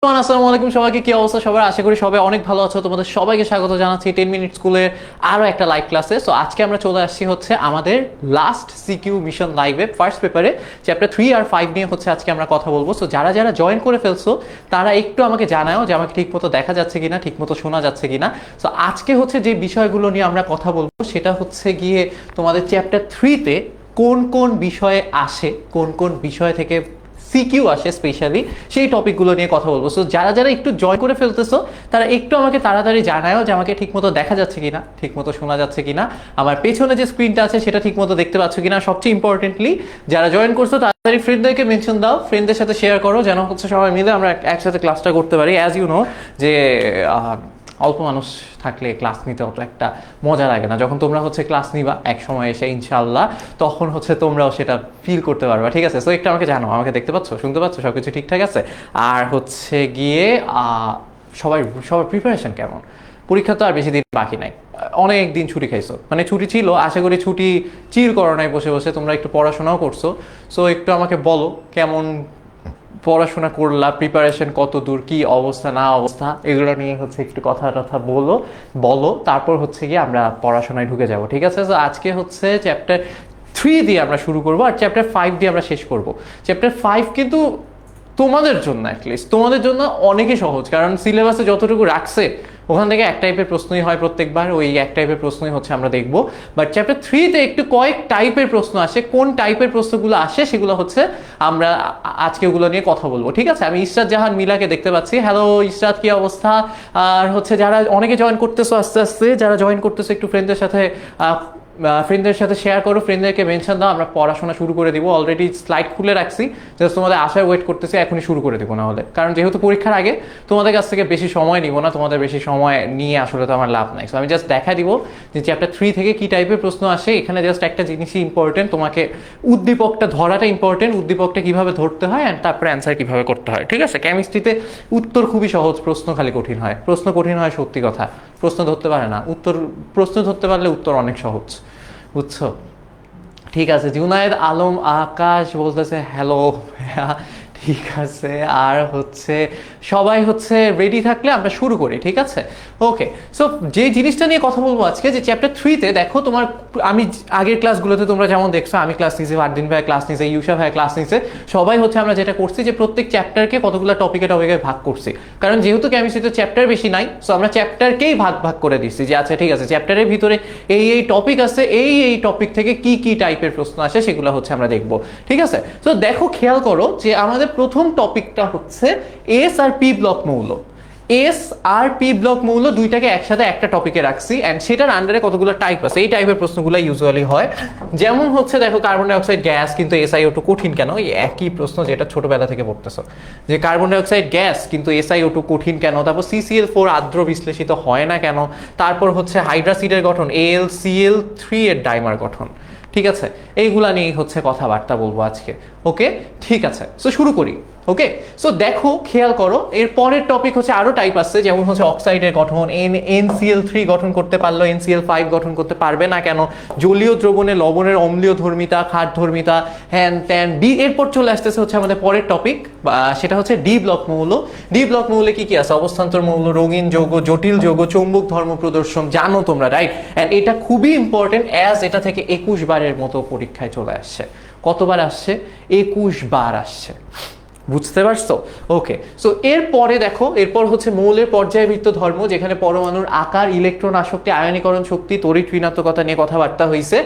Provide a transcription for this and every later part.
আসসালামু আলাইকুম সবাইকে, কি অবস্থা সবার? আশা করি সবাই অনেক ভালো আছো। তোমাদের সবাইকে স্বাগত জানাচ্ছি 10 মিনিট স্কুলের আরো একটা লাইভ ক্লাসে। সো আজকে আমরা চলে আসছি হচ্ছে আমাদের লাস্ট সিকিউ মিশন লাইভে ফার্স্ট পেপারে চ্যাপ্টার 3 আর 5 নিয়ে হচ্ছে আজকে আমরা কথা বলবো। সো যারা যারা জয়েন করে ফেলছো তারা একটু আমাকে জানাও যে আমাকে ঠিকমতো দেখা যাচ্ছে কিনা, ঠিকমতো শোনা যাচ্ছে কিনা। সো আজকে হচ্ছে যে বিষয়গুলো নিয়ে আমরা কথা বলবো সেটা হচ্ছে গিয়ে তোমাদের চ্যাপ্টার 3-তে কোন কোন বিষয়ে আসে, কোন কোন বিষয় থেকে সিকিউ আসে স্পেশালি, সেই টপিকগুলো নিয়ে কথা বলবো। সো যারা যারা একটু জয় করে ফেলতেছো তারা একটু আমাকে তাড়াতাড়ি জানাও যে আমাকে ঠিকমতো দেখা যাচ্ছে কিনা, ঠিকমতো শোনা যাচ্ছে কিনা, আমার পেছনে যে স্ক্রিনটা আছে সেটা ঠিকমতো দেখতে পাচ্ছ কিনা। সবচেয়ে ইম্পর্টেন্টলি যারা জয়েন করছো তাড়াতাড়ি ফ্রেন্ডদেরকে মেনশন দাও, ফ্রেন্ডদের সাথে শেয়ার করো, যেন হচ্ছে সবাই মিলে আমরা একসাথে ক্লাসটা করতে পারি। অ্যাজ ইউ নো যে অল্প মানুষ থাকলে ক্লাস নিতে অত একটা মজা লাগে না। যখন তোমরা হচ্ছে ক্লাস নিবা এক সময় এসে ইনশাল্লাহ, তখন হচ্ছে তোমরাও সেটা ফিল করতে পারবা। ঠিক আছে? সো একটু আমাকে জানো, আমাকে দেখতে পাচ্ছ, শুনতে পাচ্ছ, সব কিছু ঠিকঠাক আছে? আর হচ্ছে গিয়ে সবাই সবার প্রিপারেশন কেমন? পরীক্ষা তো আর বেশি দিন বাকি নাই, অনেক দিন ছুটি খাইছো, মানে ছুটি ছিল, আশা করি ছুটি চিল করো নাই, বসে বসে তোমরা একটু পড়াশোনাও করছো। সো একটু আমাকে বলো কেমন পড়াশোনা করলা, প্রিপারেশন কত দূর, কি অবস্থা না অবস্থা, এগুলো নিয়ে হচ্ছে একটু কথা টথা বলো। তারপর হচ্ছে গিয়ে আমরা পড়াশোনায় ঢুকে যাব। ঠিক আছে? তো আজকে হচ্ছে চ্যাপ্টার 3 দিয়ে আমরা শুরু করবো আর চ্যাপ্টার 5 দিয়ে আমরা শেষ করব। চ্যাপ্টার 5 কিন্তু তোমাদের জন্য অ্যাটলিস্ট তোমাদের জন্য অনেকই সহজ, কারণ সিলেবাসে যতটুকু রাখছে ওখান থেকে এক টাইপের প্রশ্নই হয় প্রত্যেকবার, ওই এক টাইপের প্রশ্নই হচ্ছে আমরা দেখবো। বাট চ্যাপ্টার 3-তে একটু কয়েক টাইপের প্রশ্ন আসে। কোন টাইপের প্রশ্নগুলো আসে সেগুলো হচ্ছে আমরা আজকে ওগুলো নিয়ে কথা বলবো। ঠিক আছে? আমি ইশরাত জাহান মিলাকে দেখতে পাচ্ছি। হ্যালো ইশরাত, কি অবস্থা? আর হচ্ছে যারা অনেকে জয়েন করতেছো আস্তে আস্তে, যারা জয়েন করতেছো একটু ফ্রেন্ডদের সাথে শেয়ার করো, ফ্রেন্ডদেরকে মেনশন দাও, আমরা পড়াশোনা শুরু করে দিব। অলরেডি স্লাইড খুলে রাখছি, জাস্ট তোমাদের আশায় ওয়েট করতেছি, এখনই শুরু করে দিব না হলে, কারণ যেহেতু পরীক্ষার আগে তোমাদের কাছ থেকে বেশি সময় নিব না, তোমাদের বেশি সময় নিয়ে আসলে তো আমার লাভ নাই। সো আমি জাস্ট দেখা দিব যে চ্যাপ্টার 3 থেকে কি টাইপের প্রশ্ন আসে। এখানে জাস্ট একটা জিনিসই ইম্পর্টেন্ট, তোমাকে উদ্দীপকটা ধরাটা ইম্পর্টেন্ট, উদ্দীপকটা কিভাবে ধরতে হয় অ্যান্ড তারপরে অ্যান্সার কিভাবে করতে হয়। ঠিক আছে? কেমিস্ট্রিতে উত্তর খুবই সহজ, প্রশ্ন খালি কঠিন হয়। প্রশ্ন কঠিন হয় সত্যি কথা, প্রশ্ন ধরতে পারে না। প্রশ্ন ধরতে পারলে উত্তর অনেক সহজ, বুঝছো? ঠিক আছে। জুনায়েদ আলম আকাশ বলতেছে হ্যালো। ঠিক আছে। আর হচ্ছে সবাই হচ্ছে রেডি থাকলে আমরা শুরু করি। ঠিক আছে? ওকে। সো যে জিনিসটা নিয়ে কথা বলবো আজকে, যে চ্যাপ্টার 3-তে দেখো তোমার, আমি আগের ক্লাসগুলোতে তোমরা যেমন দেখছো, আমি ক্লাস নিয়েছি, ফারদিন ভাই ক্লাস নিয়েছে, ইউসা ভাই ক্লাস নিয়েছে, সবাই হচ্ছে আমরা যেটা করছি যে প্রত্যেক চ্যাপ্টারকে কতগুলো টপিকে ভাগ করছি। কারণ যেহেতু কেমিস্ট্রিতে চ্যাপ্টার বেশি নাই, সো আমরা চ্যাপ্টারকেই ভাগ ভাগ করে দিচ্ছি যে আচ্ছা ঠিক আছে, চ্যাপ্টারের ভিতরে এই টপিক আছে, এই টপিক থেকে কি কি টাইপের প্রশ্ন আসে সেগুলো হচ্ছে আমরা দেখবো। ঠিক আছে? তো দেখো, খেয়াল করো যে আমাদের প্রথম টপিকটা হচ্ছে এস আর পি ব্লক মৌল। এস আর পি ব্লক মৌল দুইটাকে একসাথে একটা টপিকে রাখছি, অ্যান্ড সেটার আন্ডারে কতগুলো টাইপ আছে। এই টাইপের প্রশ্নগুলো ইউজুয়ালি হয়, যেমন হচ্ছে দেখো কার্বন ডাইঅক্সাইড গ্যাস কিন্তু SiO2 কঠিন কেন? এই একই প্রশ্ন যেটা ছোটবেলা থেকে পড়তেছো, যে কার্বন ডাইঅক্সাইড গ্যাস কিন্তু SiO2 কঠিন কেন? তারপর CCl4 আর্দ্র বিশ্লেষিত হয় না কেন? তারপর হচ্ছে হাইড্রাসিডের গঠন, AlCl3 এর ডাইমার গঠন। ঠিক আছে? এইগুলা নিয়েই হচ্ছে কথাবার্তা বলবো আজকে। ওকে, ঠিক আছে। সো শুরু করি। ওকে, সো দেখো খেয়াল করো, এর পরের টপিক হচ্ছে আরো টাইপ আছে, যেমন হচ্ছে অক্সাইডের গঠন, NCl3 গঠন করতে পারলো, NCl5 গঠন করতে পারবে না কেন? জলীয় দ্রবণে লবণের অম্লীয় ধর্মিতা, ক্ষার ধর্মিতা, হ্যান ত্যান। এরপর চলে আসতেছে হচ্ছে আমাদের পরের টপিক, সেটা হচ্ছে ডি ব্লক মৌল। ডি ব্লক মৌলে কি কি আছে? অবস্থান্তর মৌল, রঙিন যৌগ, জটিল যৌগ, চৌম্বক ধর্ম প্রদর্শন, জানো তোমরা, রাইট? অ্যান্ড এটা খুবই ইম্পর্টেন্ট, অ্যাজ এটা থেকে 21 বারের মতো পরীক্ষায় চলে আসছে। কতবার আসছে? 21 বার আসছে। বুঝতে পারছো? ওকে, সো এরপরে দেখো, এরপর হচ্ছে মৌলের পর্যায়বৃত্ত ধর্ম, যেখানে পরমাণুর আকার, ইলেকট্রন আসক্তি, আয়নীকরণ শক্তি, তড়িৎ ঋণাত্মকতা নিয়ে কথাবার্তা হয়েছে,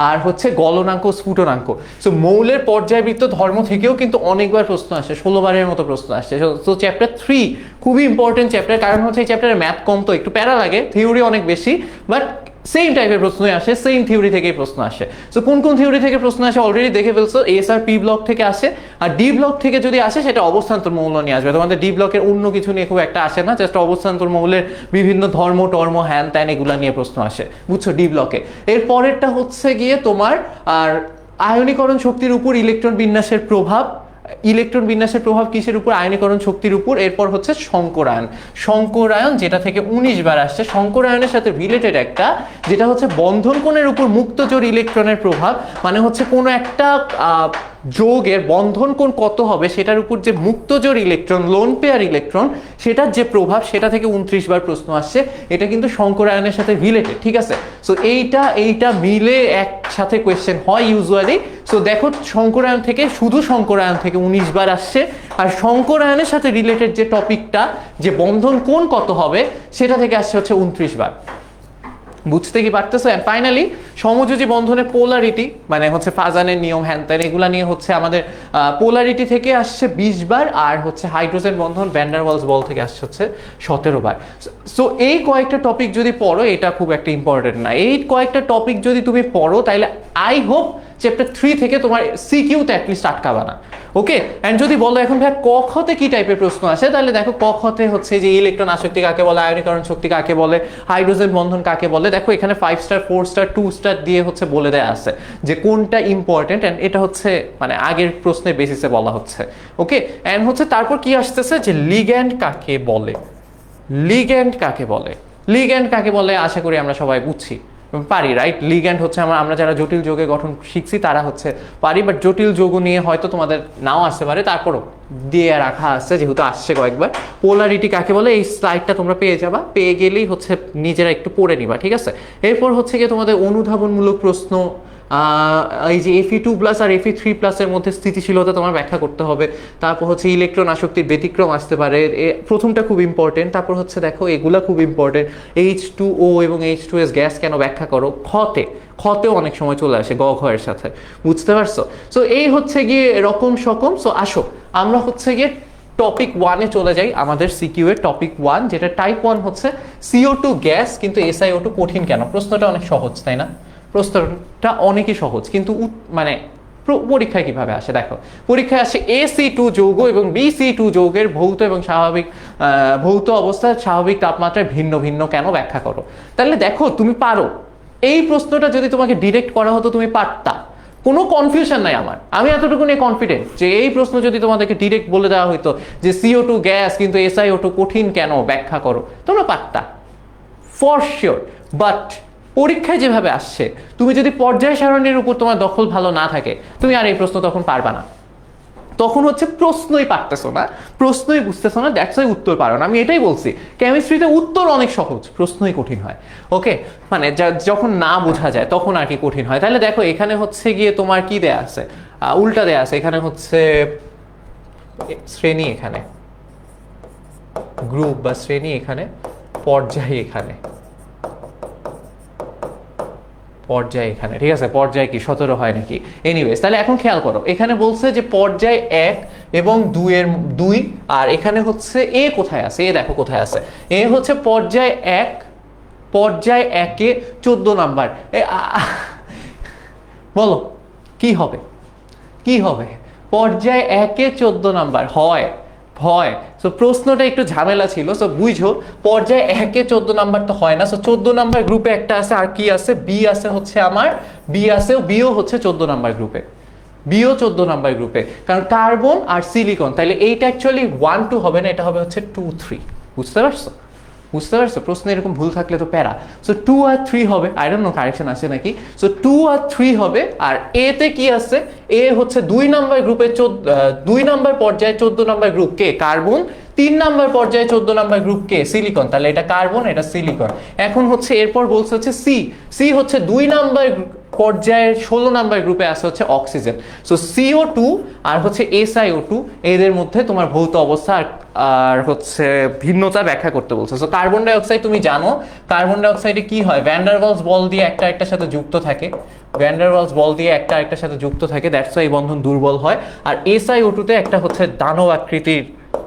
আর হচ্ছে গলনাঙ্ক, স্ফুটনাঙ্ক। সো মৌলের পর্যায়বৃত্ত ধর্ম থেকেও কিন্তু অনেকবার প্রশ্ন আসে, 16 বারের মতো প্রশ্ন আসছে। সো চ্যাপ্টার 3 খুবই ইম্পর্টেন্ট চ্যাপ্টার, কারণ হচ্ছে এই চ্যাপ্টারে ম্যাথ কম, তো একটু প্যারা লাগে, থিওরি অনেক বেশি, বাট সেম টাইপের প্রশ্নই আসে, সেম থিওরি থেকেই প্রশ্ন আসে। সো কোন কোন থিওরি থেকে প্রশ্ন আসে অলরেডি দেখে ফেলছো। এস আর পি ব্লক থেকে আসে, আর ডি ব্লক থেকে যদি আসে সেটা অবস্থান্তর মৌল নিয়ে আসবে। তোমাদের ডি ব্লকের অন্য কিছু নিয়ে খুব একটা আসে না, জাস্ট অবস্থান্তর মৌলের বিভিন্ন ধর্ম টর্ম, হ্যান ত্যান, এগুলা নিয়ে প্রশ্ন আসে, বুঝছো, ডি ব্লকে। এর পরেরটা হচ্ছে গিয়ে তোমার আর আয়নীকরণ শক্তির উপর ইলেকট্রন বিন্যাসের প্রভাব। ইলেকট্রন বিন্যাসের প্রভাব কিসের উপর? আয়নীকরণ শক্তির উপর। এরপর হচ্ছে সংকরায়ন। সংকরায়ন যেটা থেকে 19 বার আসছে। সংকরায়নের সাথে রিলেটেড একটা, যেটা হচ্ছে বন্ধন কোণের উপর মুক্তচোর ইলেকট্রনের প্রভাব, মানে হচ্ছে কোনো একটা যৌগের বন্ধন কোণ কত হবে সেটার উপর যে মুক্তজোড় ইলেকট্রন লোন পেয়ার ইলেকট্রন সেটার যে প্রভাব সেটা থেকে 29 বার প্রশ্ন আসছে। এটা কিন্তু শঙ্করায়নের সাথে রিলেটেড, ঠিক আছে? সো এইটা মিলে একসাথে কোয়েশ্চেন হয় ইউজুয়ালি। সো দেখো শঙ্করায়ন থেকে, শুধু শঙ্করায়ন থেকে 19 বার আসছে, আর শঙ্করায়নের সাথে রিলেটেড যে টপিকটা যে বন্ধন কোণ কত হবে সেটা থেকে আসছে হচ্ছে 29 বার। বুঝতে কি পারতেছো? ফাইনালি সমযোজী বন্ধনের পোলারিটি মানে হচ্ছে ফাজানের নিয়ম হ্যান ত্যান এগুলা নিয়ে হচ্ছে আমাদের পোলারিটি থেকে আসছে 20 বার, আর হচ্ছে হাইড্রোজেন বন্ধন ভ্যান ডার ওয়ালস বল থেকে আসছে হচ্ছে 17 বার। সো এই কয়েকটা টপিক যদি পড়ো, এটা খুব একটা ইম্পর্টেন্ট না, এই কয়েকটা টপিক যদি তুমি পড়ো তাহলে আই হোপ চ্যাপ্টার 3 থেকে তোমার সিকিউতে অ্যাটলিস্ট আটকাবা না। ওকে, এন্ড যদি বলো এখন ভাই ক খতে কি টাইপের প্রশ্ন আসে, তাহলে দেখো ক খতে হচ্ছে যে ইলেকট্রন আসক্তি কাকে বলে, আয়নীকরণ শক্তি কাকে বলে, হাইড্রোজেন বন্ধন কাকে বলে। দেখো এখানে 5 স্টার 4 স্টার 2 স্টার দিয়ে হচ্ছে বলে দেয়া আছে যে কোনটা ইম্পর্টেন্ট, এন্ড এটা হচ্ছে মানে আগের প্রশ্নের বেসিসে বলা হচ্ছে। ওকে, এন্ড হচ্ছে তারপর কি আসতেছে যে লিগ্যান্ড কাকে বলে, লিগ্যান্ড কাকে বলে, লিগ্যান্ড কাকে বলে আশা করি আমরা সবাই বুঝছি পারি, রাইট? লিগ্যান্ড হচ্ছে আমরা যারা জটিল যৌগের গঠন শিখছি তারা হচ্ছে পারি, বাট জটিল যৌগ নিয়ে হয়তো তোমাদের নাও আসতে পারে, তারপরও দিয়ে রাখা আছে যেহেতু আসছে কয়েকবার। পোলারিটি কাকে বলে এই স্লাইডটা তোমরা পেয়ে যাবা, পেয়ে গেলেই হচ্ছে নিজেরা একটু পড়ে নিবা, ঠিক আছে? এরপর হচ্ছে গিয়ে তোমাদের অনুধাবনমূলক প্রশ্ন, এই যে Fe2+ আর Fe3+ এর মধ্যে স্থিতিশীলতা তোমার ব্যাখ্যা করতে হবে। তারপর হচ্ছে ইলেকট্রন আসক্তির ব্যতিক্রম আসতে পারে, প্রথমটা খুব ইম্পর্টেন্ট। তারপর হচ্ছে দেখো এগুলা খুব ইম্পর্টেন্ট, H2O এবং H2S গ্যাস কেন ব্যাখ্যা করো, খতেও অনেক সময় চলে আসে গ ঘ এর সাথে, বুঝতে পারছো? সো এই হচ্ছে গিয়ে রকম সকম। সো আসো আমরা হচ্ছে গিয়ে টপিক 1-এ চলে যাই, আমাদের সিকিউ এর টপিক 1 যেটা টাইপ 1 হচ্ছে CO2 গ্যাস কিন্তু SiO2 কঠিন কেন। প্রশ্নটা অনেক সহজ, তাই না? প্রশ্নটা অনেকই সহজ, কিন্তু মানে পরীক্ষায় কিভাবে আসে দেখো, পরীক্ষায় আসে AC2 যৌগ এবং BC2 যৌগের ভৌত এবং স্বাভাবিক ভৌত অবস্থায় স্বাভাবিক তাপমাত্রায় ভিন্ন ভিন্ন কেন ব্যাখ্যা করো। তাহলে দেখো তুমি পারো, এই প্রশ্নটা যদি তোমাকে ডিরেক্ট করা হতো তুমি পারতা, কোনো কনফিউশন নাই আমার, আমি এতটুকু নিয়ে কনফিডেন্ট যে এই প্রশ্ন যদি তোমাদেরকে ডিরেক্ট বলে দেওয়া হতো যে CO2 গ্যাস কিন্তু SiO2 কঠিন কেন ব্যাখ্যা করো, তোমরা পারতা ফর শিওর। বাট পরীক্ষায় যেভাবে আসছে, তুমি যদি পর্যায় সারণীর উপর তোমার দখল ভালো না থাকে, তুমি আর এই প্রশ্ন তখন পারবা না, তখন হচ্ছে প্রশ্নই পারতেছো না, প্রশ্নই বুঝতেছো না, দ্যাটস ওয়াই উত্তর পারো না। আমি এটাই বলছি, কেমিস্ট্রিতে উত্তর অনেক সহজ, প্রশ্নই কঠিন হয়। ওকে, মানে যখন না বোঝা যায় তখন আর কি কঠিন হয়। তাহলে দেখো এখানে হচ্ছে গিয়ে তোমার কি দেয়া আছে, উল্টা দেয়া আছে, এখানে হচ্ছে শ্রেণী, এখানে গ্রুপ বা শ্রেণী, এখানে পর্যায়, এখানে পর্যায়, এখানে ঠিক আছে, পর্যায় কি 17 হয় নাকি? এনিওয়েজ, তাহলে এখন খেয়াল করো, এখানে বলছে যে পর্যায় 1 এবং 2 আর এখানে হচ্ছে এ কোথায় আছে, এ দেখো কোথায় আছে, এ হচ্ছে পর্যায় 1, পর্যায় 1-এ 14 নাম্বার। বলো কি হবে, কি হবে? পর্যায় 1-এ 14 নাম্বার হয়, হয়। সো প্রশ্নটা একটু ঝামেলা ছিল, সো বুঝো পর্যায়ে 1-এ 14 নাম্বার তো হয় না। সো 14 নাম্বার গ্রুপে একটা আছে, আর কি আছে, বি আছে হচ্ছে আমার, বি আছে, বিও হচ্ছে 14 নাম্বার গ্রুপে, বিও 14 নাম্বার গ্রুপে, কারণ কার্বন আর সিলিকন। তাহলে এইটা অ্যাকচুয়ালি 1 2 হবে না, এটা হবে হচ্ছে 2 3, বুঝতে পারছো? বুঝতে পারছো? প্রশ্ন এরকম ভুল থাকলে তো প্যারা। সো 2 আর 3 হবে, আই ডোন্ট নো কারেকশন আছে নাকি। সো 2 আর 3 হবে, আর এ তে কি আছে, এ হচ্ছে 2 নাম্বার গ্রুপে 2 নাম্বার পর্যায়ে 14 নাম্বার গ্রুপ কে, কার্বন। 3 নাম্বার পর্যায়ে 14 নাম্বার গ্রুপ কে, সিলিকন। তাহলে এটা কার্বন, এটা সিলিকন। এখন হচ্ছে এরপর বলছে হচ্ছে সি, সি হচ্ছে 2 নাম্বার পর্যায়ের 16 নাম্বার গ্রুপে আছে হচ্ছে অক্সিজেন। সো CO2 আর হচ্ছে SiO2 এদের মধ্যে তোমার ভৌত অবস্থা আর হচ্ছে ভিন্নতা ব্যাখ্যা করতে বলছে। সো কার্বন ডাই অক্সাইড তুমি জানো, কার্বন ডাই অক্সাইডে কি হয়, ভ্যান ডার ওয়ালস বল দিয়ে একটা একটার সাথে যুক্ত থাকে, ভ্যান ডার ওয়ালস বল দিয়ে একটা একটার সাথে যুক্ত থাকে, দ্যাটস ওয়াই এই বন্ধন দুর্বল হয়। আর SiO2 তে একটা হচ্ছে দানব আকৃতির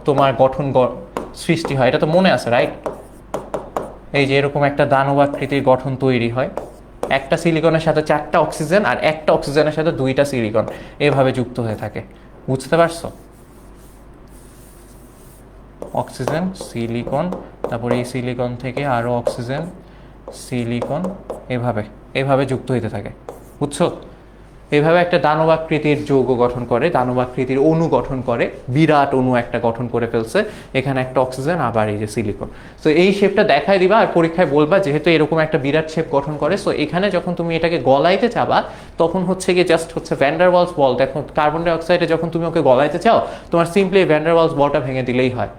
তোমার গঠন সৃষ্টি হয়, এটা তো মনে আছে রাইট? এই যে এরকম একটা দানব আকৃতির গঠন তৈরি হয়, একটা সিলিকনের সাথে 4টা অক্সিজেন আর একটা অক্সিজেনের সাথে 2টা সিলিকন এভাবে যুক্ত হয়ে থাকে, বুঝতে পারছো? অক্সিজেন সিলিকন, তারপরে এই সিলিকন থেকে আরো অক্সিজেন সিলিকন, এভাবে এভাবে যুক্ত হইতে থাকে, বুঝছো? এভাবে একটা দানবাকৃতির যৌগ গঠন করে, দানবাকৃতির অণু গঠন করে, বিরাট অণু একটা গঠন করে ফেলছে, এখানে একটা অক্সিজেন, আবার এই যে সিলিকন। সো এই শেপটা দেখাই দিবা আর পরীক্ষায় বলবা যেহেতু এরকম একটা বিরাট শেপ গঠন করে। সো এখানে যখন তুমি এটাকে গলাইতে চাবা তখন হচ্ছে গিয়ে জাস্ট হচ্ছে ভ্যান ডার ওয়ালস বল, দেখো কার্বন ডাই অক্সাইডে যখন তুমি ওকে গলাইতে চাও তোমার সিম্পলি ভ্যান ডার ওয়ালস বলটা ভেঙে দিলেই হয়।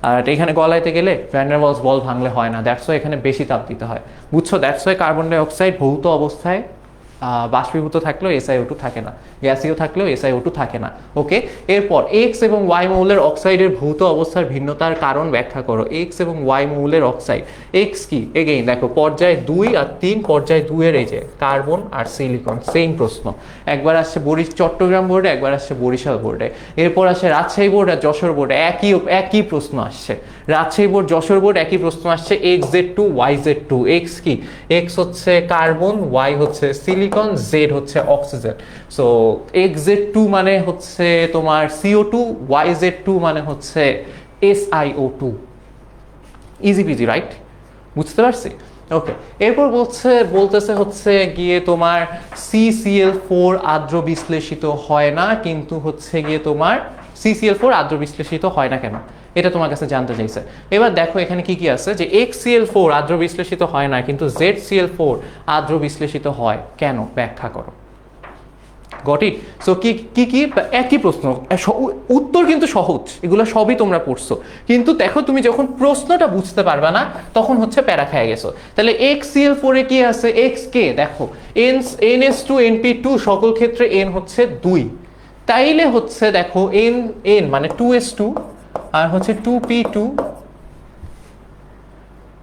আর এখানে গলাইতে গেলে ভ্যান ডার ওয়ালস বল ভাঙলে হয় না, দ্যাটস ওয়াই এখানে বেশি তাপ দিতে হয়, বুঝছো? দ্যাটস ওয়াই কার্বন ডাই অক্সাইড ভৌত অবস্থায় বাষ্পীভূত থাকলেও SiO2 থাকে না, গ্যাসীয় থাকলেও SiO2 থাকে না। ওকে, এরপর এক্স এবং ওয়াই মৌলের অক্সাইডের ভৌত অবস্থার ভিন্নতার কারণ ব্যাখ্যা করো। এক্স এবং ওয়াই মৌলের অক্সাইড, এক্স কি? এগেইন দেখো পর্যায় 2 আর 3, পর্যায় 2 এর এই যে কার্বন আর সিলিকন, সেম প্রশ্ন। একবার আসছে চট্টগ্রাম বোর্ডে, একবার আসছে বরিশাল বোর্ডে, এরপর আসে রাজশাহী বোর্ড আর যশোর বোর্ডে, একই প্রশ্ন আসছে। রাজশাহী বোর্ড, যশোর বোর্ড একই প্রশ্ন আসছে, XZ2 YZ2। এক্স কি? এক্স হচ্ছে কার্বন, ওয়াই হচ্ছে সিলিকন, জেড হচ্ছে অক্সিজেন। সো XZ2 মানে হচ্ছে তোমার CO2, YZ2 মানে হচ্ছে SiO2। Easy PG, right? বুঝতে পারছি? ওকে, এরপর বলতেছে হচ্ছে গিয়ে তোমার CCl4 আদ্র বিশ্লেষিত হয় না, কিন্তু হচ্ছে গিয়ে তোমার CCl4 আদ্র বিশ্লেষিত হয় না কেন, এটা তোমার কাছে জানতে চাইছে। এবার দেখো এখানে কি কি আছে, যে XCl4 আদ্র বিশ্লেষিত হয় না কিন্তু ZCl4 আদ্র বিশ্লেষিত হয় কেন, ব্যাখ্যা করো। Got it? সো কি কি কি একই প্রশ্ন, উত্তর কিন্তু সহজ, এগুলো সবই তোমরা পড়ছো, কিন্তু দেখো তুমি যখন প্রশ্নটা বুঝতে পারবে না তখন হচ্ছে প্যারা খেয়ে গেছো। তাহলে XCl4 এ কি আছে, X কে দেখো NS2 NP2 সকল ক্ষেত্রে N হচ্ছে 2, তাইলে হচ্ছে দেখো N মানে 2s2 আর হচ্ছে 2p2,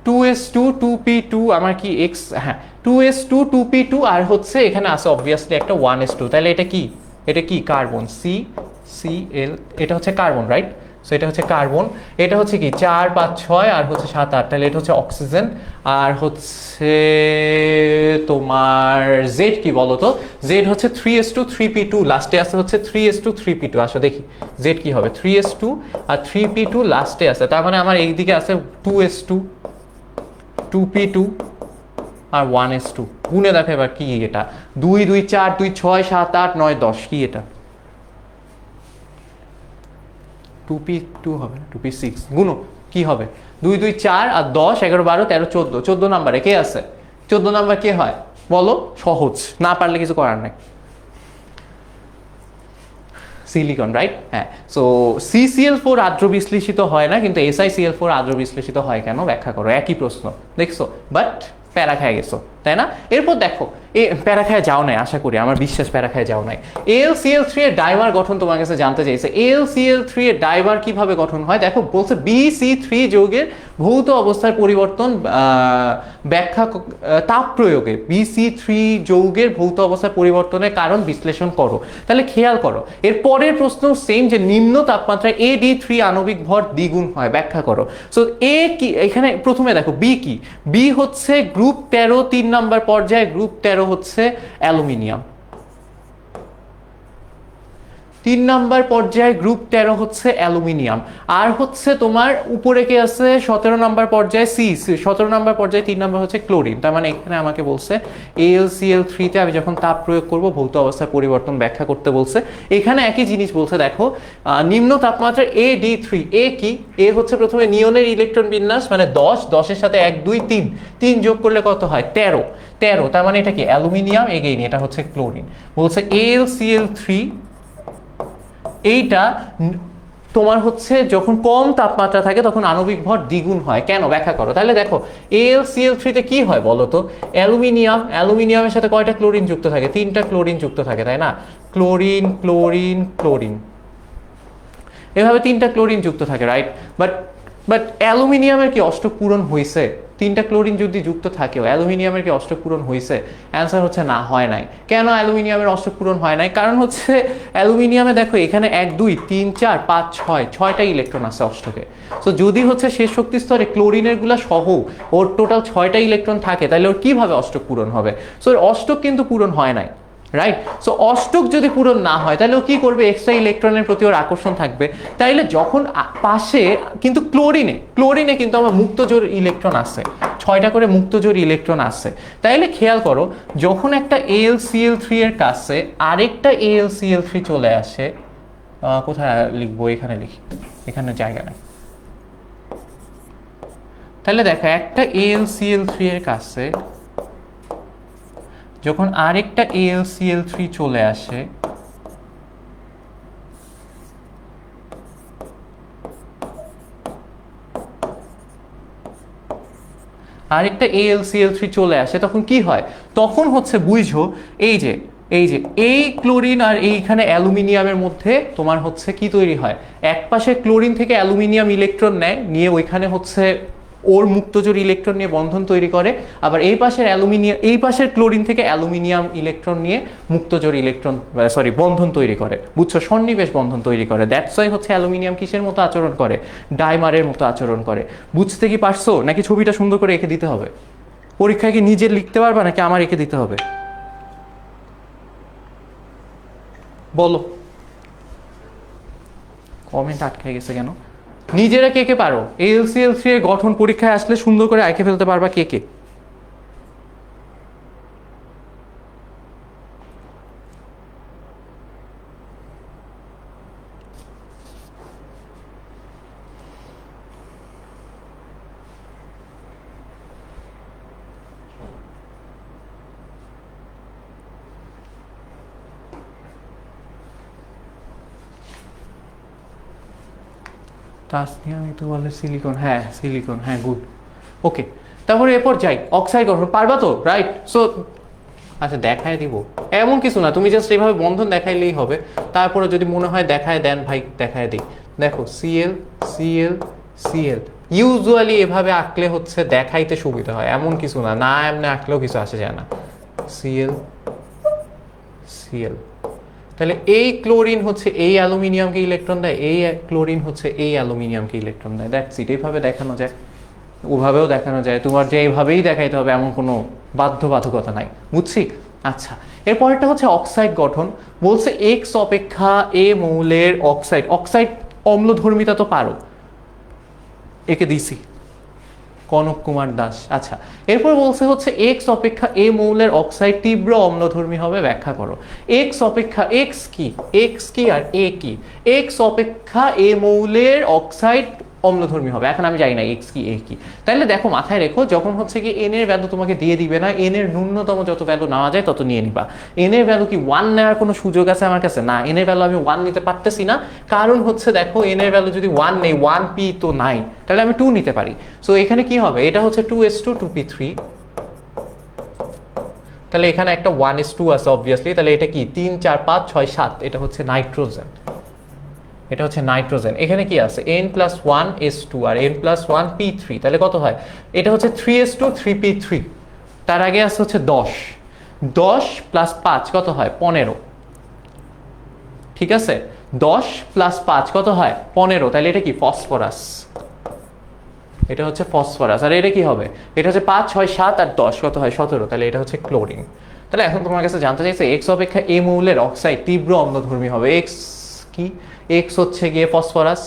2s2 2p2 আমার কি x, হ্যাঁ 2s2 2p2 আর হচ্ছে এখানে আছে অবভিয়াসলি একটা 1s2, তাহলে এটা কি? এটা কি? কার্বন, CCl, এটা হচ্ছে কার্বন, রাইট? সো এটা হচ্ছে কার্বন, এটা হচ্ছে কি 4 5 6 আর হচ্ছে 7 8, তাহলে এটা হচ্ছে অক্সিজেন। আর হচ্ছে তোমার জেড কি বলো তো? জেড হচ্ছে 3s2 3p2, লাস্টে আছে হচ্ছে 3s2 3p2, আসো দেখি জেড কি হবে, 3s2 আর 3p2 লাস্টে আছে, তার মানে আমার এই দিকে আছে 2s2 2p2 আর 1s2। গুণে দেখো এবার কি এটা, 2 2 4 2 6 7 8 9 10, কি এটা? 2p2 হবে না, 2p6, গুনো কি হবে? 2 2 4 আর 10 11 12 13 14, 14 নম্বরে কে আছে? 14 নাম্বার কে হয় বলো? সহজ, না পারলে কিছু করার নাই, সিলিকন, রাইট? হ্যাঁ। সো CCl4 আদ্র বিশ্লেষিত হয় না কিন্তু SiCl4 আদ্র বিশ্লেষিত হয় কেন, ব্যাখ্যা করো। একই প্রশ্ন, দেখছো? বাট প্যারা খেয়ে গেছো, তাই না? এরপর দেখো প্যারা খেয়ে যাও নাই, আশা করি, আমার বিশ্বাস প্যারা খেয়ে যাও নাই। AlCl3 এর ডাইমার গঠন তোমার কাছে জানতে চাইছে। AlCl3 এর ডাইমার কিভাবে গঠন হয় দেখো, বলছে BC3 যৌগের ভৌত অবস্থার পরিবর্তন ব্যাখ্যা তাপ প্রয়োগে BC3 যৌগের ভৌত অবস্থার পরিবর্তনের কারণ বিশ্লেষণ করো। তাহলে খেয়াল করো এর পরের প্রশ্ন সেম, যে নিম্ন তাপমাত্রায় AD3 আণবিক ভর দ্বিগুণ হয়, ব্যাখ্যা করো। সো এ কি? এখানে প্রথমে দেখো বি কি, বি হচ্ছে গ্রুপ 13 3 নাম্বার পর্যায়ে, গ্রুপ 13 হচ্ছে অ্যালুমিনিয়াম, 3 নাম্বার পর্যায়ে গ্রুপ 13 হচ্ছে অ্যালুমিনিয়াম। আর হচ্ছে তোমার উপরে কে আছে 17 নাম্বার পর্যায়ে সি, 17 নাম্বার পর্যায়ে 3 নাম্বার হচ্ছে ক্লোরিন। তার মানে এখানে আমাকে বলছে AlCl3 তে আমি যখন তাপ প্রয়োগ করব ভৌত অবস্থার পরিবর্তন ব্যাখ্যা করতে বলছে। এখানে একই জিনিস বলছে, দেখো নিম্ন তাপমাত্রায় AD3, এ কি? এ হচ্ছে প্রথমে নিয়নের ইলেকট্রন বিন্যাস, মানে 10, 10 এর সাথে 1 2 3, 3 যোগ করলে কত হয়? 13, 13, তার মানে এটা কি অ্যালুমিনিয়াম, এগেইন এটা হচ্ছে ক্লোরিন। বলছে AlCl3 এইটা তোমার হচ্ছে যখন কম তাপমাত্রা থাকে তখন আণবিক ভর দ্বিগুণ হয় কেন, ব্যাখ্যা করো। তাহলে দেখো AlCl3 তে কি হয় বলো তো? অ্যালুমিনিয়াম, অ্যালুমিনিয়ামের সাথে কয়টা ক্লোরিন যুক্ত থাকে? 3টা ক্লোরিন যুক্ত থাকে, তাই না? ক্লোরিন ক্লোরিন ক্লোরিন, এভাবে 3টা ক্লোরিন যুক্ত থাকে, রাইট? বাট অ্যালুমিনিয়ামের কি অষ্টক পূরণ হয়েছে? 3টা ক্লোরিন যদি যুক্ত থাকেও অ্যালুমিনিয়ামের কি অষ্টক পূরণ হয়েছে? অ্যান্সার হচ্ছে না, হয় নাই। কেন অ্যালুমিনিয়ামের অষ্টক পূরণ হয় নাই? কারণ হচ্ছে অ্যালুমিনিয়ামে দেখো এখানে 1 2 3 4 5 6, 6টা ইলেকট্রন আছে অষ্টকে। সো যদি হচ্ছে শেষ শক্তি স্তরে ক্লোরিনের গুলা সহ ওর টোটাল 6টা ইলেকট্রন থাকে তাহলে ওর কিভাবে অষ্টক পূরণ হবে? সো ওর অষ্টক কিন্তু পূরণ হয় নাই, রাইট? সো অষ্টক যদি পূরণ না হয় তাহলে ও কি করবে? এক্সট্রা ইলেকট্রনের প্রতি ওর আকর্ষণ থাকবে। তাইলে যখন পাশে কিন্তু ক্লোরিনে কিন্তু আমার মুক্ত জোর ইলেকট্রন আছে, 6টা করে মুক্তজোড় ইলেকট্রন আছে। তাইলে খেয়াল করো, যখন একটা AlCl3 এর কাছে আরেকটা AlCl3 চলে আসে, কোথায় লিখবো, এখানে লিখি, এখানে জায়গা নেই। তাহলে দেখো একটা AlCl3 এর কাছে যখন আরেকটা AlCl3 চলে আসে, আরেকটা AlCl3 চলে আসে, তখন কি হয়? তখন হচ্ছে বুঝো এই যে এই ক্লোরিন আর এইখানে অ্যালুমিনিয়ামের মধ্যে তোমার হচ্ছে কি তৈরি হয়, এক পাশে ক্লোরিন থেকে অ্যালুমিনিয়াম ইলেকট্রন নেয়, নিয়ে ওইখানে হচ্ছে ওর মুক্তজোড় ইলেকট্রন নিয়ে বন্ধন তৈরি করে, আবার এই পাশের এই পাশের ক্লোরিন থেকে অ্যালুমিনিয়াম ইলেকট্রন নিয়ে মুক্তজোড় ইলেকট্রন বন্ধন তৈরি করে, বুঝছো, সন্নিবেশ বন্ধন তৈরি করে। দ্যাটস ওয়াই হচ্ছে অ্যালুমিনিয়াম কিসের মতো আচরণ করে, ডাইমারের মতো আচরণ করে। বুঝতে কি পারছো, নাকি ছবিটা সুন্দর করে এঁকে দিতে হবে? পরীক্ষায় কি নিজে লিখতে পারবা নাকি আমার এঁকে দিতে হবে, বলো? কমেন্ট আটকে গেছে কেন? নিজেরা কে কে পারো? AlCl3 এর গঠন পরীক্ষায় আসলে সুন্দর করে এঁকে ফেলতে পারবা কে কে? তাসনিয়া তো বলে সিলিকন, হ্যাঁ সিলিকন, হ্যাঁ গুড, ওকে। তারপরে এরপর যাই, অক্সাইড গঠন পারবা তো, রাইট? সো আচ্ছা দেখায় দিব, এমন কিছু না, তুমি জাস্ট এইভাবে বন্ধন দেখাইলেই হবে। তারপরে যদি মনে হয় দেখায় দেন ভাই, দেখায় দিই। দেখো Cl Cl Cl, ইউজুয়ালি এভাবে আঁকলে হচ্ছে দেখাইতে সুবিধা হয়, এমন কিছু না, না এমনি আঁকলেও কিছু আসে যায় না। Cl Cl, তাহলে এই ক্লোরিন হচ্ছে এই অ্যালুমিনিয়ামকে ইলেকট্রন দেয়, এই ক্লোরিন হচ্ছে এই অ্যালুমিনিয়ামকে ইলেকট্রন দেয়। That's it. এইভাবে দেখানো যায়, ওভাবেও দেখানো যায়, তোমার যে এইভাবেই দেখাইতে হবে এমন কোনো বাধ্যবাধকতা নাই, বুঝছি? আচ্ছা, এরপরটা হচ্ছে অক্সাইড গঠন। বলছে এক্স অপেক্ষা এ মৌলের অক্সাইড, অক্সাইড অম্লধর্মিতা তো পারো, একে দিছি, কনক কুমার দাস। আচ্ছা, এরপর বলছে হচ্ছে এক্স অপেক্ষা এ মৌলের অক্সাইড তীব্র অম্লধর্মী হবে, ব্যাখ্যা করো। এক্স অপেক্ষা, এক্স কি, এক্স কি আর এ কি? এক্স অপেক্ষা এ মৌলের অক্সাইড অম্লধর্মী হবে, এখন আমি জানি না এক্স কি এ কি। তাহলে দেখো মাথায় রেখো, যখন হচ্ছে কি এন এর ভ্যালু তোমাকে দিয়ে দিবে না, এন এর ন্যূনতম যত ভ্যালু নেওয়া যায় তত নিয়ে নিবা। এন এর ভ্যালু কি 1 নেওয়ার কোনো সুযোগ আছে আমার কাছে? না, এন এর ভ্যালু আমি 1 নিতে পারতেছি না, কারণ হচ্ছে দেখো এন এর ভ্যালু যদি 1 নেই, 1p তো নাই, তাহলে আমি 2 নিতে পারি। সো এখানে কি হবে, এটা হচ্ছে 2s2 2p3, তাহলে এখানে একটা 1s2 আছে অবভিয়াসলি, তাহলে এটা কি 3 4 5 6 7, এটা হচ্ছে নাইট্রোজেন, এটা হচ্ছে নাইট্রোজেন। এখানে কি আছে, n+1s2 আর n+1p3, তাহলে কত হয়? এটা হচ্ছে 3s2 3p3, তার আগে আছে হচ্ছে 10, 10 + 5 কত হয়? 15, ঠিক আছে? 10 + 5 কত হয়? 15, তাহলে এটা কি ফসফরাস, এটা হচ্ছে ফসফরাস। আর এটা কি হবে? এটা হচ্ছে 5 6 7 আর 10 কত হয়? 17, তাহলে এটা হচ্ছে ক্লোরিন। তাহলে এখন তোমার কাছে জানতে চাইছে এক্স অপেক্ষা এ মৌলের অক্সাইড তীব্র অম্লধর্মী হবে, এক্স কি? এক্স হচ্ছে গিয়ে ফসফরাস,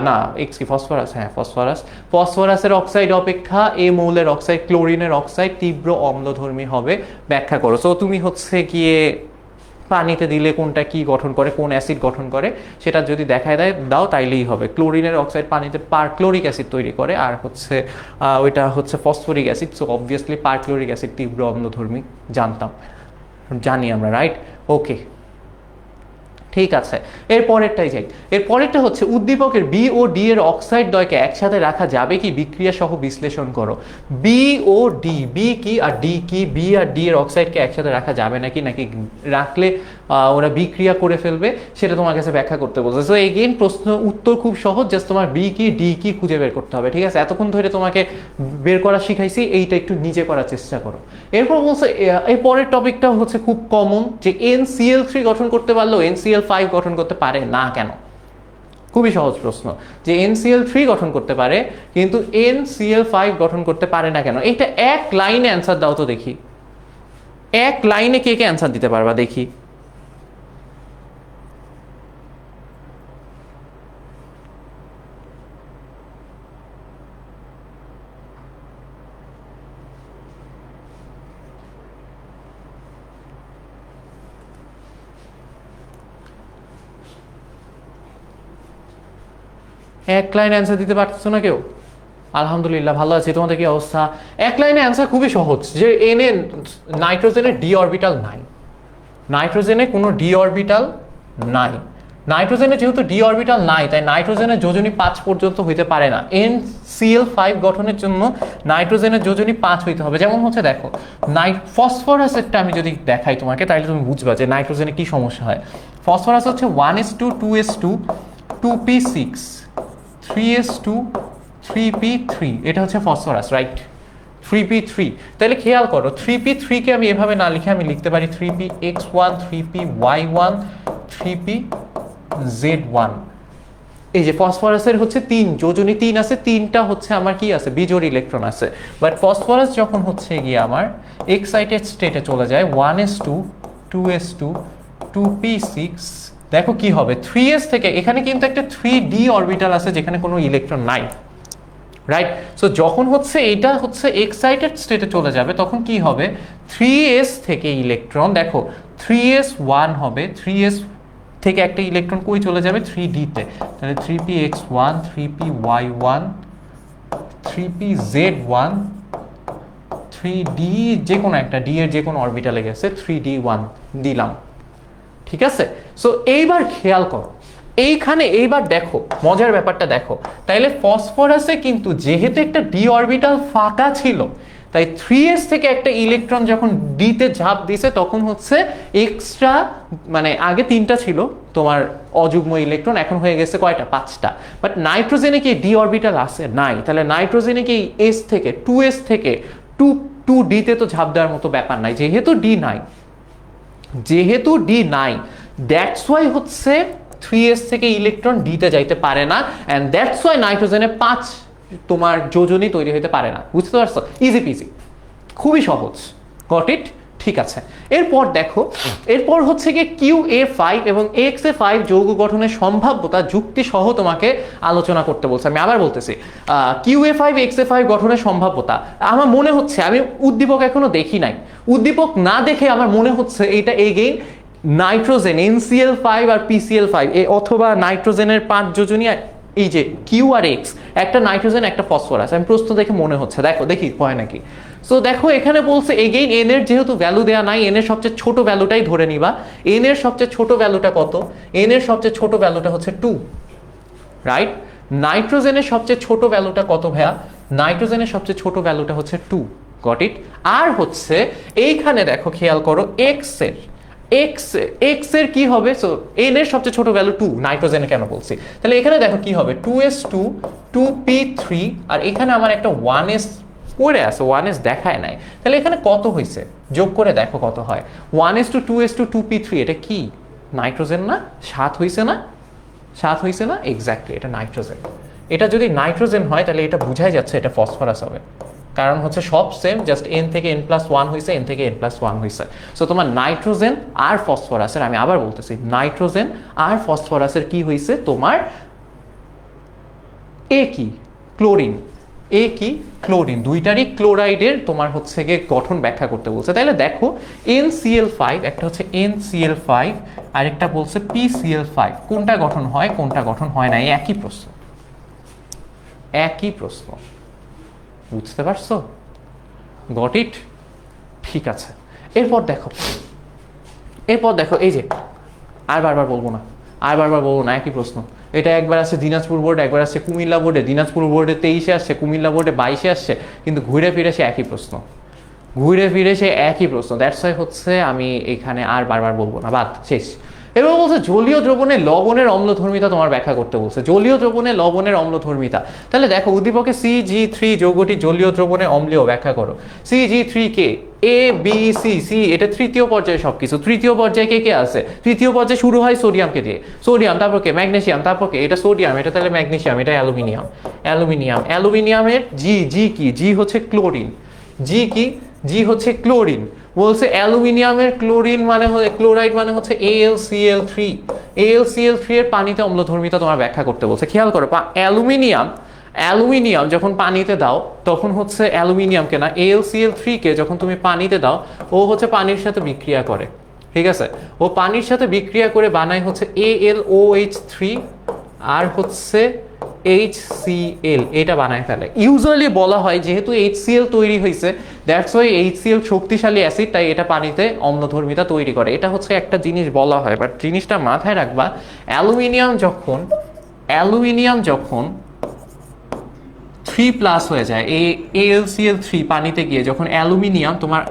না এক্স কি ফসফরাস, হ্যাঁ ফসফরাস। ফসফরাসের অক্সাইড অপেক্ষা এ মৌলের অক্সাইড, ক্লোরিনের অক্সাইড তীব্র অম্লধর্মী হবে, ব্যাখ্যা করো। সো তুমি হচ্ছে গিয়ে পানিতে দিলে কোনটা কি গঠন করে, কোন অ্যাসিড গঠন করে, সেটা যদি দেখায় দাও তাইলেই হবে। ক্লোরিনের অক্সাইড পানিতে পারক্লোরিক অ্যাসিড তৈরি করে, আর হচ্ছে ওইটা হচ্ছে phosphoric acid. So obviously perchloric acid তীব্র অম্লধর্মী, জানি আমরা, রাইট? ওকে, ঠিক আছে। এরপরেরটাই যাই, এরপরেরটা হচ্ছে উদ্দীপকের বি ও ডি এর অক্সাইড দ্বয়কে একসাথে রাখা যাবে কি, বিক্রিয়া সহ বিশ্লেষণ করো। বি ও ডি, বি কি আর ডি কি, বি আর ডি এর অক্সাইডকে একসাথে রাখা যাবে নাকি, নাকি রাখলে ওরা বিক্রিয়া করে ফেলবে, সেটা তোমার কাছে ব্যাখ্যা করতে বলছে। সো এগেইন প্রশ্ন উত্তর খুব সহজ, জাস্ট তোমার বি কি ডি কি খুঁজে বের করতে হবে, ঠিক আছে? এতক্ষণ ধরে তোমাকে বের করা শিখাইছি, এইটা একটু নিজে করার চেষ্টা করো। এরপর বলছে এই পরের টপিকটা হচ্ছে খুব কমন, যে NCl3 গঠন করতে পারলেও NCl5 গঠন করতে পারে না কেন? খুবই সহজ প্রশ্ন, যে NCl3 গঠন করতে পারে কিন্তু NCl5 গঠন করতে পারে না কেন? এটা এক লাইনে অ্যান্সার দাও তো দেখি, এক লাইনে কে কে অ্যান্সার দিতে পারবা দেখি। এক লাইন অ্যান্সার দিতে পারতেছো না কেউ? আলহামদুলিল্লাহ ভালো আছি, তোমাদের কি অবস্থা? এক লাইনে অ্যান্সার খুবই সহজ, যে এনে নাইট্রোজেনের ডি অরবিটাল নাই, নাইট্রোজেনে কোনো ডি অরবিটাল নাই। নাইট্রোজেনে যেহেতু ডি অরবিটাল নাই, তাই নাইট্রোজেনের যোজনী 5 পর্যন্ত হইতে পারে না। NCl5 গঠনের জন্য নাইট্রোজেনের যোজনী 5 হইতে হবে। যেমন হচ্ছে দেখো, ফসফরাসেরটা আমি যদি দেখাই তোমাকে, তাহলে তুমি বুঝবা যে নাইট্রোজেনে কি সমস্যা হয়। ফসফরাস হচ্ছে 1s2 2s2 2p6 3s2 3p3, এটা হচ্ছে ফসফরাস, রাইট? 3p3, তাহলে খেয়াল করো 3p3 কে আমি এভাবে না লিখে আমি লিখতে পারি 3px1 3py1 3pz1। এই যে ফসফরাসের হচ্ছে 3 যোজনী 3 আছে, 3টা হচ্ছে আমার কি আছে, বিজোড় ইলেকট্রন আছে। বাট ফসফরাস যখন হচ্ছে গিয়ে আমার এক্সাইটেড স্টেটে চলে যায় 1s2 2s2 2p6, দেখো কি হবে 3s থেকে এখানে কিন্তু একটা 3d অরবিটাল আছে যেখানে কোনো ইলেকট্রন নাই, রাইট? সো যখন হচ্ছে এটা হচ্ছে এক্সাইটেড স্টেটে চলে যাবে তখন কি হবে, 3s থেকে ইলেকট্রন দেখো 3s1 হবে, 3s থেকে একটা ইলেকট্রন কই চলে যাবে 3d তে, তাহলে 3px1 3py1 3pz1 3d, যে কোনো একটা d এর যে কোনো অরবিটালে গেছে 3d1 দিলাম, ঠিক আছে? সো এইবার খেয়াল করো এইখানে, এইবার দেখো মজার ব্যাপারটা দেখো, তাইলে ফসফরাসে কিন্তু যেহেতু একটা ডি অরবিটাল ফাঁকা ছিল, তাই 3s থেকে একটা ইলেকট্রন যখন ডি তে ঝাঁপ দিছে তখন হচ্ছে এক্সট্রা, মানে আগে 3টা ছিল তোমার অযুগ্ম ইলেকট্রন, এখন হয়ে গেছে কয়টা, 5টা। বাট নাইট্রোজেনে কি ডি অরবিটাল আছে? নাই। তাহলে নাইট্রোজেনে কি s থেকে 2s থেকে 2d তে তো ঝাঁপ দেওয়ার মতো ব্যাপার নাই, যেহেতু ডি নাই, যেহেতু ডি নাই, দ্যাটস ওয়াই হচ্ছে 3s থেকে ইলেকট্রন d তে যাইতে পারে না, এন্ড দ্যাটস ওয়াই নাইট্রোজেনে 5 তোমার যোজনী তৈরি হতে পারে না। বুঝতে পারছো? ইজি পিজি, খুবই সহজ। Got it? ঠিক আছে। এরপর দেখো, এরপর হচ্ছে কি QA5 এবং XA5 যৌগ গঠনের সম্ভাব্যতা যুক্তি সহ তোমাকে আলোচনা করতে বলছে। আমি আবার বলতেছি, QA5 XA5 গঠনের সম্ভাব্যতা, আমার মনে হচ্ছে, আমি উদ্দীপক এখনো দেখি নাই, উদ্দীপক না দেখে আমার মনে হচ্ছে এইটা এগেইন নাইট্রোজেন NCl5 আর PCl5 অথবা নাইট্রোজেনের 5 যোজনী, এই যে Q আর X, একটা নাইট্রোজেন একটা ফসফরাস, আমি প্রশ্ন দেখে মনে হচ্ছে, দেখো দেখি হয় নাকি। সো দেখো এখানে বলছে এগেইন n এর যেহেতু ভ্যালু দেয়া নাই, n এর সবচেয়ে ছোট ভ্যালুটাই ধরে নিবা। n এর সবচেয়ে ছোট ভ্যালুটা কত? n এর সবচেয়ে ছোট ভ্যালুটা হচ্ছে 2, রাইট? নাইট্রোজেনের সবচেয়ে ছোট ভ্যালুটা কত ভাইয়া? নাইট্রোজেনের সবচেয়ে ছোট ভ্যালুটা হচ্ছে 2, গট ইট? আর হচ্ছে এইখানে দেখো খেয়াল করো x এর কি হবে? সো n এর সবচেয়ে ছোট ভ্যালু 2, নাইট্রোজেনে কেন বলছি, তাহলে এখানে দেখো কি হবে 2s2 2p3, আর এখানে আমার একটা 1s পড়ে আছে, 1s দেখায় নাই, তাহলে এখানে কত হয়েছে যোগ করে দেখো কত হয়। 1s2 2s2 2p3, এটা কি নাইট্রোজেন না? 7 হয়েছে না? 7 হয়েছে না? এক্স্যাক্টলি, এটা নাইট্রোজেন। এটা যদি নাইট্রোজেন হয় তাহলে এটা বোঝাই যাচ্ছে এটা ফসফরাস হবে, কারণ হচ্ছে সব সেম, জাস্ট n থেকে n+1 হয়েছে, n থেকে n+1 হয়েছে। সো তোমার নাইট্রোজেন আর ফসফরাসের, আমি আবার বলতেছি, নাইট্রোজেন আর ফসফরাসের কি হয়েছে তোমার এ কি ক্লোরিন, এ কি ক্লোরিন, দুইটারই ক্লোরাইডের তোমার হচ্ছে গিয়ে গঠন ব্যাখ্যা করতে বলছে। তাহলে দেখো NCl5, একটা হচ্ছে NCl5 আর একটা বলছে PCl5, কোনটা গঠন হয় কোনটা গঠন হয় না, একই প্রশ্ন, একই প্রশ্ন। বুঝতে পারছো? Got it? ঠিক আছে। এরপর দেখো, এরপর দেখো, এই যে আর বারবার বলবো না, আর বারবার বলবো না, একই প্রশ্ন। এটা একবার আসছে দিনাজপুর বোর্ডে, একবার আসছে কুমিল্লা বোর্ডে, দিনাজপুর বোর্ডে 23-এ আসছে, কুমিল্লা বোর্ডে 22-এ আসছে, কিন্তু ঘুরে ফিরে সে একই প্রশ্ন, ঘুরে ফিরে সে একই প্রশ্ন। দ্যাটস ওয়াই হচ্ছে আমি এখানে আর বারবার বলবো না, বাদ, শেষ। এবার বলছে জলীয় দ্রবণে লবণের অম্লধর্মিতা তোমার ব্যাখ্যা করতে বলছে, জলীয় দ্রবণে লবণের অম্লধর্মিতা। তাহলে দেখো উদ্দীপকে CG3 যৌগটি জলীয় দ্রবণে অম্লীয় ব্যাখ্যা করো। CG3 K A B C, এটা তৃতীয় পর্যায়ে সবকিছু। তৃতীয় পর্যায়ে কে কে আছে? তৃতীয় পর্যায়ে শুরু হয় সোডিয়ামকে দিয়ে, সোডিয়াম, তারপর কে ম্যাগনেসিয়াম, তারপর কে এটা সোডিয়াম, এটা তাহলে ম্যাগনেসিয়াম, এটা অ্যালুমিনিয়াম, অ্যালুমিনিয়ামের জি কি? জি হচ্ছে ক্লোরিন, জি কি? জি হচ্ছে ক্লোরিন। বলছে অ্যালুমিনিয়ামের ক্লোরিন মানে হচ্ছে ক্লোরাইড, মানে হচ্ছে AlCl3, AlCl3 এর পানিতে অম্লধর্মিতা তোমার ব্যাখ্যা করতে বলছে। খেয়াল করো অ্যালুমিনিয়াম যখন পানিতে দাও তখন হচ্ছে অ্যালুমিনিয়ামকে না, AlCl3 কে যখন তুমি পানিতে দাও ও হচ্ছে পানির সাথে বিক্রিয়া করে, ঠিক আছে? ও পানির সাথে বিক্রিয়া করে বানায় হচ্ছে AlOH3 আর হচ্ছে HCl এটা বানায় ফেলে। ইউজুয়ালি বলা হয় যেহেতু HCl তৈরি হয়েছে দ্যাটস ওয়াই HCl শক্তিশালী অ্যাসিড, তাই এটা পানিতে অম্লধর্মিতা তৈরি করে। এটা হচ্ছে একটা জিনিস বলা হয়, বাট জিনিসটা মাথায় রাখবা, অ্যালুমিনিয়াম যখন 3+ হয়ে যায়, AlCl3 পানিতে গিয়ে যখন অ্যালুমিনিয়াম তোমার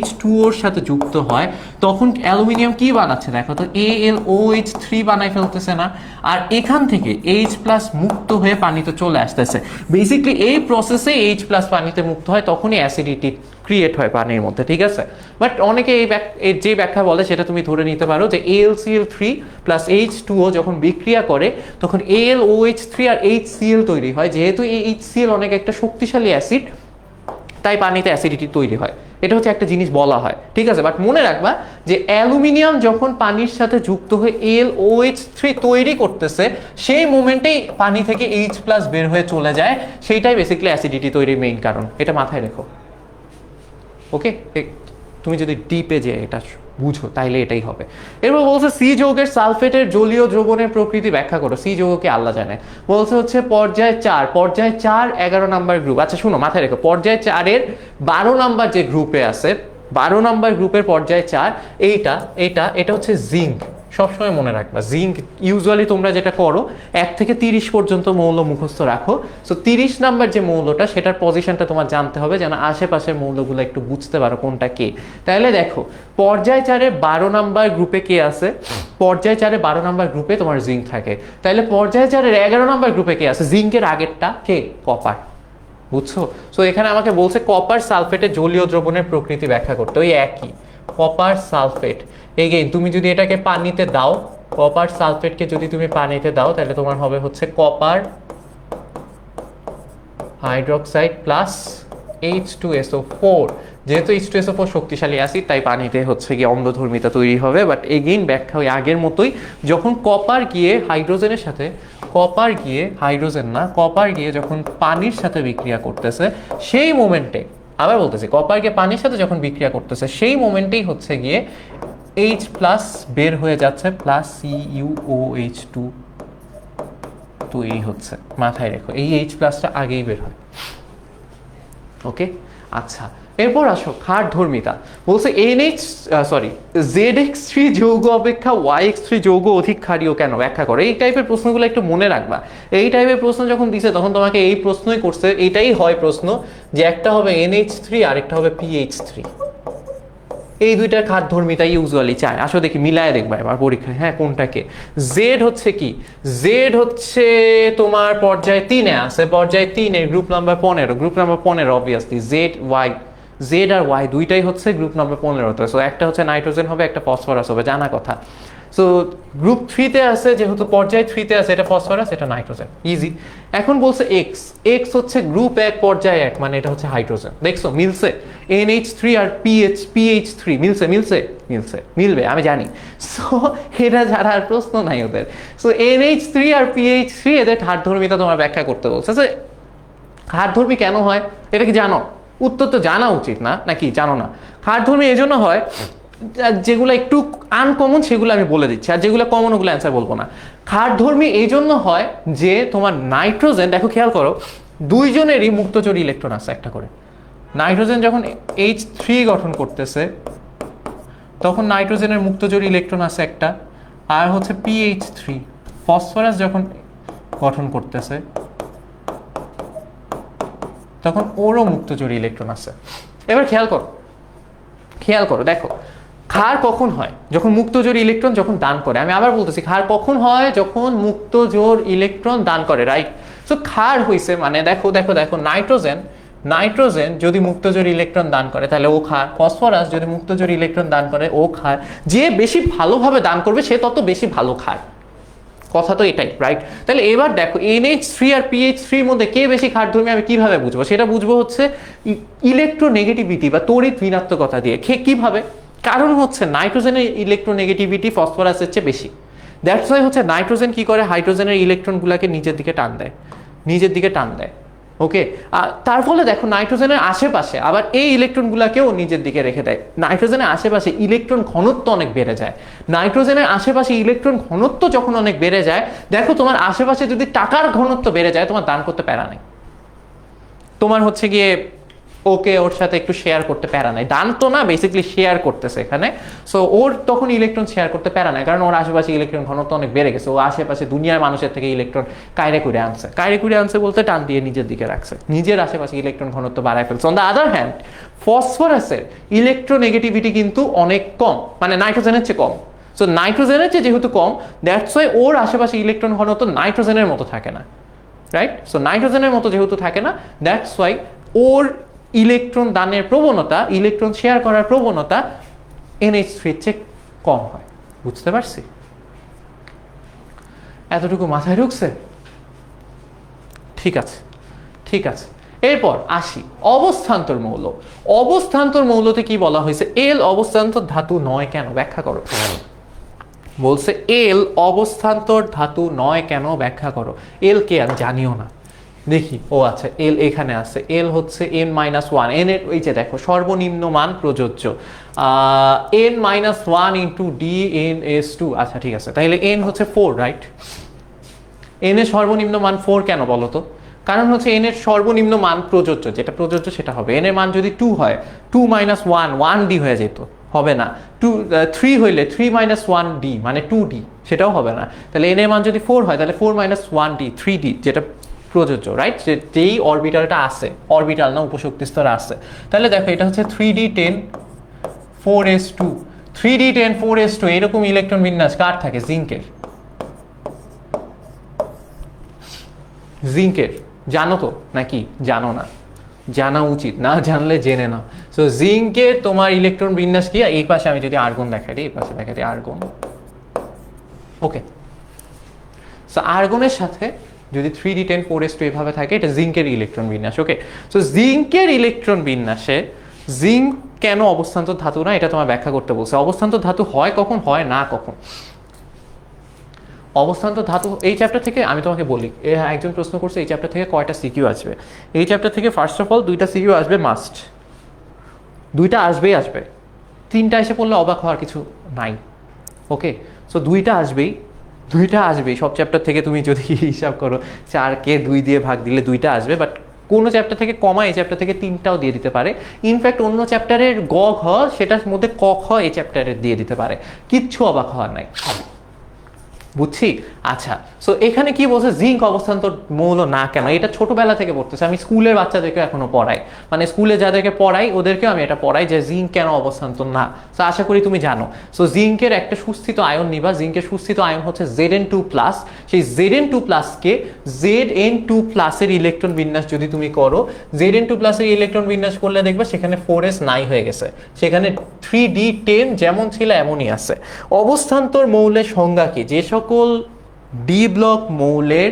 H2ওর সাথে যুক্ত হয়, তখন অ্যালুমিনিয়াম কি বানাচ্ছে দেখো তো, AlOH3 বানাই ফেলতেছে না, আর এখান থেকে H+ মুক্ত হয়ে পানিতে চলে আসতেছে। বেসিক্যালি এই প্রসেসে H+ পানিতে মুক্ত হয়, তখনই অ্যাসিডিটি ক্রিয়েট হয় পানির মধ্যে, ঠিক আছে। বাট অনেকে এই যে ব্যাখ্যা বলে সেটা তুমি ধরে নিতে পারো যে AlCl3 প্লাস H2O যখন বিক্রিয়া করে তখন AlOH3 আর HCl তৈরি হয়। যেহেতু এই HCl অনেক একটা শক্তিশালী অ্যাসিড, তাই পানিতে অ্যাসিডিটি তৈরি হয়। এটা হচ্ছে একটা জিনিস বলা হয়, ঠিক আছে। বাট মনে রাখবা যে অ্যালুমিনিয়াম যখন পানির সাথে যুক্ত হয়ে AlOH3 তৈরি করতেছে, সেই মোমেন্টেই পানি থেকে H+ বের হয়ে চলে যায়, সেইটাই বেসিক্যালি অ্যাসিডিটি তৈরির মেইন কারণ। এটা মাথায় রেখো, ওকে। তুমি যদি ডিপে যে এটা বুঝো তাইলে এটাই হবে। এরপর বলছে সি যৌগের সালফেটের জলীয় দ্রবণের প্রকৃতি ব্যাখ্যা করো। সি যৌগকে আল্লাহ জানে। বলছে হচ্ছে পর্যায় 4 11 নাম্বার গ্রুপ। আচ্ছা শুনো, মাথায় রেখো, পর্যায় 4-এর 12 নাম্বার যে গ্রুপে আছে, 12 নাম্বার গ্রুপের পর্যায় 4, এটা হচ্ছে জিঙ্ক। সবসময় মনে রাখবা জিঙ্ক। ইউজুয়ালি তোমরা যেটা করো 1 থেকে 30 পর্যন্ত মৌল মুখস্থ রাখো। সো 30 নাম্বার যে মৌলটা, সেটার পজিশনটা তোমার জানতে হবে যেন আশেপাশের মৌলগুলো একটু বুঝতে পারো কোনটা কে। তাহলে দেখো পর্যায় 4-এ 12 নাম্বার গ্রুপে কে আছে, পর্যায় 4-এ 12 নাম্বার গ্রুপে তোমার জিঙ্ক থাকে। তাহলে পর্যায় 4-এর 11 নাম্বার গ্রুপে কে আছে, জিঙ্কের আগেরটা কে, কপার। বুঝছো? সো এখানে আমাকে বলছে কপার সালফেটের জলীয় দ্রবণের প্রকৃতি ব্যাখ্যা করতে। ওই একই কপার সালফেট। এগেইন তুমি যদি এটাকে পানিতে দাও, কপার সালফেটকে যদি তুমি পানিতে দাও, তাহলে তোমার হবে হচ্ছে কপার হাইড্রোক্সাইড প্লাস H2SO4। যেহেতু H2SO4 শক্তিশালী অ্যাসিড, তাই পানিতে হচ্ছে গিয়ে অম্লধর্মিতা তৈরি হবে। বাট এগেইন ব্যাখ্যা ওই আগের মতোই, যখন কপার গিয়ে হাইড্রোজেনের সাথে, কপার গিয়ে যখন পানির সাথে বিক্রিয়া করতেছে, সেই মোমেন্টে, আবার বলতেছি, কপার গিয়ে পানির সাথে যখন বিক্রিয়া করতেছে, সেই মোমেন্টেই হচ্ছে গিয়ে H+ বের হয়ে যাচ্ছে, প্লাস CuOH2 তৈরি হচ্ছে। মাথায় রেখো এই H+টা আগেই বের হয়, ওকে। আচ্ছা এরপর আসো ক্ষারধর্মিতা। বলছে ZX3 যৌগ অপেক্ষা YX3 যৌগ অধিক ক্ষারীয় কেন, ব্যাখ্যা করো। এই টাইপের প্রশ্নগুলো একটু মনে রাখবা। এই টাইপের প্রশ্ন যখন দিছে তখন তোমাকে এই প্রশ্নই করছে, এটাই হয় প্রশ্ন যে একটা হবে NH3 আর একটা হবে PH3। এই দুইটার ক্ষারধর্মিতা ইউজুয়ালি চায়। আসো দেখি মিলায় দেখবা এবার পরীক্ষায়, হ্যাঁ কোনটাকে। জেড হচ্ছে কি, জেড হচ্ছে তোমার পর্যায় 3-এ আছে, পর্যায় 3-এর গ্রুপ নাম্বার 15 অবভিয়াসলি জেড আর ওয়াই দুইটাই হচ্ছে গ্রুপ নাম্বার 15-তে। সো একটা হচ্ছে নাইট্রোজেন হবে, একটা ফসফরাস হবে, জানা কথা। সো গ্রুপ 3-তে আছে, যেহেতু পর্যায় 3-তে আছে, এটা ফসফরাস, এটা নাইট্রোজেন, ইজি। এখন বলছে এক্স হচ্ছে গ্রুপ 1 পর্যায় 1, মানে এটা হচ্ছে হাইড্রোজেন। দেখছো মিলছে, NH3 আর PH3 মিলবে, আমি জানি। সো এটা যারা আর প্রশ্ন নাই ওদের। সো NH3 আর PH3 এদের ক্ষারধর্মিতা তোমার ব্যাখ্যা করতে বলছে। ক্ষারধর্মী কেন হয় এটা কি জানো? উত্তর তো জানা উচিত না, নাকি জানো না? ক্ষারধর্মী এই জন্য হয়, যেগুলো একটু আনকমন সেগুলো আমি বলে দিচ্ছি, আর যেগুলো কমন ওগুলো অ্যান্সার বলবো না। ক্ষারধর্মী এই জন্য হয় যে তোমার নাইট্রোজেন, দেখো খেয়াল করো, দুইজনেরই মুক্তচোরী ইলেকট্রন আছে একটা করে। নাইট্রোজেন যখন H3 গঠন করতেছে, তখন নাইট্রোজেনের মুক্তচোরী ইলেকট্রন আছে একটা, আর হচ্ছে PH3 ফসফরাস যখন গঠন করতেছে, তখন ওরও মুক্তচোরী ইলেকট্রন আছে। এবার খেয়াল করো, দেখো ক্ষার কখন হয়, যখন মুক্তজোড় ইলেকট্রন যখন দান করে। আমি আবার বলতেছি, ক্ষার কখন হয়, যখন মুক্তজোড় ইলেকট্রন দান করে, রাইট। সো ক্ষার হইছে মানে দেখো নাইট্রোজেন যদি মুক্তজোড় ইলেকট্রন দান করে তাহলে ও ক্ষার, ফসফরাস যদি মুক্তজোড় ইলেকট্রন দান করে ও ক্ষার। যে বেশি ভালোভাবে দান করবে সে তত বেশি ভালো ক্ষার, কথা তো এটাই, রাইট। তাহলে এবার দেখো NH3 আর PH3 এর মধ্যে কে বেশি ক্ষারধর্মী আমি কিভাবে বুঝবো? সেটা বুঝবো হচ্ছে ইলেকট্রোনেগেটিভিটি বা তড়িৎ ঋণাত্মকতা দিয়ে। কিভাবে? কারণ হচ্ছে নাইট্রোজেনের ইলেকট্রোনেগেটিভিটি ফসফরাসের চেয়ে বেশি। দ্যাটস ওয়াই হচ্ছে নাইট্রোজেন কি করে, হাইড্রোজেনের ইলেকট্রনগুলোকে নিজের দিকে টান দেয়। ওকে, তার ফলে দেখো নাইট্রোজেনের আশেপাশে আবার এই ইলেকট্রনগুলোকেও নিজের দিকে রেখে দেয়। নাইট্রোজেনের আশেপাশে ইলেকট্রন ঘনত্ব অনেক বেড়ে যায়। নাইট্রোজেনের আশেপাশে ইলেকট্রন ঘনত্ব যখন অনেক বেড়ে যায়, দেখো তোমার আশেপাশে যদি টাকার ঘনত্ব বেড়ে যায়, তোমার দান করতে প্যারা নেই, তোমার হচ্ছে গিয়ে ওকে ওর সাথে একটু শেয়ার করতে প্যারা নাই, দান তো না, বেসিক্যালি শেয়ার করতেছে এখানে। সো ওর তখন ইলেকট্রন শেয়ার করতে প্যারা নাই, কারণ ওর আশেপাশে ইলেকট্রন ঘনত্ব অনেক বেড়ে গেছে। ও আশেপাশে দুনিয়ার মানুষের থেকে ইলেকট্রন কায়রে করে আনছে বলতে টান দিয়ে নিজের দিকে রাখছে, নিজের আশেপাশে ইলেকট্রন ঘনত্ব বাড়ায় ফেলছে। অন দ্য আদার হ্যান্ড ফসফরাসের ইলেকট্রোনেগেটিভিটি কিন্তু অনেক কম, মানে নাইট্রোজেনের চেয়ে কম। সো নাইট্রোজেনের চেয়ে যেহেতু কম, দ্যাটস ওয়াই ওর আশেপাশে ইলেকট্রন ঘনত্ব নাইট্রোজেনের মতো থাকে না, রাইট? সো নাইট্রোজেনের মতো যেহেতু থাকে না, দ্যাটস ওয়াই ওর ইলেকট্রন দানের প্রবণতা, ইলেকট্রন শেয়ার করার প্রবণতা NH3 এর চেয়ে কম হয়। বুঝতে পারছি? এতটুকু মাথায় ঢুকছে? ঠিক আছে, ঠিক আছে। এরপর আসি অবস্থান্তর মৌল। অবস্থান্তর মৌলতে কি বলা হয়েছে? এল অবস্থান্তর ধাতু নয় কেন, ব্যাখ্যা করো। বলছে এল অবস্থান্তর ধাতু নয় কেন, ব্যাখ্যা করো। এল কে আমি জানিও না, দেখি। ও আচ্ছা, এল এখানে আছে। এল হচ্ছে n-1, এন এর ওই যে দেখো সর্বনিম্ন মান প্রযোজ্য, n-1 ইন্টু DnS2। আচ্ছা ঠিক আছে, তাহলে n হচ্ছে 4, রাইট? n এর সর্বনিম্ন মান 4 কেন বলো তো? কারণ হচ্ছে n এর সর্বনিম্ন মান প্রযোজ্য, যেটা প্রযোজ্য সেটা হবে। n এর মান যদি 2 হয়, 2 - 1 1d হয়ে যেত, হবে না। 3 হইলে 3 - 1d মানে 2d, সেটাও হবে না। তাহলে n এর মান যদি 4 হয়, তাহলে 4 - 1d 3d, যেটা প্রযোজ্য, রাইট? যেই অরবিটালটা আছে, অরবিটাল না উপশক্তি স্তর আছে, তাহলে দেখো এটা হচ্ছে 3d10 4s2। 3d10 4s2 এরকম ইলেকট্রন বিন্যাস কার থাকে? জিঙ্কের। জিঙ্কের জানো তো নাকি জানো না? জানা উচিত, না জানলে জেনে নাও। সো জিঙ্কের তোমার ইলেকট্রন বিন্যাস কি? এই পাশে আমি যদি আর্গন দেখাই দিই, এই পাশে দেখাই দিই আর্গন। ওকে, সো আর্গনের সাথে যদি 3d10 4s2 এভাবে থাকে, এটা জিঙ্কের ইলেকট্রন বিন্যাস। ওকে, সো জিঙ্কের ইলেকট্রন বিন্যাসে জিঙ্ক কেন অবস্থান্তর ধাতু না, এটা তোমার ব্যাখ্যা করতে বলছে। অবস্থান্তর ধাতু হয় কখন, হয় না কখন। অবস্থান্তর ধাতু এই চ্যাপ্টার থেকে আমি তোমাকে বলি, একজন প্রশ্ন করছে এই চ্যাপ্টার থেকে কয়টা সিকিউ আসবে। এই চ্যাপ্টার থেকে ফার্স্ট অফ অল 2টা সিকিউ আসবে মাস্ট, 2টা আসবেই আসবে। 3টা এসে পড়লে অবাক হওয়ার কিছু নাই। ওকে, সো 2টা আসবেই, 2টা আসবেই সব চ্যাপ্টার থেকে। তুমি যদি হিসাব করো 4কে 2 দিয়ে ভাগ দিলে 2টা আসবে, বাট কোনো চ্যাপ্টার থেকে কমা এই চ্যাপ্টার থেকে 3টাও দিয়ে দিতে পারে। ইনফ্যাক্ট অন্য চ্যাপ্টারের গ ঘ সেটার মধ্যে ক খ এই চ্যাপ্টারের দিয়ে দিতে পারে, কিচ্ছু অবাক হওয়ার নাই। বুঝছি? আচ্ছা, সো এখানে কি বলছে জিঙ্ক অবস্থান্তর মৌল না কেন, এটা ছোটবেলা থেকে পড়তেছে। আমি স্কুলের বাচ্চাদেরকে এখনো পড়াই, মানে স্কুলে যাদেরকে পড়াই ওদেরকেও আমি এটা পড়াই যে জিঙ্ক কেন অবস্থান্তর না। সো আশা করি তুমি জানো। সো জিঙ্কের একটা সুস্থিত আয়ন নিবা, জিঙ্কের সুস্থিত আয়ন হচ্ছে Zn2+। সেই Zn2+কে Zn2+ এর ইলেকট্রন বিন্যাস যদি তুমি করো, Zn2+ এর ইলেকট্রন বিন্যাস করলে দেখবে সেখানে 4s নাই হয়ে গেছে, সেখানে 3d10 যেমন ছিল এমনই আছে। অবস্থান্তর মৌলের সংজ্ঞা কি? যে সকল ডি ব্লক মৌলের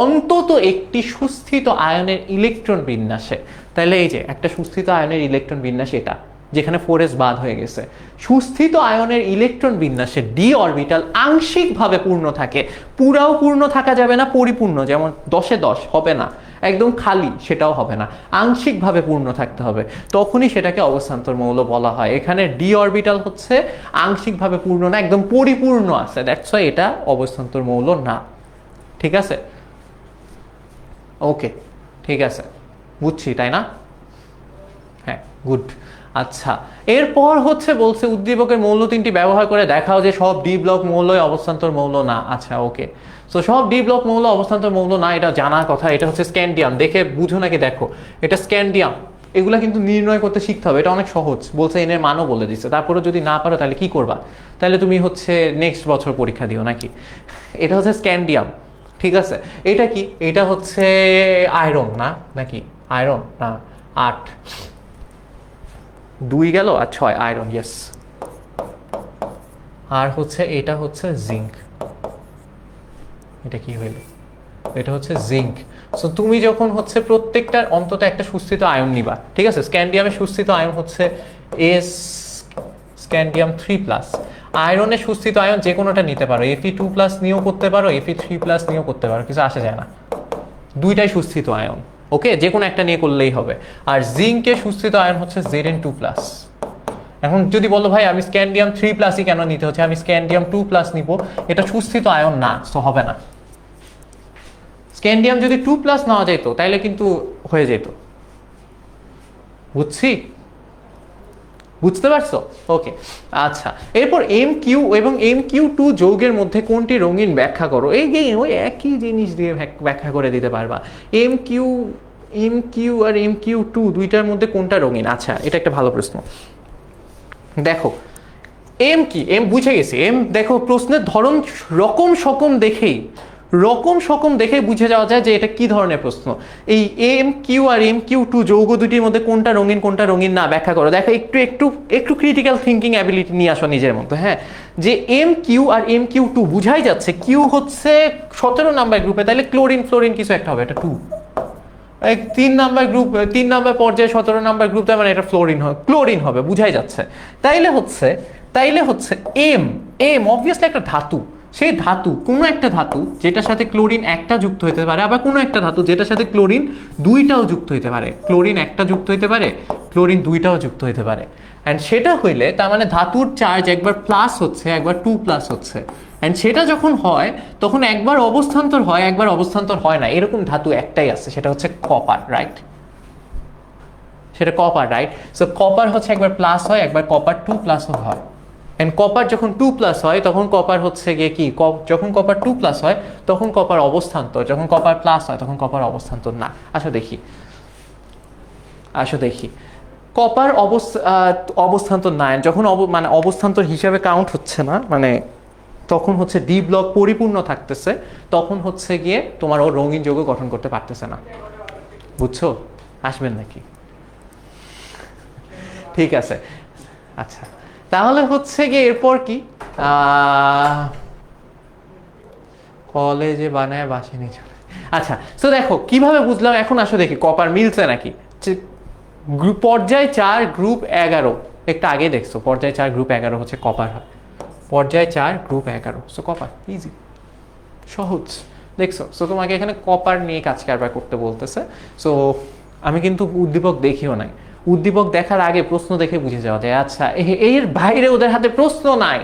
অন্তত একটি সুস্থিত আয়নের ইলেকট্রন বিন্যাসে, তাহলে এই যে একটা সুস্থিত আয়নের ইলেকট্রন বিন্যাস এটা, যেখানে 4s বাদ হয়ে গেছে। সুস্থিত আয়নের ইলেকট্রন বিন্যাসে ডি অরবিটাল আংশিকভাবে পূর্ণ থাকে, পুরাও পূর্ণ থাকা যাবে না, পরিপূর্ণ যেমন 10-এ 10 হবে না, একদম খালি সেটাও হবে না, আংশিকভাবে পূর্ণ থাকতে হবে, তখনই সেটাকে অবস্থান্তর মৌল বলা হয়। এখানে ডি অরবিটাল হচ্ছে আংশিকভাবে পূর্ণ না, একদম পরিপূর্ণ আছে, দ্যাটস ওয়াই এটা অবস্থান্তর মৌল না। ঠিক আছে? ওকে, ঠিক আছে, বুঝছি তাই না? হ্যাঁ, গুড। আচ্ছা, এরপর হচ্ছে বলছে উদ্দীপকের মৌল 3টি ব্যবহার করে দেখাও যে সব ডি ব্লক মৌলই অবস্থান্তর মৌল না। আচ্ছা ওকে, সো সব ডি ব্লক মৌল অবস্থান্তর মৌল না, এটা জানার কথা। এটা হচ্ছে স্ক্যান্ডিয়াম, দেখে বুঝো নাকি দেখো, এটা স্ক্যান্ডিয়াম। এগুলা কিন্তু নির্ণয় করতে শিখতে হবে, এটা অনেক সহজ। বলছে এনের মানও বলে দিচ্ছে, তারপরে যদি না পারো তাহলে কি করবা? তাহলে তুমি হচ্ছে নেক্সট বছর পরীক্ষা দিও নাকি। এটা হচ্ছে স্ক্যান্ডিয়াম, ঠিক আছে? এটা কি? এটা হচ্ছে আয়রন না নাকি? আয়রন না, 8 2 গেল আর 6 আয়রন, ইয়েস। আর হচ্ছে এটা হচ্ছে জিঙ্ক। এটা কি হইল? এটা হচ্ছে জিঙ্ক। সো তুমি যখন হচ্ছে প্রত্যেকটার অন্তত একটা সুস্থিত আয়ন নিবা, ঠিক আছে? স্ক্যান্ডিয়ামের সুস্থিত আয়ন হচ্ছে এস স্ক্যান্ডিয়াম 3+। আয়রনের সুস্থিত আয়ন যে কোনোটা নিতে পারো, Fe2+ নিয়েও করতে পারো, Fe3+ নিয়েও করতে পারো, কিছু আসে যায় না, দুইটাই সুস্থিত আয়ন। ওকে, যে কোনো একটা নিয়ে করলেই হবে। আর জিঙ্কের সুস্থিত আয়ন হচ্ছে Zn2+। এখন যদি বলো ভাই আমি স্ক্যান্ডিয়াম 3+ই কেন নিতে হচ্ছে, আমি স্ক্যান্ডিয়াম 2+ নিব, এটা সুস্থিত আয়ন না, সো হবে না। স্ক্যান্ডিয়াম যদি 2+ নেওয়া যেত তাইলে কিন্তু হয়ে যেত, বুঝতে পারছো? ওকে, আচ্ছা, এরপর MQ এবং MQ2 যৌগের মধ্যে কোনটি রঙিন ব্যাখ্যা করো। এই যে ওই একই জিনিস দিয়ে ব্যাখ্যা করে দিতে পারবা। MQ আর MQ2 দুইটার মধ্যে কোনটা রঙিন? আচ্ছা, এটা একটা ভালো প্রশ্ন। দেখো এম কি, এম বুঝে গেছি। এম দেখো প্রশ্নের ধরন রকম সকম দেখেই বুঝে যাওয়া যায় যে এটা কি ধরনের প্রশ্ন। এই MQ আর MQ2 যৌগ দুটির মধ্যে কোনটা রঙিন কোনটা রঙিন না ব্যাখ্যা করো। দেখো একটু ক্রিটিক্যাল থিঙ্কিং অ্যাবিলিটি নিয়ে আসো নিজের মধ্যে। হ্যাঁ, যে MQ আর MQ2 বুঝাই যাচ্ছে কিউ হচ্ছে 17 নাম্বার গ্রুপে, তাহলে ক্লোরিন ফ্লোরিন কিছু একটা হবে, এটা 2। 3 নাম্বার গ্রুপ, 3 নাম্বার পর্যায়ে 17 নাম্বার গ্রুপ, তার মানে এটা ক্লোরিন হবে, বুঝাই যাচ্ছে। তাইলে হচ্ছে এম অবভিয়াসলি একটা ধাতু। সেই ধাতু, কোনো একটা ধাতু যেটার সাথে ক্লোরিন একটা যুক্ত হতে পারে, আবার কোনো একটা ধাতু যেটার সাথে ক্লোরিন দুইটাও যুক্ত হতে পারে। ক্লোরিন একটা যুক্ত হতে পারে, ক্লোরিন দুইটাও যুক্ত হতে পারে। অ্যান্ড সেটা হইলে তার মানে ধাতুর চার্জ একবার প্লাস হচ্ছে, একবার 2+ হচ্ছে। অ্যান্ড সেটা যখন হয় তখন একবার অবস্থান্তর হয়, একবার অবস্থান্তর হয় না, এরকম ধাতু একটাই আছে, সেটা হচ্ছে কপার, রাইট? সেটা কপার, রাইট? সো কপার হচ্ছে একবার প্লাস হয়, একবার কপার 2+ হয়। এন্ড কপার যখন 2+ হয় তখন কপার হচ্ছে গিয়ে কি, যখন কপার 2+ হয় তখন কপার অবস্থান্তর, যখন কপার প্লাস হয় তখন কপার অবস্থান্তর না। আসো দেখি কপার অবস্থান্তর না, যখন মানে অবস্থান্তর হিসাবে কাউন্ট হচ্ছে না, মানে তখন হচ্ছে ডি ব্লক পরিপূর্ণ থাকতেছে, তখন হচ্ছে গিয়ে তোমার ও রঙিন যৌগ গঠন করতে পারতেছে না। বুঝছো? আসবেন নাকি? ঠিক আছে, আচ্ছা, তাহলে হচ্ছে গিয়ে এরপর কি, কলেজে বানায় বাসে নিয়ে চলে। আচ্ছা, তো দেখো কিভাবে বুঝলাম। এখন আসো দেখি কপার মিলছে নাকি। পর্যায় 4 গ্রুপ 11, একটু আগে দেখছো পর্যায় 4 গ্রুপ 11 হচ্ছে কপার হয়। পর্যায় 4 গ্রুপ 11, সো কপার, ইজি, সহজ। দেখছো? সো তোমাকে এখানে কপার নিয়ে কাজ কারবার করতে বলতেছে। সো আমি কিন্তু উদ্দীপক দেখিও নাই, উদ্দীপক দেখার আগে প্রশ্ন দেখে বুঝে যাওয়া যায়। আচ্ছা, এর বাইরে ওদের হাতে প্রশ্ন নাই,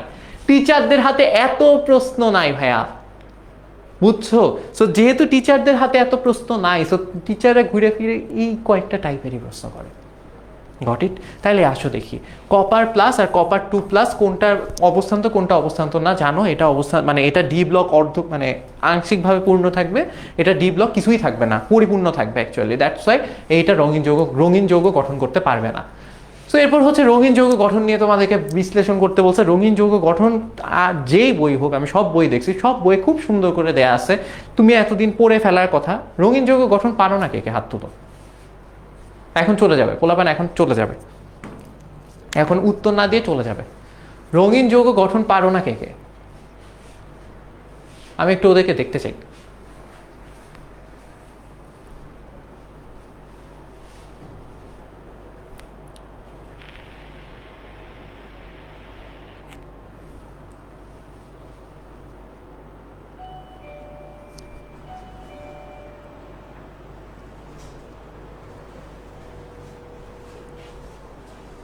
টিচারদের হাতে এত প্রশ্ন নাই ভাইয়া, বুঝছো? সো যেহেতু টিচারদের হাতে এত প্রশ্ন নাই, সো টিচাররা ঘুরে ফিরে এই কয়েকটা টাইপেরই প্রশ্ন করে। Got it? তাহলে আসো দেখি কপার প্লাস আর কপার 2+ কোনটার অবস্থান্তর কোনটা অবস্থান্তর না জানো। এটা অবস্থান মানে এটা ডি ব্লক অর্ধ মানে আংশিকভাবে পূর্ণ থাকবে, এটা ডি ব্লক কিছুই থাকবে না, পরিপূর্ণ থাকবে অ্যাকচুয়ালি। দ্যাটস ওয়াই এইটা রঙিন যৌগ গঠন করতে পারবে না। সো এরপর হচ্ছে রঙিন যৌগ গঠন নিয়ে তোমাদেরকে বিশ্লেষণ করতে বলছে। রঙিন যৌগ গঠন যেই বই হোক, আমি সব বই দেখছি, সব বই খুব সুন্দর করে দেয়া আছে, তুমি এতদিন পড়ে ফেলার কথা। রঙিন যৌগ গঠন পারো না কে কে? হাত তুলো। এখন চলে যাবে পোলাপান, এখন চলে যাবে, এখন উত্তর না দিয়ে চলে যাবে। রঙিন যৌগ গঠন পারো না কে কে? আমি একটু ওদেরকে দেখতে চাই।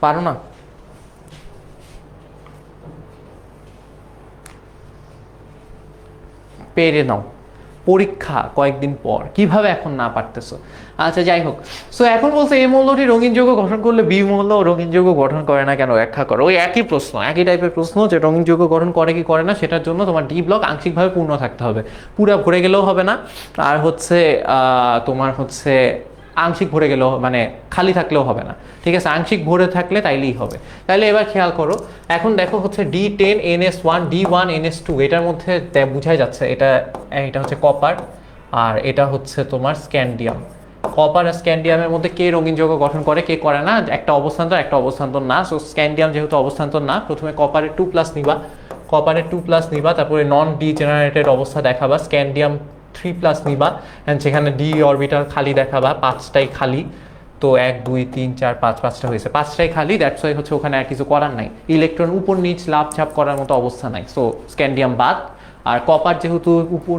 পারো না? পেরে নাও, পরীক্ষা কয়েকদিন পর, কিভাবে এখন না পারতেছো? আচ্ছা, যাই হোক। সো এখন বলছে এই মৌলটি রঙিন যৌগ গঠন করলে বি মৌল রঙিন যৌগ গঠন করে না কেন ব্যাখ্যা করো। ওই একই প্রশ্ন, একই টাইপের প্রশ্ন, যে রঙিন যৌগ গঠন করে কি করে না, সেটার জন্য তোমার ডি ব্লক আংশিকভাবে পূর্ণ থাকতে হবে, পুরা ভরে গেলেও হবে না, আর হচ্ছে তোমার হচ্ছে আংশিক ভরে গেলেও মানে খালি থাকলেও হবে না। ঠিক আছে, আংশিক ভরে থাকলে তাইলেই হবে। তাহলে এবার খেয়াল করো, এখন দেখো হচ্ছে D10NS1 D1NS2, এটার মধ্যে বুঝাই যাচ্ছে এটা হচ্ছে কপার আর এটা হচ্ছে তোমার স্ক্যান্ডিয়াম। কপার আর স্ক্যান্ডিয়ামের মধ্যে কে রঙিন যৌগ গঠন করে কে করে না, একটা অবস্থান্তর না। সো স্ক্যান্ডিয়াম যেহেতু অবস্থান্তর না, প্রথমে কপারের 2+ নিবা, তারপরে নন ডিজেনারেটেড অবস্থা দেখাবা, স্ক্যান্ডিয়াম 3+ নিবা, অ্যান্ড সেখানে ডি অরবিটাল খালি দেখাবা, 5টাই খালি। তো 1 2 3 4 5, 5টা হয়েছে, 5টাই খালি। দ্যাটস ওয়াই হচ্ছে ওখানে আর কিছু করার নাই, ইলেকট্রন উপর নিচ লাভ ঝাপ করার মতো অবস্থা নাই। সো স্ক্যান্ডিয়াম বাদ, আর কপার যেহেতু উপর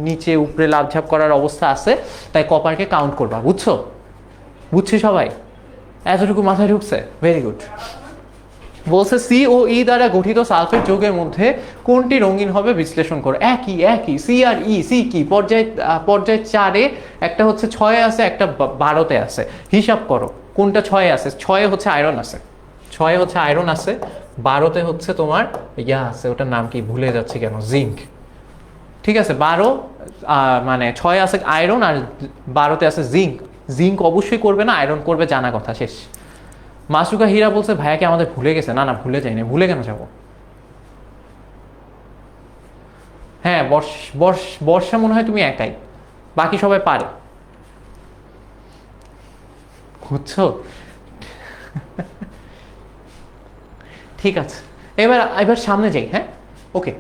নিচে উপরে লাফঝাপ করার অবস্থা আছে, তাই কপারকে কাউন্ট করবা, বুঝছো? বুঝছি সবাই? এতটুকু মাথায় ঢুকছে? Very good. বলছে সি ও ই দ্বারা গঠিত সালফেট যৌগের মধ্যে কোনটি রঙিন হবে বিশ্লেষণ করো। একই একই, সি আর ই। সি কি পর্যায় 4-এ, একটা হচ্ছে 6-এ আছে, একটা 12-তে আছে। হিসাব করো কোনটা 6-এ আছে। 6-এ হচ্ছে আয়রন আছে, 6-এ হচ্ছে আয়রন আছে, 12-তে হচ্ছে তোমার ইয়া আছে, ওটার নাম কি ভুলে যাচ্ছি কেন, জিঙ্ক। ঠিক আছে, 12 মানে 6-এ আছে আয়রন আর 12-তে আছে জিঙ্ক। জিঙ্ক অবশ্যই করবে না, আয়রন করবে, জানা কথা, শেষ। মাসুকা হীরা বলছে ভাইয়াকে আমাদের ভুলে গেছে। না না, ভুলে যাই না, ভুলে কেন যাব? হ্যাঁ, বর্ষা মনে হয় তুমি একাই, বাকি সবাই পারে, বুঝছো? ঠিক আছে, এবার এবার সামনে যাই। হ্যাঁ, ওকে।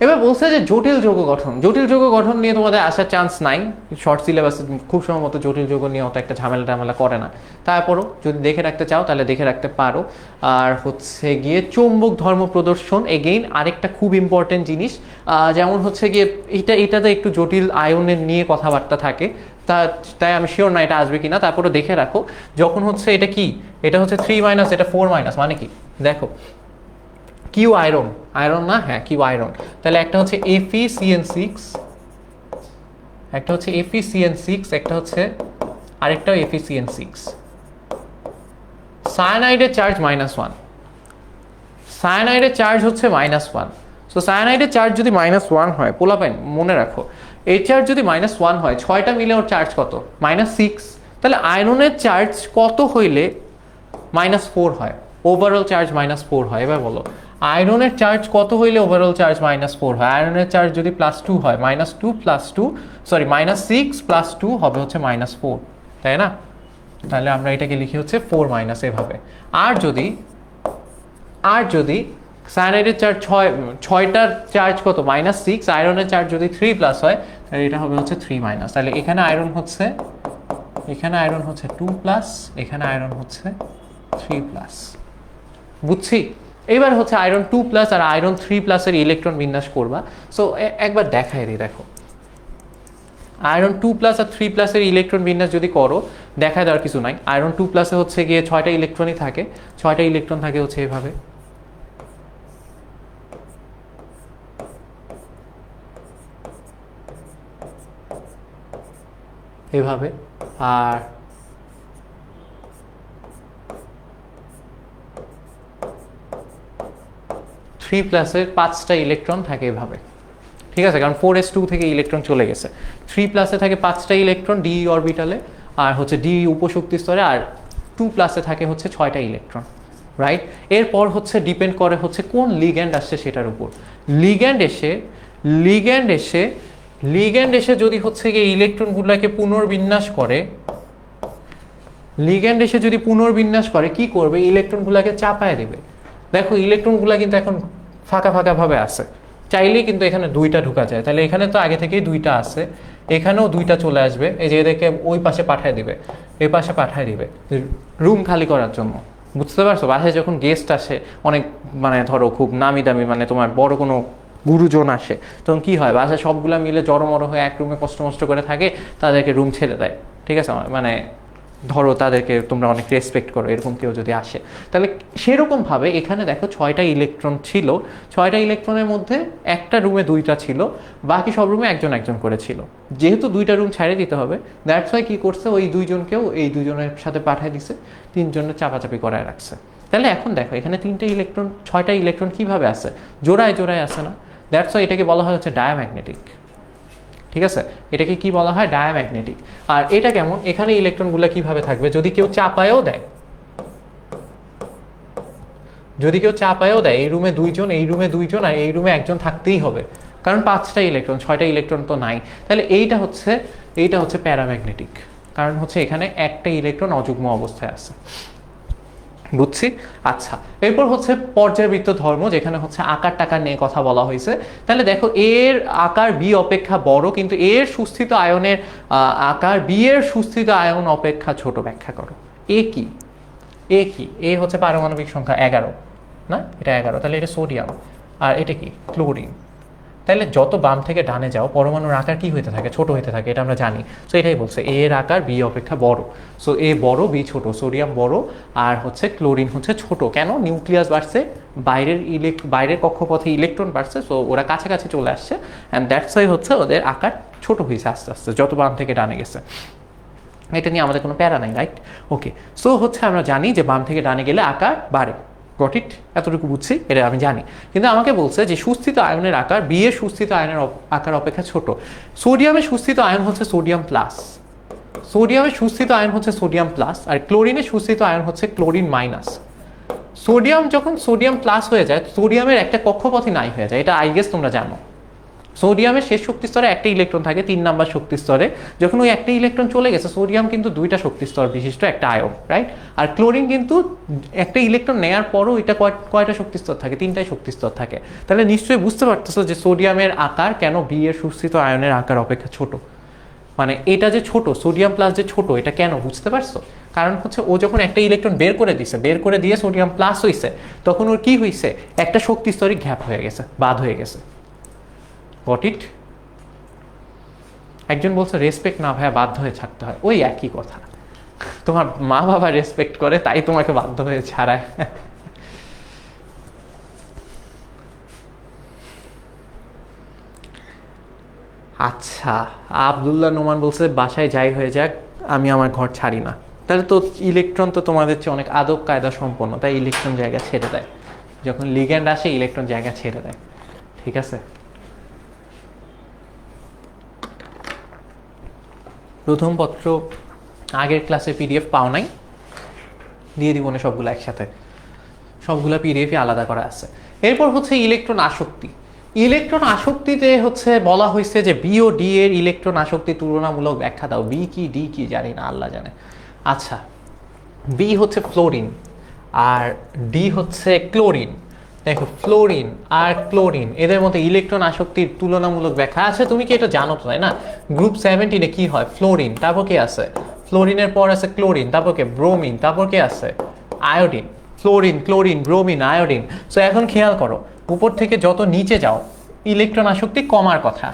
এবার বলছে যে জটিল যৌগ গঠন। জটিল যৌগ গঠন নিয়ে তোমাদের আসার চান্স নাই, শর্ট সিলেবাসে খুব সম্ভবত জটিল যৌগ নিয়ে অত একটা ঝামেলা করে না। তারপরও যদি দেখে রাখতে চাও তাহলে দেখে রাখতে পারো। আর হচ্ছে গিয়ে চৌম্বক ধর্ম প্রদর্শন, এগেইন আরেকটা খুব ইম্পর্টেন্ট জিনিস। যেমন হচ্ছে গিয়ে এটাতে একটু জটিল আয়নের নিয়ে কথাবার্তা থাকে, তাই আমি শিওর না এটা আসবে কিনা, তারপরে দেখে রাখো। যখন হচ্ছে এটা কি, এটা হচ্ছে 3 এটা 4 মানে কি দেখো, কিউ আয়রন, আয়রন না, হ্যাঁ কিউ আয়রন। তাহলে একটা হচ্ছে FeCN6, একটা হচ্ছে FeCN6, একটা হচ্ছে আরেকটাও FeCN6। সায়ানাইডের চার্জ -1, সায়ানাইডের চার্জ হচ্ছে -1। সো সায়ানাইডের চার্জ যদি -1 হয়, পোলাপাইন মনে রাখো, এই চার্জ যদি -1 হয়, 6টা মিলে ওর চার্জ কত? -6। তাহলে আয়রনের চার্জ কত হইলে -4 হয়? ওভারঅল চার্জ -4 হয়। এবার বলো আয়রনের চার্জ কত হইলে ওভারঅল চার্জ -4 হয়? আয়রনের চার্জ যদি +2 হয়, -2 + 2 সরি -6 + 2 হবে হচ্ছে -4, তাই না? তাহলে আমরা এটাকে লিখি হচ্ছে 4 এভাবে। আর যদি সায়ানাইডের চার্জ 6টার চার্জ কত? -6, আয়রনের চার্জ যদি 3+ হয়, তাহলে এটা হবে হচ্ছে 3-। তাহলে এখানে আয়রন হচ্ছে 2+, এখানে আয়রন হচ্ছে 3+। বুঝছি? এবার হচ্ছে আয়রন 2+ আর আয়রন 3+ এর ইলেকট্রন বিন্যাস করবা। সো একবার দেখাই দিই, দেখো আয়রন 2+ আর 3+ এর ইলেকট্রন বিন্যাস যদি করো, দেখা দেওয়ার কিছু নাই। আয়রন 2+ এ হচ্ছে গিয়ে 6টা ইলেকট্রনই থাকে, 6টা ইলেকট্রন থাকে হচ্ছে এভাবে, এভাবে। আর 3+ এর 5টা ইলেকট্রন থাকে এভাবে, ঠিক আছে? কারণ 4s2 থেকে ইলেকট্রন চলে গেছে। 3+ এ থাকে 5টা ইলেকট্রন ডি অরবিটালে, আর হচ্ছে ডি উপশক্তি স্তরে, আর 2+ এ থাকে হচ্ছে 6টা ইলেকট্রন, রাইট? এরপর হচ্ছে ডিপেন্ড করে হচ্ছে কোন লিগ্যান্ড আসছে সেটার উপর। লিগ্যান্ড এসে যদি হচ্ছে গিয়ে ইলেকট্রনগুলোকে পুনর্বিন্যাস করে, লিগ্যান্ড এসে যদি পুনর্বিন্যাস করে কি করবে? ইলেকট্রনগুলোকে চাপায় দেবে। দেখো ইলেকট্রনগুলো কিন্তু এখন ফাঁকা ভাবে আছে, চাইলেই কিন্তু এখানে 2টা ঢুকা যায়। তাহলে এখানে তো আগে থেকেই 2টা আছে, এখানেও 2টা চলে আসবে, এই যে এদেরকে ওই পাশে পাঠায় দিবে, এই পাশে পাঠায় দিবে রুম খালি করার জন্য। বুঝতে পারছো? বাসায় যখন গেস্ট আসে, অনেক মানে ধরো খুব নামি দামি মানে তোমার বড় কোনো গুরুজন আসে, তখন কি হয়? বাসায় সবগুলা মিলে জড়মড়ো হয়ে এক রুমে কষ্ট মষ্ট করে থাকে, তাদেরকে রুম ছেড়ে দেয়, ঠিক আছে? মানে ধরো তাদেরকে তোমরা অনেক রেসপেক্ট করো, এরকম কেউ যদি আসে, তাহলে সেরকমভাবে এখানে দেখো 6টা ইলেকট্রন ছিল, 6টা ইলেকট্রনের মধ্যে একটা রুমে 2টা ছিল, বাকি সব রুমে একজন একজন করে ছিল। যেহেতু 2টা রুম ছেড়ে দিতে হবে, দ্যাটস ওয়াই কি করছে, ওই 2জনকেও এই 2জনের সাথে পাঠিয়ে দিছে, 3জনের চাপাচাপি করায় রাখছে। তাহলে এখন দেখো এখানে 3টা ইলেকট্রন, 6টা ইলেকট্রন কিভাবে আছে? জোড়ায় আসে না? দ্যাটস ওয়াই এটাকে বলা হয় হচ্ছে ডায়াম্যাগনেটিক, ঠিক আছে? এটাকে কি বলা হয়? ডায়াম্যাগনেটিক। আর এটা কেমন? এখানে ইলেকট্রনগুলো কিভাবে থাকবে? যদি কেউ চাপায়ও দেয়, এই রুমে 2জন, এই রুমে 2জন, আর এই রুমে একজন থাকতেই হবে, কারণ 5টা ইলেকট্রন, 6টা ইলেকট্রন তো নাই। তাহলে এইটা হচ্ছে প্যারাম্যাগনেটিক, কারণ হচ্ছে এখানে একটা ইলেকট্রন অযুগ্ম অবস্থায় আছে। বুঝছি? আচ্ছা, এরপর হচ্ছে পর্যায়বৃত্ত ধর্ম, যেখানে হচ্ছে আকার টাকার নিয়ে কথা বলা হয়েছে। তাহলে দেখো এর আকার বি অপেক্ষা বড়, কিন্তু এর সুস্থিত আয়নের আকার বি এর সুস্থিত আয়ন অপেক্ষা ছোট, ব্যাখ্যা করো। এ কি? এ হচ্ছে পারমাণবিক সংখ্যা 11, না? এটা 11, তাহলে এটা সোডিয়াম, আর এটা কি? ক্লোরিন। তাহলে যত বাম থেকে ডানে যাও পরমাণুর আকার কি হইতে থাকে, ছোট হইতে থাকে, এটা আমরা জানি। সো এটাই বলছে এ এর আকার বি অপেক্ষা বড়। সো এ বড় বি ছোট, সোডিয়াম বড় আর হচ্ছে ক্লোরিন হচ্ছে ছোট। কেন? নিউক্লিয়াস বাড়ছে, বাইরের কক্ষপথে ইলেকট্রন বাড়ছে, সো ওরা কাছাকাছি চলে আসছে অ্যান্ড দ্যাটস ওয়াই হচ্ছে ওদের আকার ছোট হয়েছে আস্তে আস্তে যত বাম থেকে ডানে গেছে। এটা নিয়ে আমাদের কোনো প্যারা নাই, রাইট? ওকে, সো হচ্ছে আমরা জানি যে বাম থেকে ডানে গেলে আকার বাড়ে। Got it? এতটুকু বুঝছি, এটা আমি জানি। কিন্তু আমাকে বলছে যে সুস্থিত আয়নের আকার বি এর সুস্থিত আয়নের আকার অপেক্ষা ছোট। সোডিয়ামের সুস্থিত আয়ন হচ্ছে সোডিয়াম প্লাস, সোডিয়ামের সুস্থিত আয়ন হচ্ছে সোডিয়াম প্লাস, আর ক্লোরিনের সুস্থিত আয়ন হচ্ছে ক্লোরিন মাইনাস। সোডিয়াম যখন সোডিয়াম প্লাস হয়ে যায়, সোডিয়ামের একটা কক্ষপথই নাই হয়ে যায়, এটা আই গেস তোমরা জানো। সোডিয়ামের শেষ শক্তি স্তরে একটা ইলেকট্রন থাকে 3 নাম্বার শক্তি স্তরে, যখন ওই একটা ইলেকট্রন চলে গেছে, সোডিয়াম কিন্তু 2টা শক্তি স্তর বিশিষ্ট একটা আয়ন, রাইট? আর ক্লোরিন কিন্তু একটা ইলেকট্রন নেওয়ার পরও এটা কয়টা শক্তি স্তর থাকে? 3টাই শক্তি স্তর থাকে। তাহলে নিশ্চয়ই বুঝতে পারতেছো যে সোডিয়ামের আকার কেন বি এর সুস্থিত আয়নের আকার অপেক্ষা ছোট। মানে এটা যে ছোট, সোডিয়াম প্লাস যে ছোট, এটা কেন বুঝতে পারছো? কারণ হচ্ছে ও যখন একটা ইলেকট্রন বের করে দিছে, বের করে দিয়ে সোডিয়াম প্লাস হইছে, তখন ওর কি হইছে? একটা শক্তি স্তরই গ্যাপ হয়ে গেছে, বাদ হয়ে গেছে। Got it? একজন বলছে রেসপেক্ট না ভাইয়া, বাধ্য হয়ে ছাড়তে হয়। ওই একই কথা, তোমার মা বাবা রেসপেক্ট করে তাই তোমাকে বাধ্য হয়ে ছাড়ায়। আচ্ছা, আব্দুল্লাহ নোমান বলছে বাসায় যাই হয়ে যাক আমি আমার ঘর ছাড়ি না। তাহলে তো ইলেকট্রন তো তোমাদের চেয়ে অনেক আদব কায়দা সম্পন্ন, তাই ইলেকট্রন জায়গা ছেড়ে দেয়। যখন লিগ্যান্ড আসে ইলেকট্রন জায়গা ছেড়ে দেয়। ঠিক আছে, প্রথম পত্র আগের ক্লাসে পিডিএফ পাও নাই, দিয়ে দিব না সবগুলো একসাথে, সবগুলো পিডিএফই আলাদা করা আছে। এরপর হচ্ছে ইলেকট্রন আসক্তি। ইলেকট্রন আসক্তিতে হচ্ছে বলা হয়েছে যে বি ও ডি এর ইলেকট্রন আসক্তি তুলনামূলক ব্যাখ্যা দাও। বি কি ডি কি জানি না, আল্লাহ জানে। আচ্ছা, বি হচ্ছে ফ্লোরিন আর ডি হচ্ছে ক্লোরিন। দেখো, ফ্লোরিন আর ক্লোরিন এদের মধ্যে ইলেকট্রন আসক্তির তুলনামূলক ব্যাখ্যা আছে। তুমি কি এটা জানো তো, তাই না? গ্রুপ 17 কি হয়? ফ্লোরিন, তারপর কে আছে? ফ্লোরিনের পর আছে ক্লোরিন, তারপর কে? ব্রোমিন, তারপর কে আছে? Iodine. Fluorine, chlorine, bromine, iodine. So এখন খেয়াল করো, উপর থেকে যত নিচে যাও ইলেকট্রন আসক্তি কমার কথা,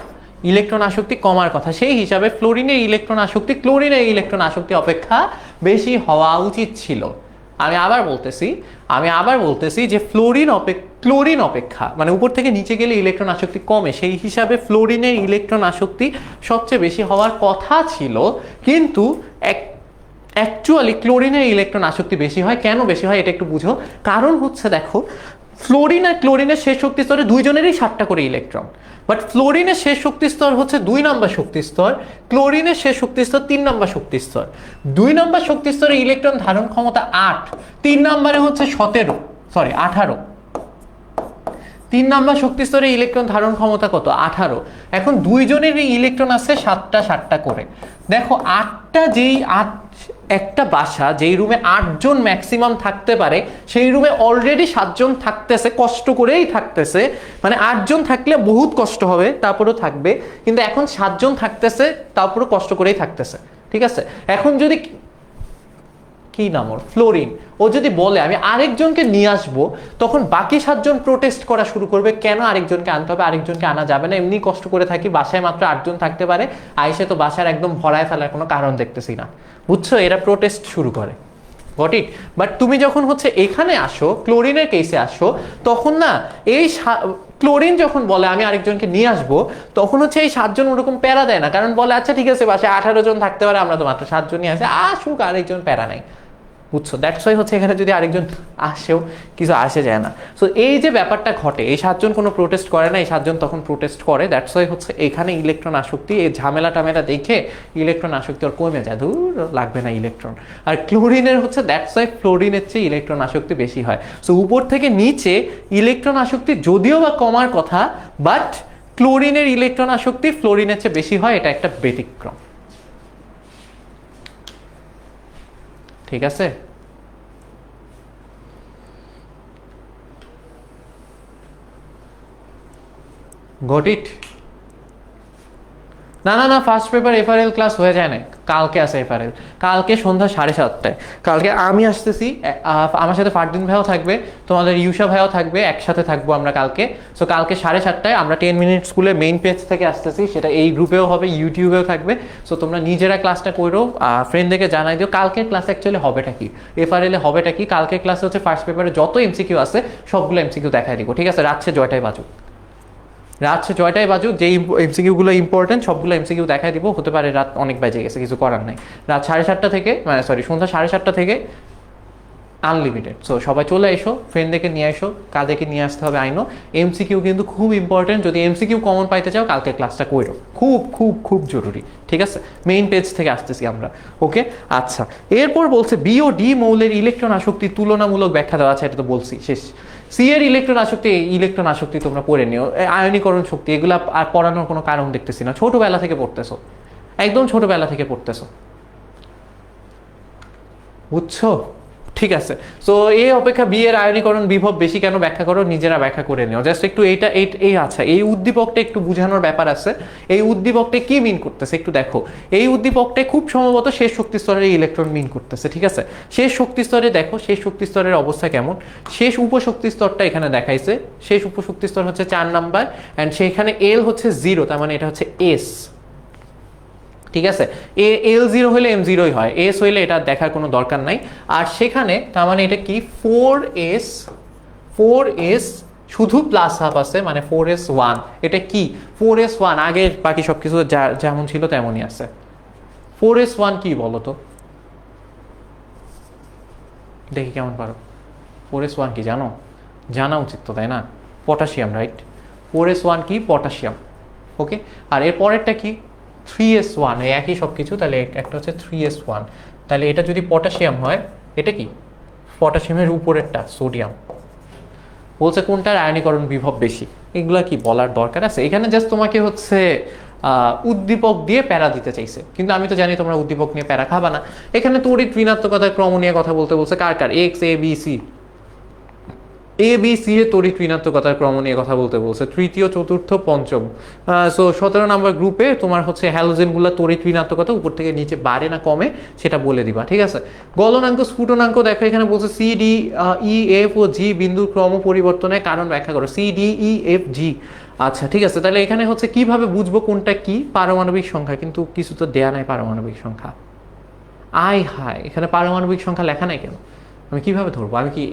ইলেকট্রন আসক্তি কমার কথা। সেই হিসাবে ফ্লোরিনের ইলেকট্রন আসক্তি ক্লোরিনের ইলেকট্রন আসক্তি অপেক্ষা বেশি হওয়া উচিত ছিল। আমি আবার বলতেছি যে ক্লোরিন অপেক্ষা, মানে উপর থেকে নিচে গেলে ইলেকট্রন আসক্তি কমে, সেই হিসাবে ফ্লোরিনের ইলেকট্রন আসক্তি সবচেয়ে বেশি হওয়ার কথা ছিল। কিন্তু অ্যাকচুয়ালি ক্লোরিনের ইলেকট্রন আসক্তি বেশি হয়। কেন বেশি হয় এটা একটু বুঝো। কারণ হচ্ছে দেখো, ফ্লোরিন আর ক্লোরিনের শেষ শক্তি স্তরে দুইজনেরই 7টা করে ইলেকট্রন, বাট ফ্লোরিনের শেষ শক্তি স্তর হচ্ছে 2 নম্বর শক্তি স্তর, ক্লোরিনের শেষ শক্তি স্তর 3 নম্বর শক্তি স্তর। 2 নম্বর শক্তি স্তরে ইলেকট্রন ধারণ ক্ষমতা 8, 3 নম্বরে হচ্ছে 18। 3 নম্বর শক্তি স্তরে ইলেকট্রন ধারণ ক্ষমতা কত? 18। এখন দুইজনেরই ইলেকট্রন আছে 7টা করে। দেখো, একটা বাসা যেই রুমে 8 জন ম্যাক্সিমাম থাকতে পারে, সেই রুমে অলরেডি 7 জন থাকতেছে, কষ্ট করেই থাকতেছে। মানে 8 জন থাকলে বহুত কষ্ট হবে, তারপরেও থাকবে। কিন্তু এখন 7 জন থাকতেছে, তারপরেও কষ্ট করেই থাকতেছে। ঠিক আছে, এখন যদি কি নাম ওর, ফ্লোরিন, ও যদি বলে আমি আরেকজনকে নিয়ে আসবো, তখন বাকি 7 জন প্রোটেস্ট করা শুরু করবে, কেন আরেকজনকে আনতে হবে, আরেকজনকে আনা যাবে না, এমনি কষ্ট করে থাকি, বাসায় মাত্র 8 জন থাকতে পারে, আইসে তো বাসার একদম ভরায় ফেলার কোনো কারণ দেখতেছি না। বুঝছো, এরা প্রোটেস্ট শুরু করে। Got it? বাট তুমি যখন হচ্ছে এখানে আসো, ক্লোরিনের কেসে আসো, তখন না এই ক্লোরিন যখন বলে আমি আরেকজনকে নিয়ে আসবো, তখন হচ্ছে এই 7 জন ওরকম প্যারা দেয় না, কারণ বলে আচ্ছা ঠিক আছে বাসায় 18 জন থাকতে পারে, আমরা তো মাত্র 7 জনই আছে, আসুক আরেকজন, প্যারা নাই। বুঝছো? দ্যাটস ওয়াই হচ্ছে এখানে যদি আরেকজন আসেও কিছু আসে যায় না। সো এই যে ব্যাপারটা ঘটে, এই 7 জন কোনো প্রোটেস্ট করে না, এই 7 জন তখন প্রোটেস্ট করে। দ্যাটস ওয়াই হচ্ছে এখানে ইলেকট্রন আসক্তি, এই ঝামেলা টামেলা দেখে ইলেকট্রন আসক্তি ওর কমে যায়, দূর লাগবে না ইলেকট্রন। আর ক্লোরিনের হচ্ছে দ্যাটস ওয়াই ফ্লোরিনের চেয়ে ইলেকট্রন আসক্তি বেশি হয়। সো উপর থেকে নিচে ইলেকট্রন আসক্তি যদিও বা কমার কথা, বাট ক্লোরিনের ইলেকট্রন আসক্তি ফ্লোরিনের চেয়ে বেশি হয়, এটা একটা ব্যতিক্রম। ঠিক আছে, গট ইট? না, ফার্স্ট পেপার এফআরএল ক্লাস হয়ে যায় না, কালকে আছে এফআরএল, কালকে সন্ধ্যা 7:30টায়। কালকে আমি আসতেছি, আমার সাথে ফারদিন ভাইও থাকবে, তোমাদের ইউসা ভাইও থাকবে, একসাথে থাকবো আমরা কালকে। সো কালকে 7:30টায় আমরা 10 মিনিট স্কুলে মেইন পেজ থেকে আসতেছি, সেটা এই গ্রুপেও হবে, ইউটিউবেও থাকবে। সো তোমরা নিজেরা ক্লাসটা করো, ফ্রেন্ডদেরকে জানাই দিও কালকের ক্লাস অ্যাকচুয়ালি হবেটা কি, এফআরএল এ হবেটা কি। কালকের ক্লাসে হচ্ছে ফার্স্ট পেপারে যত এমসিকিউ আছে সবগুলো এমসিকিউ দেখাই দিব, ঠিক আছে? রাত 6টায় বাজুক, রাত 6টায় বাজুক, যে এমসিকিউগুলো ইম্পর্টেন্ট সবগুলো এমসিকিউ দেখাই দিব। হতে পারে রাত অনেক বাজে গেছে, কিছু করার নাই। রাত 7:30টা থেকে, মানে সরি সন্ধ্যা 7:30টা থেকে আনলিমিটেড। সো সবাই চলে এসো, ফ্রেন্ডদেরকে নিয়ে এসো, কাদেরকে নিয়ে আসতে হবে আইনো। এমসিকিউ কিন্তু খুব ইম্পর্টেন্ট, যদি এমসিকিউ কমন পাইতে চাও কালকে ক্লাসটা করো, খুব খুব খুব জরুরি, ঠিক আছে? মেইন পেজ থেকে আসতেছি আমরা, ওকে? আচ্ছা, এরপর বলছে বি ও ডি মৌলের ইলেকট্রন আসক্তি তুলনামূলক ব্যাখ্যা দেওয়া আছে, এটা তো বলছি, শেষ। সি এর ইলেকট্রন আসক্তি তোমরা পড়ে নিও, আয়নীকরণ শক্তি, এগুলো আর পড়ানোর কোনো কারণ দেখতেছি না, ছোটবেলা থেকে পড়তেছো, একদম ছোটবেলা থেকে পড়তেছো, বুঝছো? ঠিক আছে। সো এ অপেক্ষা বি এর আয়নীকরণ বিভব বেশি কেন ব্যাখ্যা করো, নিজেরা ব্যাখ্যা করে নিও। জাস্ট একটু এই আচ্ছা, এই উদ্দীপকটা একটু বোঝানোর ব্যাপার আছে। এই উদ্দীপকটা কি মিন করতেছে একটু দেখো। এই উদ্দীপকটা খুব সম্ভবত শেষ শক্তি স্তরের ইলেকট্রন মিন করতেছে, ঠিক আছে? শেষ শক্তি স্তরে দেখো, শেষ শক্তি স্তরের অবস্থা কেমন। শেষ উপশক্তি স্তরটা এখানে দেখাইছে, শেষ উপশক্তি স্তর হচ্ছে 4 নাম্বার, অ্যান্ড সেখানে এল হচ্ছে 0, তার মানে এটা হচ্ছে এস, ঠিক আছে? L0 হলে M0ই হয়, এস হইলে এটা দেখার কোনো দরকার নাই। আর সেখানে তার মানে এটা কি 4s শুধু প্লাস হাফ আছে, মানে 4s1, এটা কি 4s1, আগের বাকি সবকিছু যেমন ছিল তেমনই আছে। 4s1 কি বলো তো, দেখি কেমন পারো। 4s1 কি জানো? জানা উচিত তো, তাই না? Potassium, right? 4s1 কি? পটাশিয়াম, ওকে? আর এর পরেরটা কি? 3s1, এই একই সব কিছু, তাহলে একটা হচ্ছে 3s1, তাহলে এটা যদি পটাশিয়াম হয়, এটা কি? পটাশিয়ামের উপরেরটা সোডিয়াম। বলছে কোনটার আয়নীকরণ বিভব বেশি, এগুলা কি বলার দরকার আছে? এখানে জাস্ট তোমাকে হচ্ছে উদ্দীপক দিয়ে প্যারা দিতে চাইছে, কিন্তু আমি তো জানি তোমরা উদ্দীপক নিয়ে প্যারা খাবা না। এখানে তড়িৎ ঋণাত্মকতার ক্রম নিয়ে কথা বলতে বলছে, কার কার? এক্স, এ, বি, সি, ABC এর তড়িৎ ঋণাত্মকতার ক্রম নিয়ে কথা বলতে বলছে, তৃতীয়, চতুর্থ, পঞ্চম। সো 17 নম্বর গ্রুপে তোমার হচ্ছে হ্যালোজেনগুলো তড়িৎ ঋণাত্মকতা উপর থেকে নিচে বাড়ে না কমে সেটা বলে দিবা, ঠিক আছে? গলনাঙ্ক, স্ফুটনাঙ্ক দেখো, এখানে বলছে সি, ডি, ই, এফ ও জি বিন্দুর ক্রম পরিবর্তনের কারণ ব্যাখ্যা করো। সি, ডি, ই, এফ, জি, আচ্ছা ঠিক আছে। তাহলে এখানে হচ্ছে কিভাবে বুঝবো কোনটা কি? পারমাণবিক সংখ্যা, কিন্তু কিছু তো দেয়া নাই পারমাণবিক সংখ্যা। আয় হায়, এখানে পারমাণবিক সংখ্যা লেখা নাই কেন? আমি কিভাবে ধরবো? আমি কি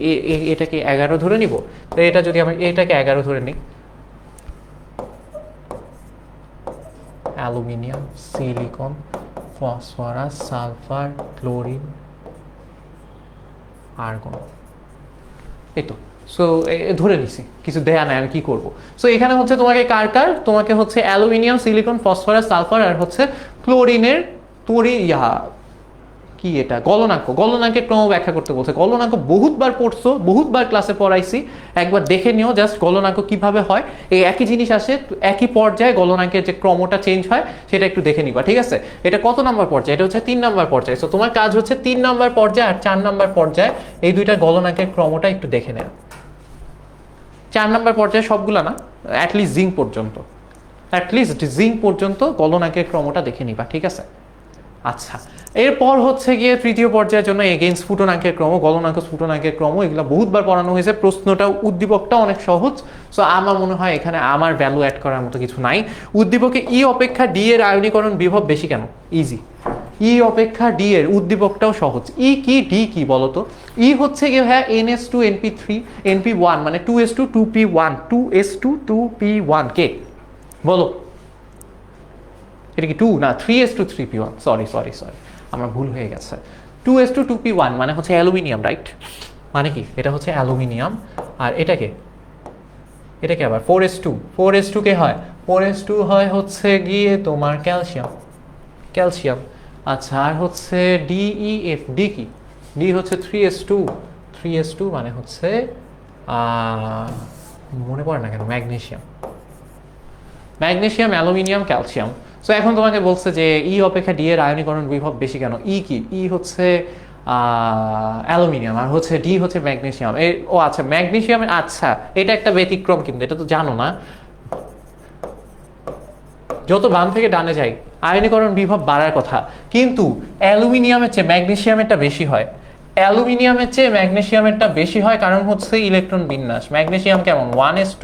এটাকে 11 ধরে নিব? তো এটা যদি আমি এটাকে 11 ধরে নিই, aluminium, silicon, phosphorus, sulphur, chlorine, argon, এই তো। সো ধরে নিছি, কিছু দেয়া নাই, আমি কি করব? সো এখানে হচ্ছে তোমাকে কার কার, তোমাকে হচ্ছে অ্যালুমিনিয়াম, সিলিকন, ফসফরাস, সালফার আর হচ্ছে ক্লোরিনের কি এটা গলনাঙ্কের ক্রম ব্যাখ্যা করতে বলছে। গলনাঙ্ক বহুতবার পড়ছো, বহুতবার ক্লাসে পড়াইছি, একবার দেখে নিও জাস্ট গলনাঙ্ক কিভাবে হয়। এই একই জিনিস আসে, একই পর্যায়ে গলনাঙ্কের যে ক্রমটা চেঞ্জ হয় সেটা একটু দেখে নিবা, ঠিক আছে? এটা কত নাম্বার পর্যায়ে? এটা হচ্ছে 3 নাম্বার পর্যায়ে। সো তোমার কাজ হচ্ছে 3 নাম্বার পর্যায়ে আর 4 নাম্বার পর্যায়ে এই দুইটা গলনাঙ্কের ক্রমটা একটু দেখে নেওয়া। 4 নাম্বার পর্যায়ে সবগুলা না, অ্যাটলিস্ট জিঙ্ক পর্যন্ত গলনাঙ্কের ক্রমটা দেখে নিবা, ঠিক আছে? আচ্ছা, এরপর হচ্ছে গিয়ে তৃতীয় পর্যায়ের জন্য এগেইন স্ফুটনাঙ্কের ক্রম, গলনাঙ্ক, স্ফুটনাঙ্কের ক্রম, এগুলো বহুতবার পড়ানো হয়েছে। প্রশ্নটা উদ্দীপকটা অনেক সহজ। সো আমার মনে হয় এখানে আমার ভ্যালু অ্যাড করার মতো কিছু নাই। উদ্দীপকে ই অপেক্ষা ডি এর আয়নীকরণ বিভব বেশি কেন? ইজি। ই অপেক্ষা ডি এর উদ্দীপকটাও সহজ। ই কি, ডি কি বলতো? ই হচ্ছে গিয়ে হ্যাঁ NS2 NP3 NP1, মানে 2s2 2p1 2s2 2p1 কে বলো? এটা কি 2 না 3s2 3p1? সরি আমার ভুল হয়ে গেছে। 2s2 2p1 মানে হচ্ছে অ্যালুমিনিয়াম, রাইট? মানে কি এটা হচ্ছে অ্যালুমিনিয়াম, আর এটাকে আবার 4s2 কে হয় 4s2 হয় হচ্ছে গিয়ে তোমার ক্যালসিয়াম। আচ্ছা, আর হচ্ছে DEF, ডি কি? ডি হচ্ছে 3s2 মানে হচ্ছে মনে পড়ে না কেন, ম্যাগনেসিয়াম, অ্যালুমিনিয়াম, ক্যালসিয়াম। সো এখন তোমাকে বলছে যে ই অপেক্ষা ডি এর আয়নীকরণ বিভব বেশি কেন? ই কি? ই হচ্ছে অ্যালুমিনিয়াম, আর হচ্ছে ডি হচ্ছে ম্যাগনেসিয়াম। ও আচ্ছা, ম্যাগনেসিয়ামের, আচ্ছা এটা একটা ব্যতিক্রম, কিন্তু এটা তো জানো না। যত বাম থেকে ডানে যাই আয়নীকরণ বিভব বাড়ার কথা, কিন্তু অ্যালুমিনিয়ামের চেয়ে ম্যাগনেসিয়ামেরটা বেশি হয়। অ্যালুমিনিয়ামের চেয়ে ম্যাগনেসিয়ামেরটা বেশি হয়, কারণ হচ্ছে ইলেকট্রন বিন্যাস। ম্যাগনেসিয়াম কেমন 1s2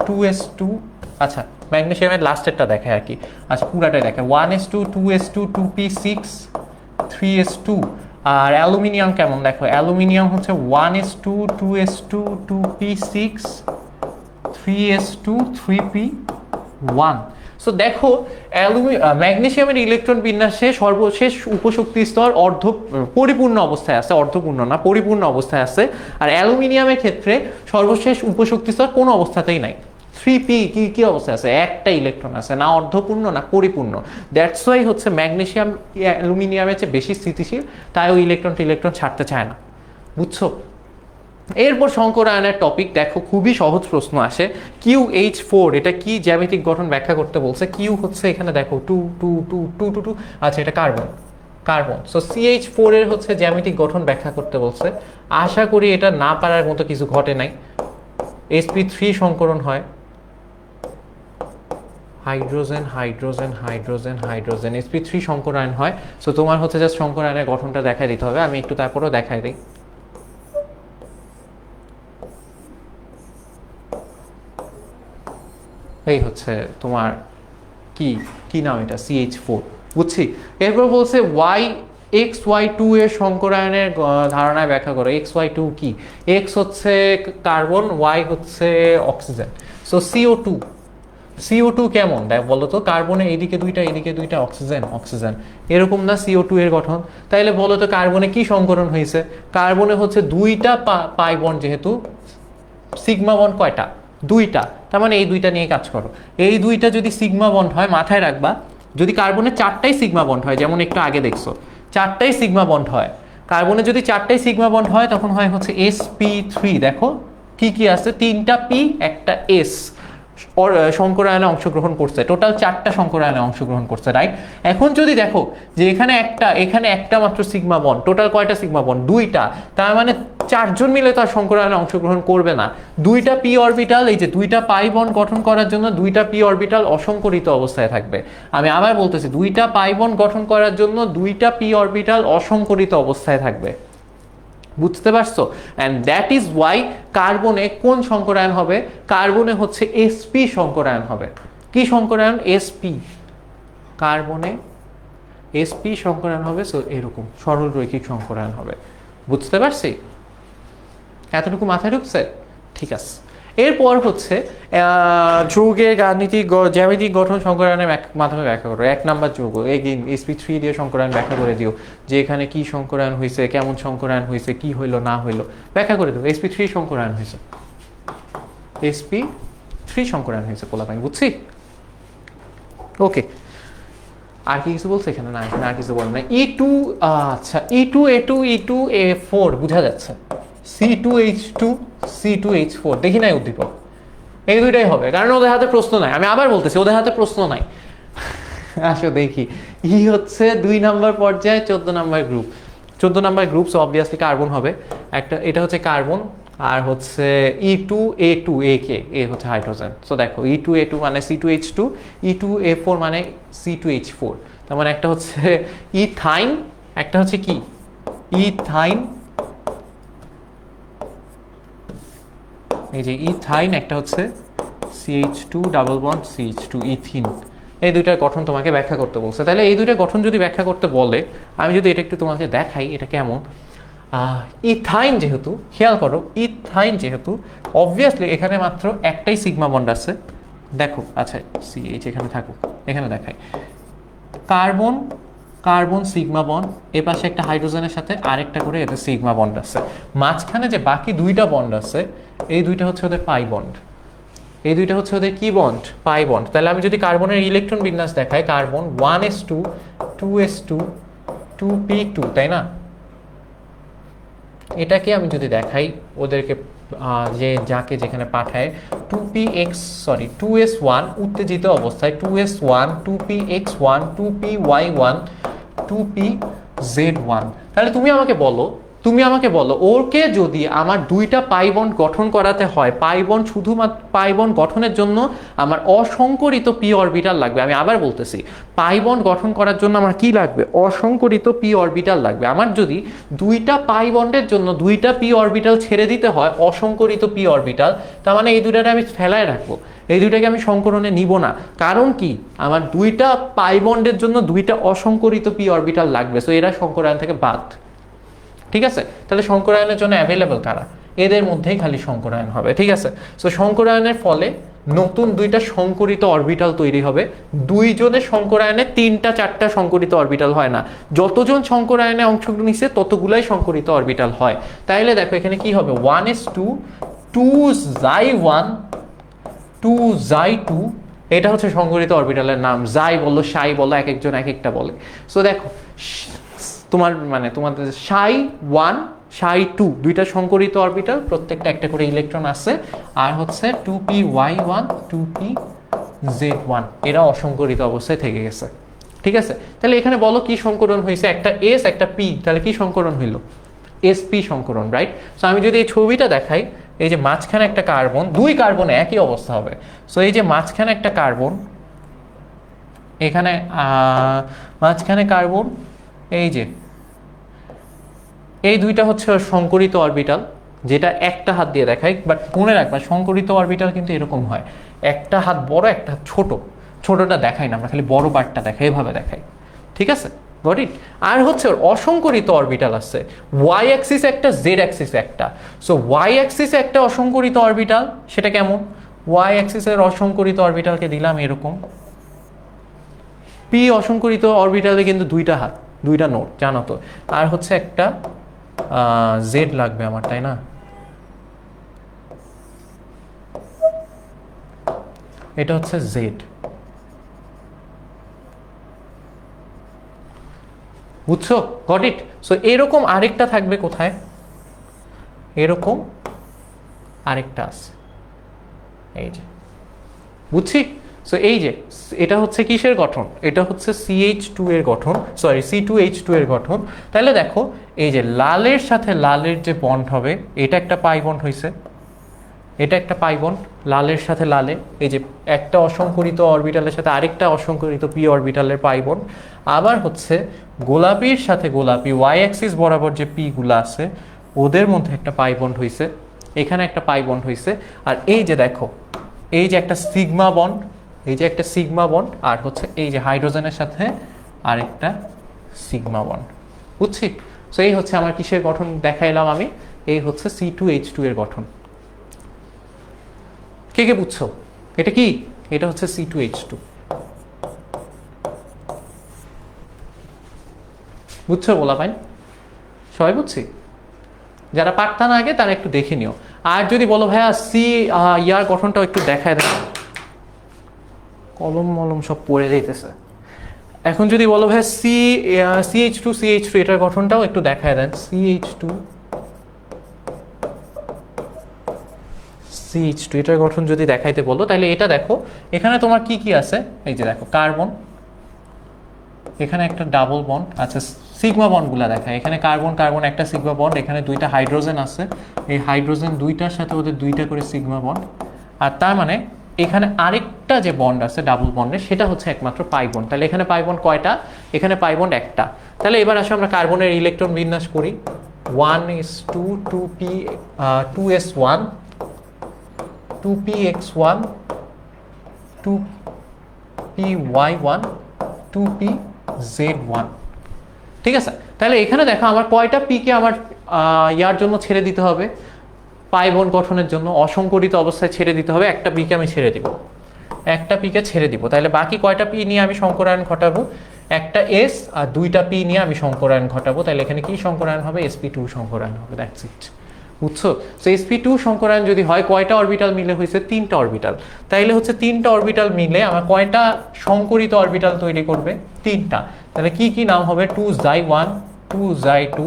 2s2, আচ্ছা ম্যাগনেসিয়ামের লাস্টেরটা দেখায় আর কি, আচ্ছা পুরাটাই দেখায় 1s2 2s2 2p6 3s2। আর অ্যালুমিনিয়াম কেমন দেখো, অ্যালুমিনিয়াম হচ্ছে 1s2 2s2 2p6 3s2 3p1। So দেখো ম্যাগনেসিয়ামের ইলেকট্রন বিন্যাসে সর্বশেষ উপশক্তি স্তর পরিপূর্ণ অবস্থায় আছে, অর্ধপূর্ণ না পরিপূর্ণ অবস্থায় আছে। আর অ্যালুমিনিয়ামের ক্ষেত্রে সর্বশেষ উপশক্তি স্তর কোনো অবস্থাতেই নাই। 3p কি অবস্থায় আছে, একটা ইলেকট্রন আছে, না অর্ধপূর্ণ না পরিপূর্ণ। দ্যাটস ওয়াই হচ্ছে ম্যাগনেসিয়াম অ্যালুমিনিয়ামের চেয়ে বেশি স্থিতিশীল, তাই ওই ইলেকট্রন ছাড়তে চায় না, বুঝছো। এরপর সংকরায়নের টপিক দেখো, খুবই সহজ প্রশ্ন আসে। QH4 এটা কি জ্যামিতিক গঠন ব্যাখ্যা করতে বলছে। কিউ হচ্ছে এখানে দেখো 2 2 2 2 2 2, আচ্ছা এটা কার্বন। সো CH4 এর হচ্ছে জ্যামিতিক গঠন ব্যাখ্যা করতে বলছে। আশা করি এটা না পারার মতো কিছু ঘটে নাই। sp3 সংকরণ হয়, hydrogen hydrogen hydrogen hydrogen, sp3 সংকরায়ন হয়। সো তোমার হচ্ছে জাস্ট সংকরায়নের গঠনটা দেখাই দিতে হবে, আমি একটু তারপরেও দেখাই দিই। এই হচ্ছে তোমার কি নাম এটা, CH4, বুঝছি। এরপর বলছে XY2 এর সংকরায়নের ধারণায় ব্যাখ্যা করো। XY2 কি, X হচ্ছে কার্বন, Y হচ্ছে অক্সিজেন। সো CO2 কেমন দেখ বলো তো, কার্বনে এদিকে দুইটা অক্সিজেন, এরকম না CO2 এর গঠন। তাইলে বলো তো কার্বনে কি সংকরণ হয়েছে, কার্বনে হচ্ছে দুইটা পাই বন্ড, যেহেতু সিগমা বন্ড কয়টা, দুইটা, তার মানে এই দুইটা নিয়ে কাজ করো। এই দুইটা যদি সিগমা বন্ড হয়, মাথায় রাখবা যদি কার্বনে চারটাই সিগমা বন্ড হয়, যেমন একটু আগে দেখছো চারটাই সিগমা বন্ড হয়, কার্বনে যদি চারটাই সিগমা বন্ড হয় তখন হয় হচ্ছে sp3। দেখো কি আছে, 3টা p একটা s সংকরায়নে অংশগ্রহণ করছে, টোটাল 4টা সংকরায়নে অংশগ্রহণ করছে, রাইট। এখন যদি দেখো যে এখানে একটা মাত্র সিগমা বন্ড, টোটাল কয়টা সিগমা বন্ড, দুইটা, তার মানে 4 জন মিলে তার সংকরায়নে অংশগ্রহণ করবে না। দুইটা p অরবিটাল, এই যে দুইটা পাই বন্ড গঠন করার জন্য দুইটা p অরবিটাল অসংকরিত অবস্থায় থাকবে। আমি আবার বলতেছি, দুইটা পাই বন্ড গঠন করার জন্য দুইটা p অরবিটাল অসংকরিত অবস্থায় থাকবে, বুঝতে পারছো। অ্যান্ড দ্যাট ইজ ওয়াই কার্বনে কোন সংকরায়ন হবে, কার্বনে হচ্ছে sp সংকরায়ন হবে। কি সংকরায়ন, sp, কার্বনে sp সংকরায়ন হবে। সো এরকম সরল রৈখিক সংকরায়ন হবে, বুঝতে পারছি, এতটুকু মাথায় ঢুকছে, ঠিক আছে। এরপর হচ্ছে যৌগের জ্যামিতিক গঠন সংকরায়নের মাধ্যমে ব্যাখ্যা করো। 1 নাম্বার যৌগ এগেইন sp3 দিয়ে সংকরায়ন ব্যাখ্যা করে দিও, যে এখানে কি সংকরায়ন হয়েছে, কেমন সংকরায়ন হয়েছে, কি হইলো না হইলো ব্যাখ্যা করে দিও। sp3 সংকরায়ন হয়েছে, sp3 সংকরায়ন হয়েছে পোলাপাইন, বুঝছি। ওকে, আর কি কিছু বলছে এখানে, না এখানে আর কিছু বলে না। E2, আচ্ছা E2A2 E2A4 বোঝা যাচ্ছে, C2H2 C2H4 দেখি নাই উদ্দীপক, এই দুইটাই হবে, কারণ ওদের হাতে প্রশ্ন নাই। আমি আবার বলতেছি, ওদের হাতে প্রশ্ন নাই। আসো দেখি, ই হচ্ছে 2 নাম্বার পর্যায়ে 14 number group, so obviously carbon হবে একটা, এটা হচ্ছে কার্বন। আর হচ্ছে E2A2 এ হচ্ছে হাইড্রোজেন। সো দেখো E2A2 মানে C2H2, E2A4 মানে C2H4, তার মানে একটা হচ্ছে ইথাইন, একটা হচ্ছে কি ইথাইন, এই যে ইথাইন, একটা হচ্ছে CH2 double bond CH2 ethene. এই দুইটার গঠন তোমাকে ব্যাখ্যা করতে বলছে। তাহলে এই দুইটার গঠন যদি ব্যাখ্যা করতে বলে, আমি যদি এটা একটু তোমাকে দেখাই, এটা কেমন, ইথাইন যেহেতু, খেয়াল করো ইথাইন যেহেতু, অবভিয়াসলি এখানে মাত্র একটাই সিগমা বন্ড আছে, দেখো, আচ্ছা CH এখানে থাকুক, এখানে দেখাই, কার্বন সিগমা বন্ড, এ পাশে একটা হাইড্রোজেনের সাথে আরেকটা করে এতে সিগমা বন্ড আছে, মাঝখানে যে বাকি দুইটা বন্ড আছে এই দুইটা হচ্ছে ওদের পাই বন্ড, এই দুইটা হচ্ছে ওদের কি বন্ড, পাই বন্ড। তাহলে আমি যদি কার্বনের ইলেকট্রন বিন্যাস দেখাই, কার্বন 1s2 2s2 2p2, তাই না। এটাকে আমি যদি দেখাই ওদেরকে, যে যাকে যেখানে পাঠায় 2s1 উত্তেজিত অবস্থায়, 2s1 2px1 2py1 2pz1। তাহলে তুমি আমাকে বলো তুমি আমাকে বলো ওরকে যদি আমার দুইটা পাই বন্ড গঠন করাতে হয়, পাই বন্ড শুধুমাত্র পাই বন্ড গঠনের জন্য আমার অসংকরিত পি অরবিটাল লাগবে। আমি আবার বলতেছি, পাই বন্ড গঠন করার জন্য আমার কি লাগবে? অসংকরিত পি অরবিটাল লাগবে। আমার যদি দুইটা পাই বন্ডের জন্য দুইটা পি অরবিটাল ছেড়ে দিতে হয় অসংকরিত পি অরবিটাল, তার মানে এই দুইটাকে আমি ফেলায় রাখবো, এই দুইটাকে আমি সংকরণে নিব না। কারণ কি, আমার দুইটা পাই বন্ডের জন্য দুইটা অসংকরিত পি অরবিটাল লাগবে, সো এরা সংকরায়ন থেকে বাদ। ঠিক আছে, তাহলে সংকরায়নের জন্য অ্যাভেলেবল কারা? এদের মধ্যেই খালি সংকরায়ন হবে। ঠিক আছে, সো সংকরায়নের ফলে নতুন দুইটা সংকরিত অরবিটাল তৈরি হবে। দুইজনের সংকরায়নে তিনটা চারটা সংকরিত অরবিটাল হয় না, যতজন সংকরায়নে অংশ নিচ্ছে ততগুলাই সংকরিত অরবিটাল হয়। তাইলে দেখো এখানে কি হবে, 1s2 2xy1 2xy2, এটা হচ্ছে সংকরিত অরবিটালের নাম। জাই বলো সাই বলো, এক একজন এক একটা বলে। সো দেখো তোমাদের সাই 1 সাই 2 দুইটা সংকরিত অরবিটাল, প্রত্যেকটা একটা করে ইলেকট্রন আছে। আর হচ্ছে 2py1 2pz1, এরা অসংকরিত অবস্থায় থেকে গেছে। ঠিক আছে, তাহলে এখানে বলো কি সংকরণ হয়েছে? একটা এস একটা পি, তাহলে কি সংকরণ হইল? SP সংকরণ, right? সো আমি যদি এই ছবিটা দেখাই, এই যে মাঝখানে একটা কার্বন, দুই কার্বনে একই অবস্থা হবে। সো এই যে মাঝখানে একটা কার্বন, এখানে মাঝখানে কার্বন, এই যে এই দুইটা হচ্ছে সংকরিত অরবিটাল, যেটা একটা হাত দিয়ে দেখাই। বাট মনে রাখবা সংকরিত অরবিটাল কিন্তু এরকম হয়, একটা হাত বড় একটা হাত ছোট। ছোটটা দেখাই না আমরা, খালি বড় পার্টটা দেখাই, এভাবে দেখাই। ঠিক আছে, গট ইট? আর হচ্ছে অসংকরিত অরবিটাল আছে, ওয়াই অ্যাক্সিস একটা, জেড অ্যাক্সিস একটা। সো ওয়াই অ্যাক্সিসে একটা অসংকরিত অরবিটাল, সেটা কেমন? ওয়াই অ্যাক্সিসের অসংকরিত অরবিটালকে দিলাম এরকম। পি অসংকরিত অরবিটালে কিন্তু দুইটা হাত, দুইটা নোট, জানো তো। আর হচ্ছে একটা জেড লাগবে আমার, তাই না? এটা হচ্ছে জেড, বুঝছো? Got it? সো এরকম আরেকটা থাকবে কোথায়? এরকম আরেকটা আছে, এই যে, বুঝছি? সো এই যে এটা হচ্ছে কিসের গঠন? এটা হচ্ছে CH2 এর গঠন, সরি C2H2 এর গঠন। তাহলে দেখো এই যে লালের সাথে লালের যে বন্ড হবে, এটা একটা পাই বন্ড হয়েছে, এটা একটা পাই বন্ড লালের সাথে লালে, এই যে একটা অসংকরিত অরবিটালের সাথে আরেকটা অসংকরিত পি অরবিটালের পাই বন্ড। আবার হচ্ছে গোলাপির সাথে গোলাপি ওয়াই অ্যাক্সিস বরাবর যে পি গুলো আছে ওদের মধ্যে একটা পাই বন্ড হয়েছে, এখানে একটা পাই বন্ড হয়েছে। আর এই যে দেখো, এই যে একটা সিগমা বন্ড, এই যে একটা সিগমা বন্ড, আর হচ্ছে এই যে হাইড্রোজেনের সাথে আরেকটা সিগমা বন্ড, বুঝছি? সো এই হচ্ছে আমার কিসের গঠন দেখাইলাম আমি, এই হচ্ছে C2H2 এর গঠন। কে কে বুঝছো এটা কি? এটা হচ্ছে C2H2, বুঝছো বলা ভাই? সবাই বুঝছি? যারা পারতা না আগে তারা একটু দেখে নিও। আর যদি বলো ভাইয়া ইয়ার গঠনটাও একটু দেখায় দেয়, কলম মলম সব পড়ে যাইতেছে। এখন যদি বলো ভাইয়া CH2 এটার গঠনটাও একটু দেখায় দেন। CH2 এটার গঠন যদি দেখাইতে বলো, তাহলে এটা দেখো এখানে তোমার কি কি আছে, এই যে দেখো কার্বন, এখানে একটা ডাবল বন্ড। আচ্ছা সিগমা বন্ডগুলো দেখায়, এখানে কার্বন কার্বন একটা সিগমা বন্ড, এখানে দুইটা হাইড্রোজেন আছে, এই হাইড্রোজেন দুইটার সাথে ওদের দুইটা করে সিগমা বন্ড। আর তার মানে এখানে আরেকটা যে বন্ড আছে ডাবল বন্ডের, সেটা হচ্ছে একমাত্র পাই বন্ড। তাহলে এখানে পাই বন্ড কয়টা? এখানে পাই বন্ড একটা। তাহলে এবার আসলে আমরা কার্বনের ইলেকট্রন বিন্যাস করি। 1s2 2s1 2px1 2py1 2pz1। ঠিক আছে, তাহলে এখানে দেখো আমার কয়টা পিকে আমার ইয়ার জন্য ছেড়ে দিতে হবে, পাই বন্ড গঠনের জন্য অসংকরিত অবস্থায় ছেড়ে দিতে হবে। একটা পিকে আমি ছেড়ে দিব, একটা পিকে ছেড়ে দিব। তাহলে বাকি কয়টা পি নিয়ে আমি সংকরায়ন ঘটাবো? একটা এস আর দুইটা পি নিয়ে আমি সংকরায়ন ঘটাবো। তাহলে এখানে কি সংকরায়ন হবে? sp2 সংকরায়ন হবে, দ্যাটস ইট। বুঝছো? সো sp2 সংকরায়ন যদি হয়, কয়টা অরবিটাল মিলে হয়েছে? তিনটা অরবিটাল। তাইলে হচ্ছে তিনটা অরবিটাল মিলে আমার কয়টা সংকরিত অরবিটাল তৈরি করবে? তিনটা। তাহলে কি কি নাম হবে? 2xy1 2xy2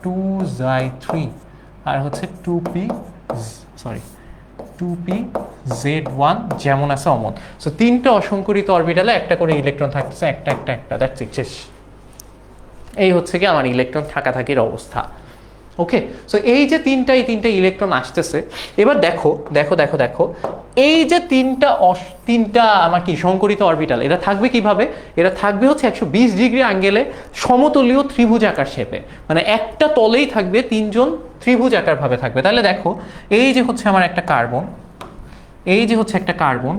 2xy3 আর হচ্ছে 2pz1 যেমন আছে অমন। সো তিনটা অসংকরিত অরবিটালে একটা করে ইলেকট্রন থাকতেছে, একটা একটা একটা, দ্যাটস ইট, শেষ। এই হচ্ছে কি আমার ইলেকট্রন থাকাথাকির অবস্থা। ওকে, সো এই যে তিনটা ইলেকট্রন আসতেছে, এবার দেখো দেখো দেখো দেখো, এই যে তিনটা আমার কি সংকরিত অরবিটাল, এটা থাকবে কিভাবে? এটা থাকবে হচ্ছে 120 ডিগ্রি অ্যাঙ্গেলে সমতলীয় ত্রিভুজ আকার শেপে, মানে একটা তলেই থাকবে তিনজন ত্রিভুজ আকার ভাবে থাকবে। তাহলে দেখো এই যে হচ্ছে আমার একটা কার্বন, এই যে হচ্ছে একটা কার্বন,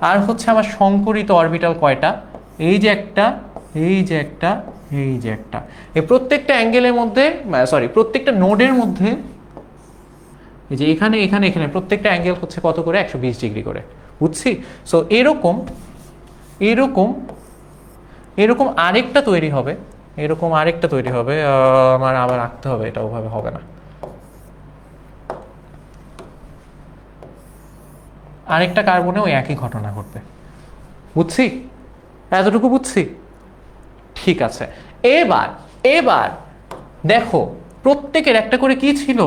আর হচ্ছে আমার সংকরিত অরবিটাল কয়টা? এই যে একটা, এই যে একটা, এই যে একটা। এই প্রত্যেকটা অ্যাঙ্গেলের মধ্যে, সরি প্রত্যেকটা নোডের মধ্যে, এই যে এখানে এখানে এখানে প্রত্যেকটা অ্যাঙ্গেল হচ্ছে কত করে? 120 ডিগ্রি করে, বুঝছি? সো এরকম এরকম এরকম আরেকটা তৈরি হবে, এরকম আরেকটা তৈরি হবে, আমার আবার আঁকতে হবে, এটা ওভাবে হবে না। আরেকটা কার্বনে ওই একই ঘটনা ঘটবে, বুঝছি? এতটুকু বুঝছি? ঠিক আছে। এবার এবার দেখো প্রত্যেকের একটা করে কি ছিল?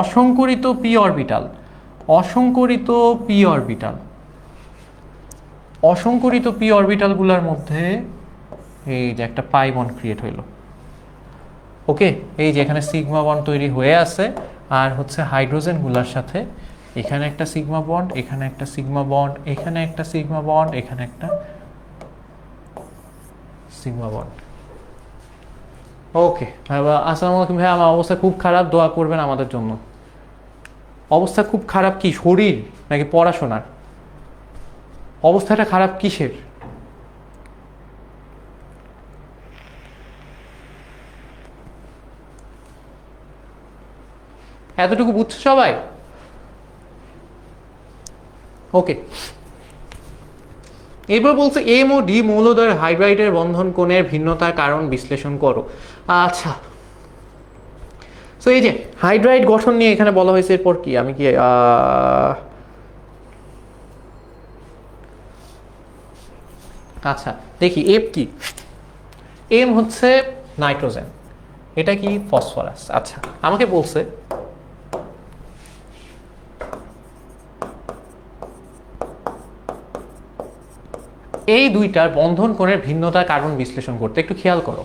অসংকরিত পি অরবিটাল, অসংকরিত পি অরবিটাল, অসংকরিত পি অরবিটালগুলোর মধ্যে এই যে একটা পাই বন্ড ক্রিয়েট হইলো। ওকে, এই যে এখানে সিগমা বন্ড তৈরি হয়ে আছে, আর হচ্ছে হাইড্রোজেনগুলোর সাথে এখানে একটা সিগমা বন্ড, এখানে একটা সিগমা বন্ড, এখানে একটা সিগমা বন্ড, এখানে একটা সিগমা বন্ড। ওকে, আসসালামু আলাইকুম ভাই, আমার অবস্থা খুব খারাপ, দোয়া করবেন আমাদের জন্য। অবস্থা খুব খারাপ কি শরীর নাকি পড়াশোনার? অবস্থাটা খারাপ কিসের? এতটুকু বুঝছো সবাই? ওকে, এবার বলছে এম ও ডি মৌলদ্বয়ের হাইড্রাইডের বন্ধন কোণের ভিন্নতার কারণ বিশ্লেষণ করো। আচ্ছা, সো এই যে হাইড্রাইড গঠন নিয়ে এখানে বলা হয়েছে, এরপর কি আমি কি আচ্ছা দেখি এফ কি। এম হচ্ছে নাইট্রোজেন, এটা কি ফসফরাস। আচ্ছা আমাকে বলছে এই দুইটার বন্ধন কোণের ভিন্নতার কারণ বিশ্লেষণ করতে। একটু খেয়াল করো,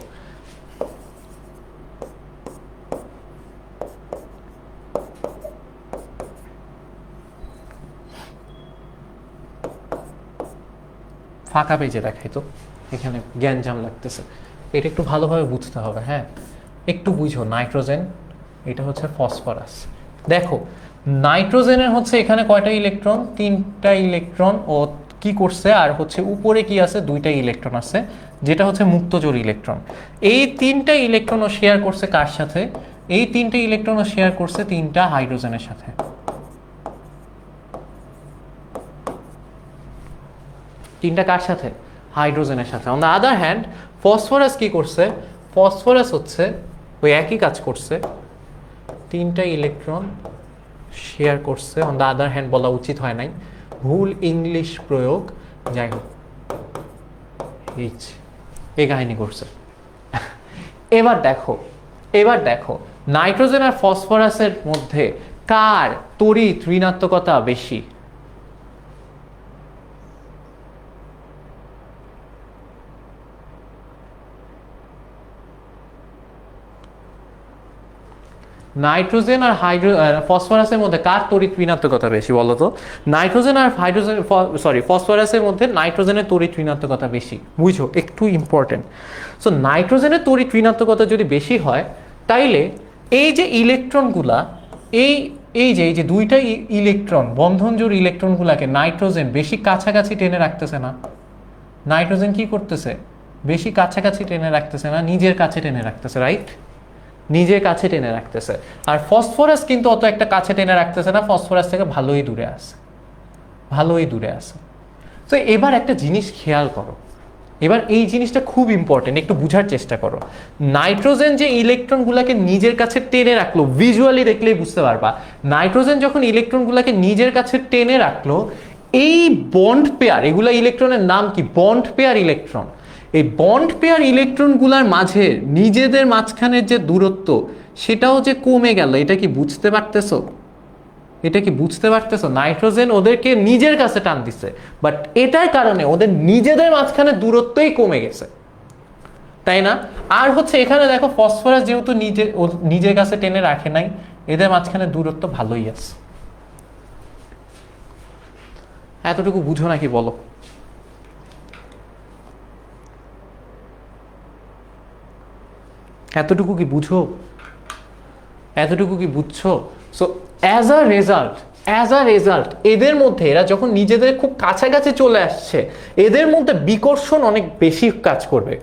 ফাঁকা পেজে দেখাই তো, এখানে জ্ঞানজাম লাগতেছে, এটা একটু ভালোভাবে বুঝতে হবে। হ্যাঁ একটু বুঝো, নাইট্রোজেন এটা হচ্ছে ফসফরাস। দেখো নাইট্রোজেনের হচ্ছে এখানে কয়টা ইলেকট্রন? তিনটা ইলেকট্রন ও কি করছে, আর হচ্ছে উপরে কি আছে? দুইটা ইলেকট্রন আছে, যেটা হচ্ছে মুক্তজোড় ইলেকট্রন। এই তিনটা ইলেকট্রনও শেয়ার করছে কার সাথে? এই তিনটা ইলেকট্রনও শেয়ার করছে তিনটা হাইড্রোজেনের সাথে। তিনটা কার সাথে? হাইড্রোজেনের সাথে। On the other hand phosphorus কি করছে? ফসফরাস হচ্ছে ওই একই কাজ করছে, তিনটা ইলেকট্রন শেয়ার করছে। অন দ্য আদার হ্যান্ড বলা উচিত হয় নাই, ভুল ইংলিশ প্রয়োগ, যাই হোক এই কাহিনী করছে। এবার দেখো, এবার দেখো নাইট্রোজেন আর ফসফরাসের মধ্যে কার তড়িৎ ঋণাত্মকতা বেশি? নাইট্রোজেন আর ফসফরাসের মধ্যে কার তড়িৎ ঋণাত্মকতা বেশি বলো তো? নাইট্রোজেন আর হাইড্রোজেন, সরি ফসফরাসের মধ্যে নাইট্রোজেনের তড়িৎ ঋণাত্মকতা বেশি। বুঝো, একটু ইম্পর্টেন্ট। সো নাইট্রোজেনের তড়িৎ ঋণাত্মকতা যদি বেশি হয়, তাইলে এই যে ইলেকট্রনগুলা, এই এই যে দুইটা ইলেকট্রন, বন্ধনজোড় ইলেকট্রনগুলাকে নাইট্রোজেন বেশি কাছাকাছি টেনে রাখতেছে না? নাইট্রোজেন কি করতেছে? বেশি কাছাকাছি টেনে রাখতেছে না, নিজের কাছে টেনে রাখতেছে, রাইট? নিজের কাছে টেনে রাখতেছে। আর ফসফরাস কিন্তু অত একটা কাছে টেনে রাখতেছে না, ফসফরাস থেকে ভালোই দূরে আছে, ভালোই দূরে আছে। তো এবার একটা জিনিস খেয়াল করো, এবার এই জিনিসটা খুব ইম্পর্টেন্ট, একটু বুঝার চেষ্টা করো। নাইট্রোজেন যে ইলেকট্রনগুলোকে নিজের কাছে টেনে রাখলো, ভিজুয়ালি দেখলেই বুঝতে পারবা, নাইট্রোজেন যখন ইলেকট্রনগুলোকে নিজের কাছে টেনে রাখলো, এই বন্ড পেয়ার, এগুলা ইলেকট্রনের নাম কি? Bond pair electron. এই বন্ড পেয়ার ইলেকট্রনগুলোর মাঝে নিজেদের মাঝখানের যে দূরত্ব, সেটাও যে কমে গেল, এটা কি বুঝতে পারতেছো? এটা কি বুঝতে পারতেছো? নাইট্রোজেন ওদেরকে নিজের কাছে টান দিচ্ছে, বাট এটার কারণে ওদের নিজেদের মাঝখানে দূরত্বই কমে গেছে। তাই না? আর হচ্ছে এখানে দেখো ফসফরাস যেহেতু নিজের কাছে টেনে রাখে নাই, এদের মাঝখানে দূরত্ব ভালোই আছে। এতটুকু বুঝো নাকি বলো? এতটুকু কি বুঝো? এতটুকু কি বুঝছো? সো অ্যাজ আ রেজাল্ট এদের মধ্যে, এরা যখন নিজেদের খুব কাছাকাছি চলে আসছে, এদের মধ্যে বিকর্ষণ অনেক বেশি কাজ করবে।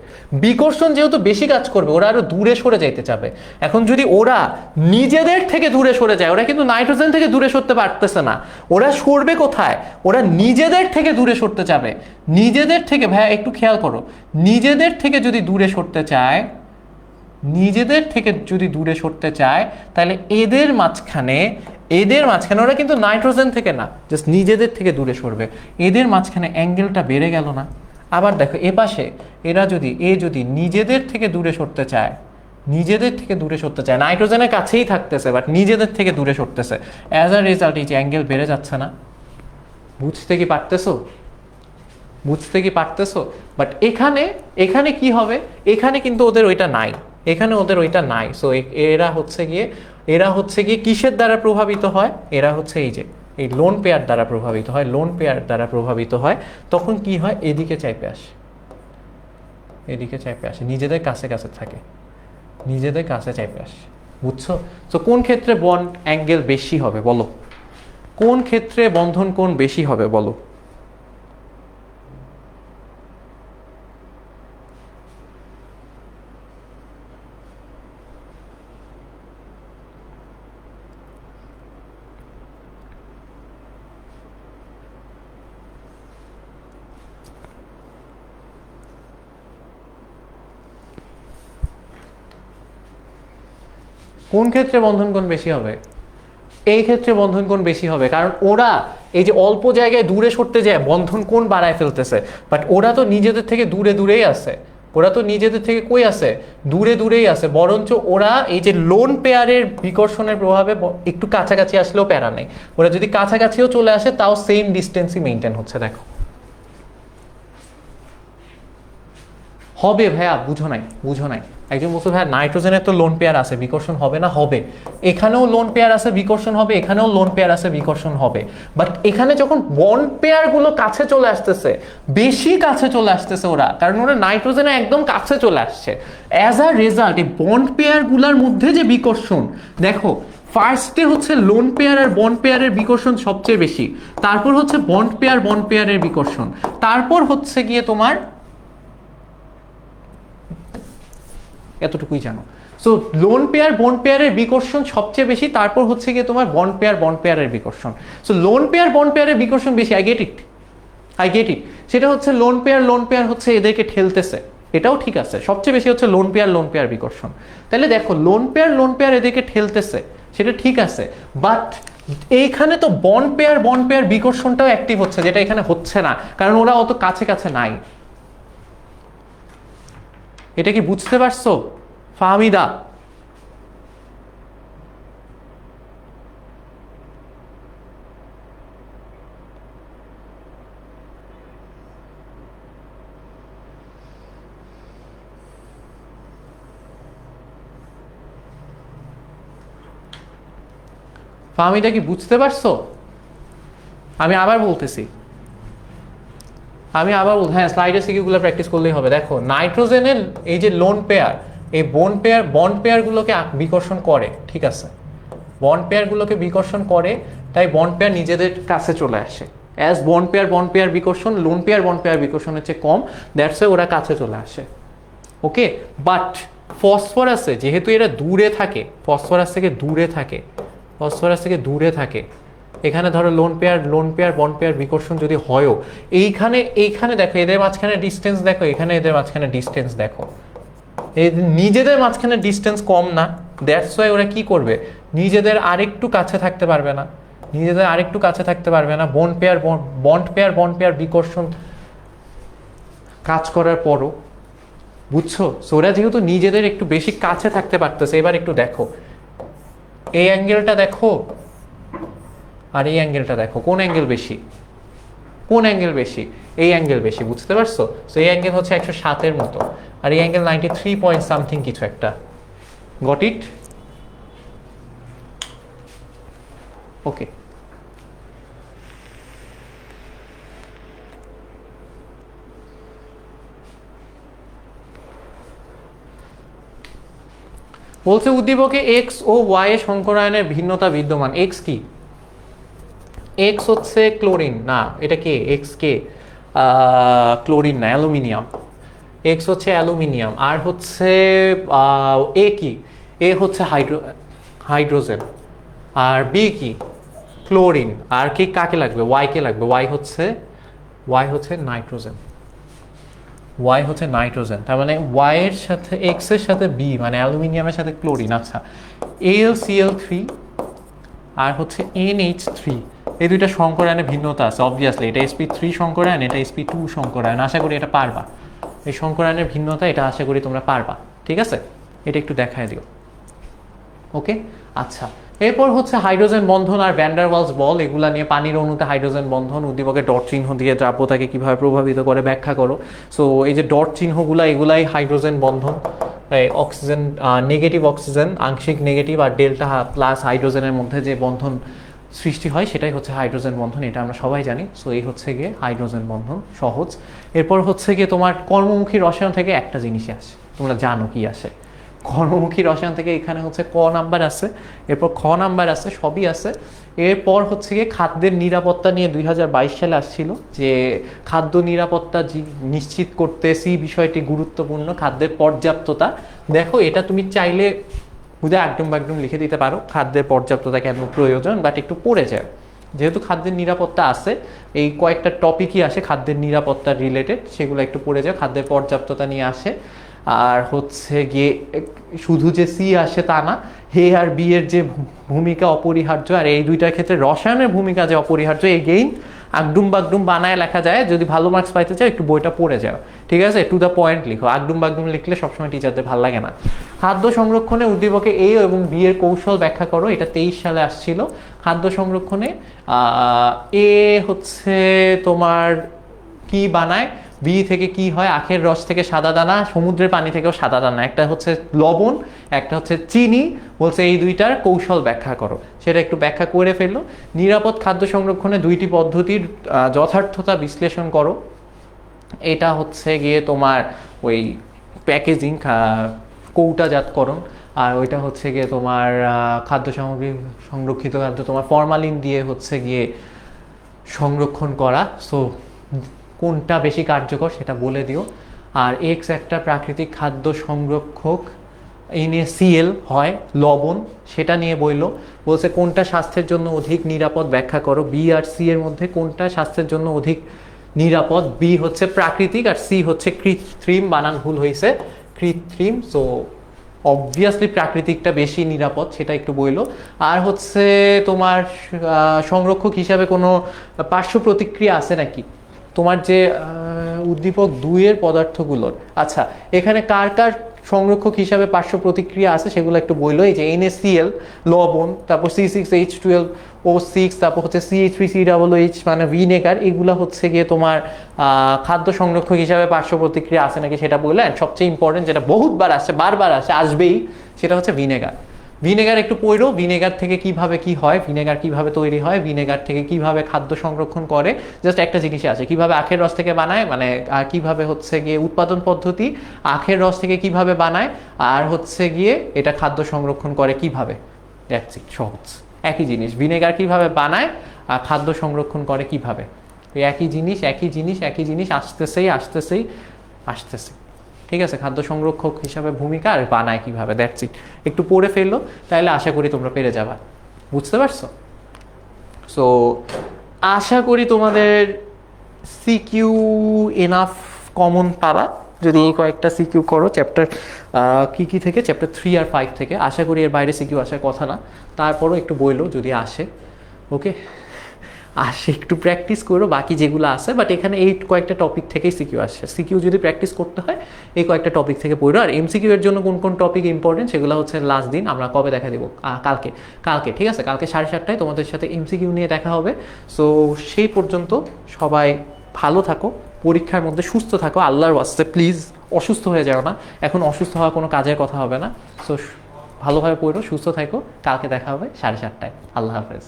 বিকর্ষণ যেহেতু বেশি কাজ করবে, ওরা আরো দূরে সরে যাইতে চাবে। এখন যদি ওরা নিজেদের থেকে দূরে সরে যায়, ওরা কিন্তু নাইট্রোজেন থেকে দূরে সরতে পারতেছে না, ওরা সরবে কোথায়? ওরা নিজেদের থেকে দূরে সরতে চাবে। নিজেদের থেকে, ভাইয়া একটু খেয়াল করো, নিজেদের থেকে যদি দূরে সরতে চায়, তাহলে এদের মাঝখানে ওরা কিন্তু নাইট্রোজেন থেকে না, জাস্ট নিজেদের থেকে দূরে সরবে। এদের মাঝখানে অ্যাঙ্গেলটা বেড়ে গেল না? আবার দেখো এপাশে যদি নিজেদের থেকে দূরে সরতে চায়, নাইট্রোজেনের কাছেই থাকতেছে বাট নিজেদের থেকে দূরে সরতেছে, অ্যাজ আ রেজাল্ট এই যে অ্যাঙ্গেল বেড়ে যাচ্ছে না? বুঝতে কি পারতেছো? বাট এখানে কি হবে? এখানে কিন্তু ওদের ওইটা নাই। সো এরা হচ্ছে গিয়ে কিসের দ্বারা প্রভাবিত হয়? এরা হচ্ছে এই লোন পেয়ার দ্বারা প্রভাবিত হয়। তখন কি হয়? এদিকে চাইপে আসে, নিজেদের কাছে থাকে, নিজেদের কাছে চাইপে আসে। বুঝছো? তো কোন ক্ষেত্রে বন্ড অ্যাঙ্গেল বেশি হবে বলো? কোন ক্ষেত্রে বন্ধন কোণ বেশি হবে বলো? কোন ক্ষেত্রে বন্ধন কোণ বেশি হবে? এই ক্ষেত্রে বন্ধন কোণ বেশি হবে, কারণ ওরা এই যে অল্প জায়গায় দূরে সরতে যায় বন্ধন কোণ বাড়ায় ফেলতেছে, বাট ওরা তো নিজেদের থেকে দূরেই আছে। দূরেই আছে, বরঞ্চ ওরা এই যে লোন পেয়ারের বিকর্ষণের প্রভাবে একটু কাছাকাছি আসলেও প্যারা নেই। ওরা যদি কাছাকাছিও চলে আসে তাও সেম ডিস্টেন্সই মেনটেন হচ্ছে। দেখো হবে ভাইয়া, বুঝো নাই। একজন বলছে ভাইয়া নাইট্রোজেনের তো লোন পেয়ার আছে, বিকর্ষণ হবে না? হবে। এখানেও লোন পেয়ার আছে, বিকর্ষণ হবে। এখানেও লোন পেয়ার আছে, বিকর্ষণ হবে। বাট এখানে যখন বন্ড পেয়ার গুলো কাছে চলে আসতেছে, বেশি কাছে চলে আসতেছে ওরা, কারণ ওরা নাইট্রোজেনের একদম কাছে চলে আসছে, অ্যাজ আ রেজাল্ট এই বন্ড পেয়ার গুলার মধ্যে যে বিকর্ষণ, দেখো ফার্স্টে হচ্ছে লোন পেয়ার আর বন্ড পেয়ারের বিকর্ষণ সবচেয়ে বেশি, তারপর হচ্ছে বন্ড পেয়ারের বিকর্ষণ, তারপর হচ্ছে গিয়ে তোমার এতটুকুই জানো। সো লোন পেয়ার বন্ড পেয়ারের বিকর্ষণ সবচেয়ে বেশি, তারপর হচ্ছে গিয়ে তোমার বন্ড পেয়ারের বিকর্ষণ। সো লোন পেয়ার বন্ড পেয়ারের বিকর্ষণ বেশি, আই গেট ইট। সেটা হচ্ছে লোন পেয়ার হচ্ছে এদেরকে ঠেলতেছে, এটাও ঠিক আছে। সবচেয়ে বেশি হচ্ছে লোন পেয়ার বিকর্ষণ। তাহলে দেখো লোন পেয়ার এদেরকে ঠেলতেছে, সেটা ঠিক আছে, বাট এইখানে তো বন্ড পেয়ার বিকর্ষণটাও অ্যাক্টিভ হচ্ছে, যেটা এখানে হচ্ছে না, কারণ ওরা অত কাছে নাই। এটা কি বুঝতে পারছো ফাহমিদা? ফাহমিদা কি বুঝতে পারছো? আমি আবার বলতেছি, হ্যাঁ স্লাইডে সিকিউগুলো প্র্যাকটিস করলেই হবে। দেখো নাইট্রোজেনের এই যে লোন পেয়ার, এই বন্ড পেয়ারগুলোকে বিকর্ষণ করে, ঠিক আছে, বন্ড পেয়ারগুলোকে বিকর্ষণ করে, তাই বন্ড পেয়ার নিজেদের কাছে চলে আসে। অ্যাজ বন্ড পেয়ার বিকর্ষণ লোন পেয়ার বিকর্ষণের চেয়ে কম, দ্যাটস ওয়াই ওরা কাছে চলে আসে। ওকে, বাট ফসফরাসে যেহেতু এরা দূরে থাকে, ফসফরাস থেকে দূরে থাকে, এখানে ধরো লোন পেয়ার বন্ড পেয়ার বিকর্ষণ যদি হয়ও, এইখানে দেখো এদের মাঝখানে ডিস্টেন্স দেখো, এখানে এদের মাঝখানে ডিস্টেন্স দেখো, নিজেদের মাঝখানে ডিস্টেন্স কম না, দ্যাটস ওয়াই ওরা কি করবে, নিজেদের আরেকটু কাছে থাকতে পারবে না, বন্ড পেয়ার বিকর্ষণ কাজ করার পরও। বুঝছো? সো ওরা যেহেতু নিজেদের একটু বেশি কাছে থাকতে পারতেছে, এবার একটু দেখো এই অ্যাঙ্গেলটা দেখো আর এই অ্যাঙ্গেলটা দেখো, কোন অ্যাঙ্গেল বেশি? এই অ্যাঙ্গেল বেশি, বুঝতে পারছো? তো এই অ্যাঙ্গেল হচ্ছে 107 এর মতো, আর এই অ্যাঙ্গেল 93 পয়েন্ট সামথিং কিছু একটা। Got it? ওকে, বলছে উদ্দীপকে এক্স ও ওয়াই এর সংকরায়নের ভিন্নতা বিদ্যমান। এক্স কি? এক্স হচ্ছে ক্লোরিন না, এটা কে? এক্স কে? ক্লোরিন না, অ্যালুমিনিয়াম। এক্স হচ্ছে অ্যালুমিনিয়াম। আর হচ্ছে এ কি? এ হচ্ছে হাইড্রোজেন। আর বি কি? ক্লোরিন। আর কি কাকে লাগবে? ওয়াই কে লাগবে। ওয়াই হচ্ছে নাইট্রোজেন। ওয়াই হচ্ছে নাইট্রোজেন। তার মানে ওয়াই এর সাথে এক্স এর সাথে বি মানে অ্যালুমিনিয়ামের সাথে ক্লোরিন। আচ্ছা, AlCl3 আর হচ্ছে NH3, এই দুইটা সংকরায়নের ভিন্নতা আছে অবভিয়াসলি। এটা sp3 সংকরায়ন, এটা sp2 সংকরায়ন। আশা করি এটা পারবা। এই সংকরায়নের ভিন্নতা এটা আশা করি তোমরা পারবা। ঠিক আছে, এটা একটু দেখায় দিও। ওকে, আচ্ছা। এরপর হচ্ছে হাইড্রোজেন বন্ধন আর ভ্যান ডার ওয়ালস বল, এগুলা নিয়ে পানির অণুতে হাইড্রোজেন বন্ধন উদ্দীপকের ডট চিহ্ন দিয়ে দ্রাব্যতাকে কিভাবে প্রভাবিত করে ব্যাখ্যা করো। সো এই যে ডট চিহ্নগুলা, এগুলাই হাইড্রোজেন বন্ধন। অক্সিজেন, নেগেটিভ অক্সিজেন, আংশিক নেগেটিভ আর ডেল্টা প্লাস হাইড্রোজেনের মধ্যে যে বন্ধন সৃষ্টি হয় সেটাই হচ্ছে হাইড্রোজেন বন্ধন। এটা আমরা সবাই জানি। সো এই হচ্ছে গিয়ে হাইড্রোজেন বন্ধন, সহজ। এরপর হচ্ছে গিয়ে তোমার কর্মমুখী রসায়ন থেকে একটা জিনিসই আসে, তোমরা জানো কি আসে। কর্মমুখী রসায়ন থেকে এখানে হচ্ছে ক নাম্বার আছে, এরপর খ নাম্বার আছে, সবই আছে। এরপর হচ্ছে গিয়ে খাদ্যের নিরাপত্তা নিয়ে 2022 সালে আসছিল যে খাদ্য নিরাপত্তা নিশ্চিত করতে বিষয়টি গুরুত্বপূর্ণ, খাদ্যের পর্যাপ্ততা। দেখো, এটা তুমি চাইলে বুঝে একদম একদম লিখে দিতে পারো খাদ্যের পর্যাপ্ততা কেন প্রয়োজন, বাট একটু পড়ে যায়। যেহেতু খাদ্যের নিরাপত্তা আছে, এই কয়েকটা টপিকই আসে খাদ্যের নিরাপত্তার রিলেটেড, সেগুলো একটু পড়ে যায়। খাদ্যের পর্যাপ্ততা নিয়ে আসে। আর হচ্ছে গিয়ে শুধু যে সি আসে তা না, হে আর বি এর যে ভূমিকা অপরিহার্য, আর এই দুইটার ক্ষেত্রে রসায়নের ভূমিকা যে অপরিহার্য, এগেইন আগডুম বাগডুম বানায় লেখা যায়। যদি ভালো মার্কস পাইতে চাও একটু বইটা পড়ে যাও। ঠিক আছে, টু দ্য পয়েন্ট লিখো। আগডুম বাগডুম লিখলে সবসময় টিচারদের ভালো লাগে না। খাদ্য সংরক্ষণে উদ্দীপকে এ এবং বি এর কৌশল ব্যাখ্যা করো, এটা 23 সালে আসছিল। খাদ্য সংরক্ষণে এ হচ্ছে তোমার কি বানায়, বি থেকে কি হয়, আখের রস থেকে সাদা দানা, সমুদ্রের পানি থেকেও সাদা দানা, একটা হচ্ছে লবণ, একটা হচ্ছে চিনি। বলছে এই দুইটার কৌশল ব্যাখ্যা করো, সেটা একটু ব্যাখ্যা করে ফেললো। নিরাপদ খাদ্য সংরক্ষণে দুইটি পদ্ধতির যথার্থতা বিশ্লেষণ করো। এটা হচ্ছে গিয়ে তোমার ওই প্যাকেজিং, কৌটাজাতকরণ। আর ওইটা হচ্ছে গিয়ে তোমার খাদ্য সামগ্রী, সংরক্ষিত খাদ্য তোমার ফরমালিন দিয়ে হচ্ছে গিয়ে সংরক্ষণ করা। সো কোনটা বেশি কার্যকর সেটা বলে দিও। আর এক্স একটা প্রাকৃতিক খাদ্য সংরক্ষক, NaCl হয় লবণ, সেটা নিয়ে বইলো। বলছে কোনটা স্বাস্থ্যের জন্য অধিক নিরাপদ ব্যাখ্যা করো। বি আর সি এর মধ্যে কোনটা স্বাস্থ্যের জন্য অধিক নিরাপদ? বি হচ্ছে প্রাকৃতিক আর সি হচ্ছে কৃত্রিম। বানান ভুল হয়েছে, কৃত্রিম। সো অবভিয়াসলি প্রাকৃতিকটা বেশি নিরাপদ, সেটা একটু বইলো। আর হচ্ছে তোমার সংরক্ষক হিসাবে কোনো পার্শ্ব প্রতিক্রিয়া আছে নাকি তোমার যে উদ্দীপক 2 এর পদার্থগুলোর। আচ্ছা, এখানে কার কার সংরক্ষক হিসাবে পার্শ্ব প্রতিক্রিয়া আছে সেগুলো একটু বইলো। এই যে NaCl লবণ, তারপর C6H12O6, তারপর হচ্ছে CH3COOH মানে ভিনেগার, এগুলো হচ্ছে গিয়ে তোমার খাদ্য সংরক্ষক হিসাবে পার্শ্ব প্রতিক্রিয়া আছে নাকি সেটা বললো। অ্যান্ড সবচেয়ে ইম্পর্টেন্ট, যেটা বহুতবার আসছে, বারবার আসে, আসবেই, সেটা হচ্ছে ভিনেগার। ভিনেগার একটু পড়ো, ভিনেগার থেকে কিভাবে কি হয়, ভিনেগার কিভাবে তৈরি হয়, ভিনেগার থেকে কিভাবে খাদ্য সংরক্ষণ করে। জাস্ট একটা জিনিসই আছে, কিভাবে আখের রস থেকে বানায়, মানে কিভাবে হচ্ছে গিয়ে উৎপাদন পদ্ধতি, আখের রস থেকে কিভাবে বানায়, আর হচ্ছে গিয়ে এটা খাদ্য সংরক্ষণ করে কিভাবে। দ্যাটস ইট, সহজ। একই জিনিস, ভিনেগার কিভাবে বানায় আর খাদ্য সংরক্ষণ করে কিভাবে। একই জিনিস একই জিনিস একই জিনিস, আসতেছেই আসতেছেই আসতেছে। ঠিক আছে, খাদ্য সংরক্ষক হিসাবে ভূমিকা আর বানায় কিভাবে, দ্যাটস ইট। একটু পড়ে ফেললো, তাহলে আশা করি তোমরা পেরে যাবা। বুঝতে পারছো? সো আশা করি তোমাদের সিকিউ এনাফ কমন পাবা যদি এই কয়েকটা সিকিউ করো। চ্যাপ্টার কি থেকে, চ্যাপ্টার 3 আর 5 থেকে। আশা করি এর বাইরে সিকিউ আসার কথা না, তারপরও একটু বইলো যদি আসে। ওকে, আসে একটু প্র্যাকটিস করো বাকি যেগুলো আছে, বাট এখানে এই কয়েকটা টপিক থেকেই সিকিউ আসছে। সিকিউ যদি প্র্যাকটিস করতে হয় এই কয়েকটা টপিক থেকে পড়ো। আর MCQ এর জন্য কোন কোন টপিক ইম্পর্টেন্ট সেগুলো হচ্ছে লাস্ট দিন আমরা কবে দেখা দেবো, কালকে। ঠিক আছে, কালকে 7:30টায় তোমাদের সাথে MCQ নিয়ে দেখা হবে। সো সেই পর্যন্ত সবাই ভালো থাকো, পরীক্ষার মধ্যে সুস্থ থাকো, আল্লাহর ওয়াস্তে প্লিজ অসুস্থ হয়ে যাও না, এখন অসুস্থ হওয়া কোনো কাজের কথা হবে না। সো ভালোভাবে পড়ো, সুস্থ থাকো, কালকে দেখা হবে 7:30টায়। আল্লাহ হাফেজ।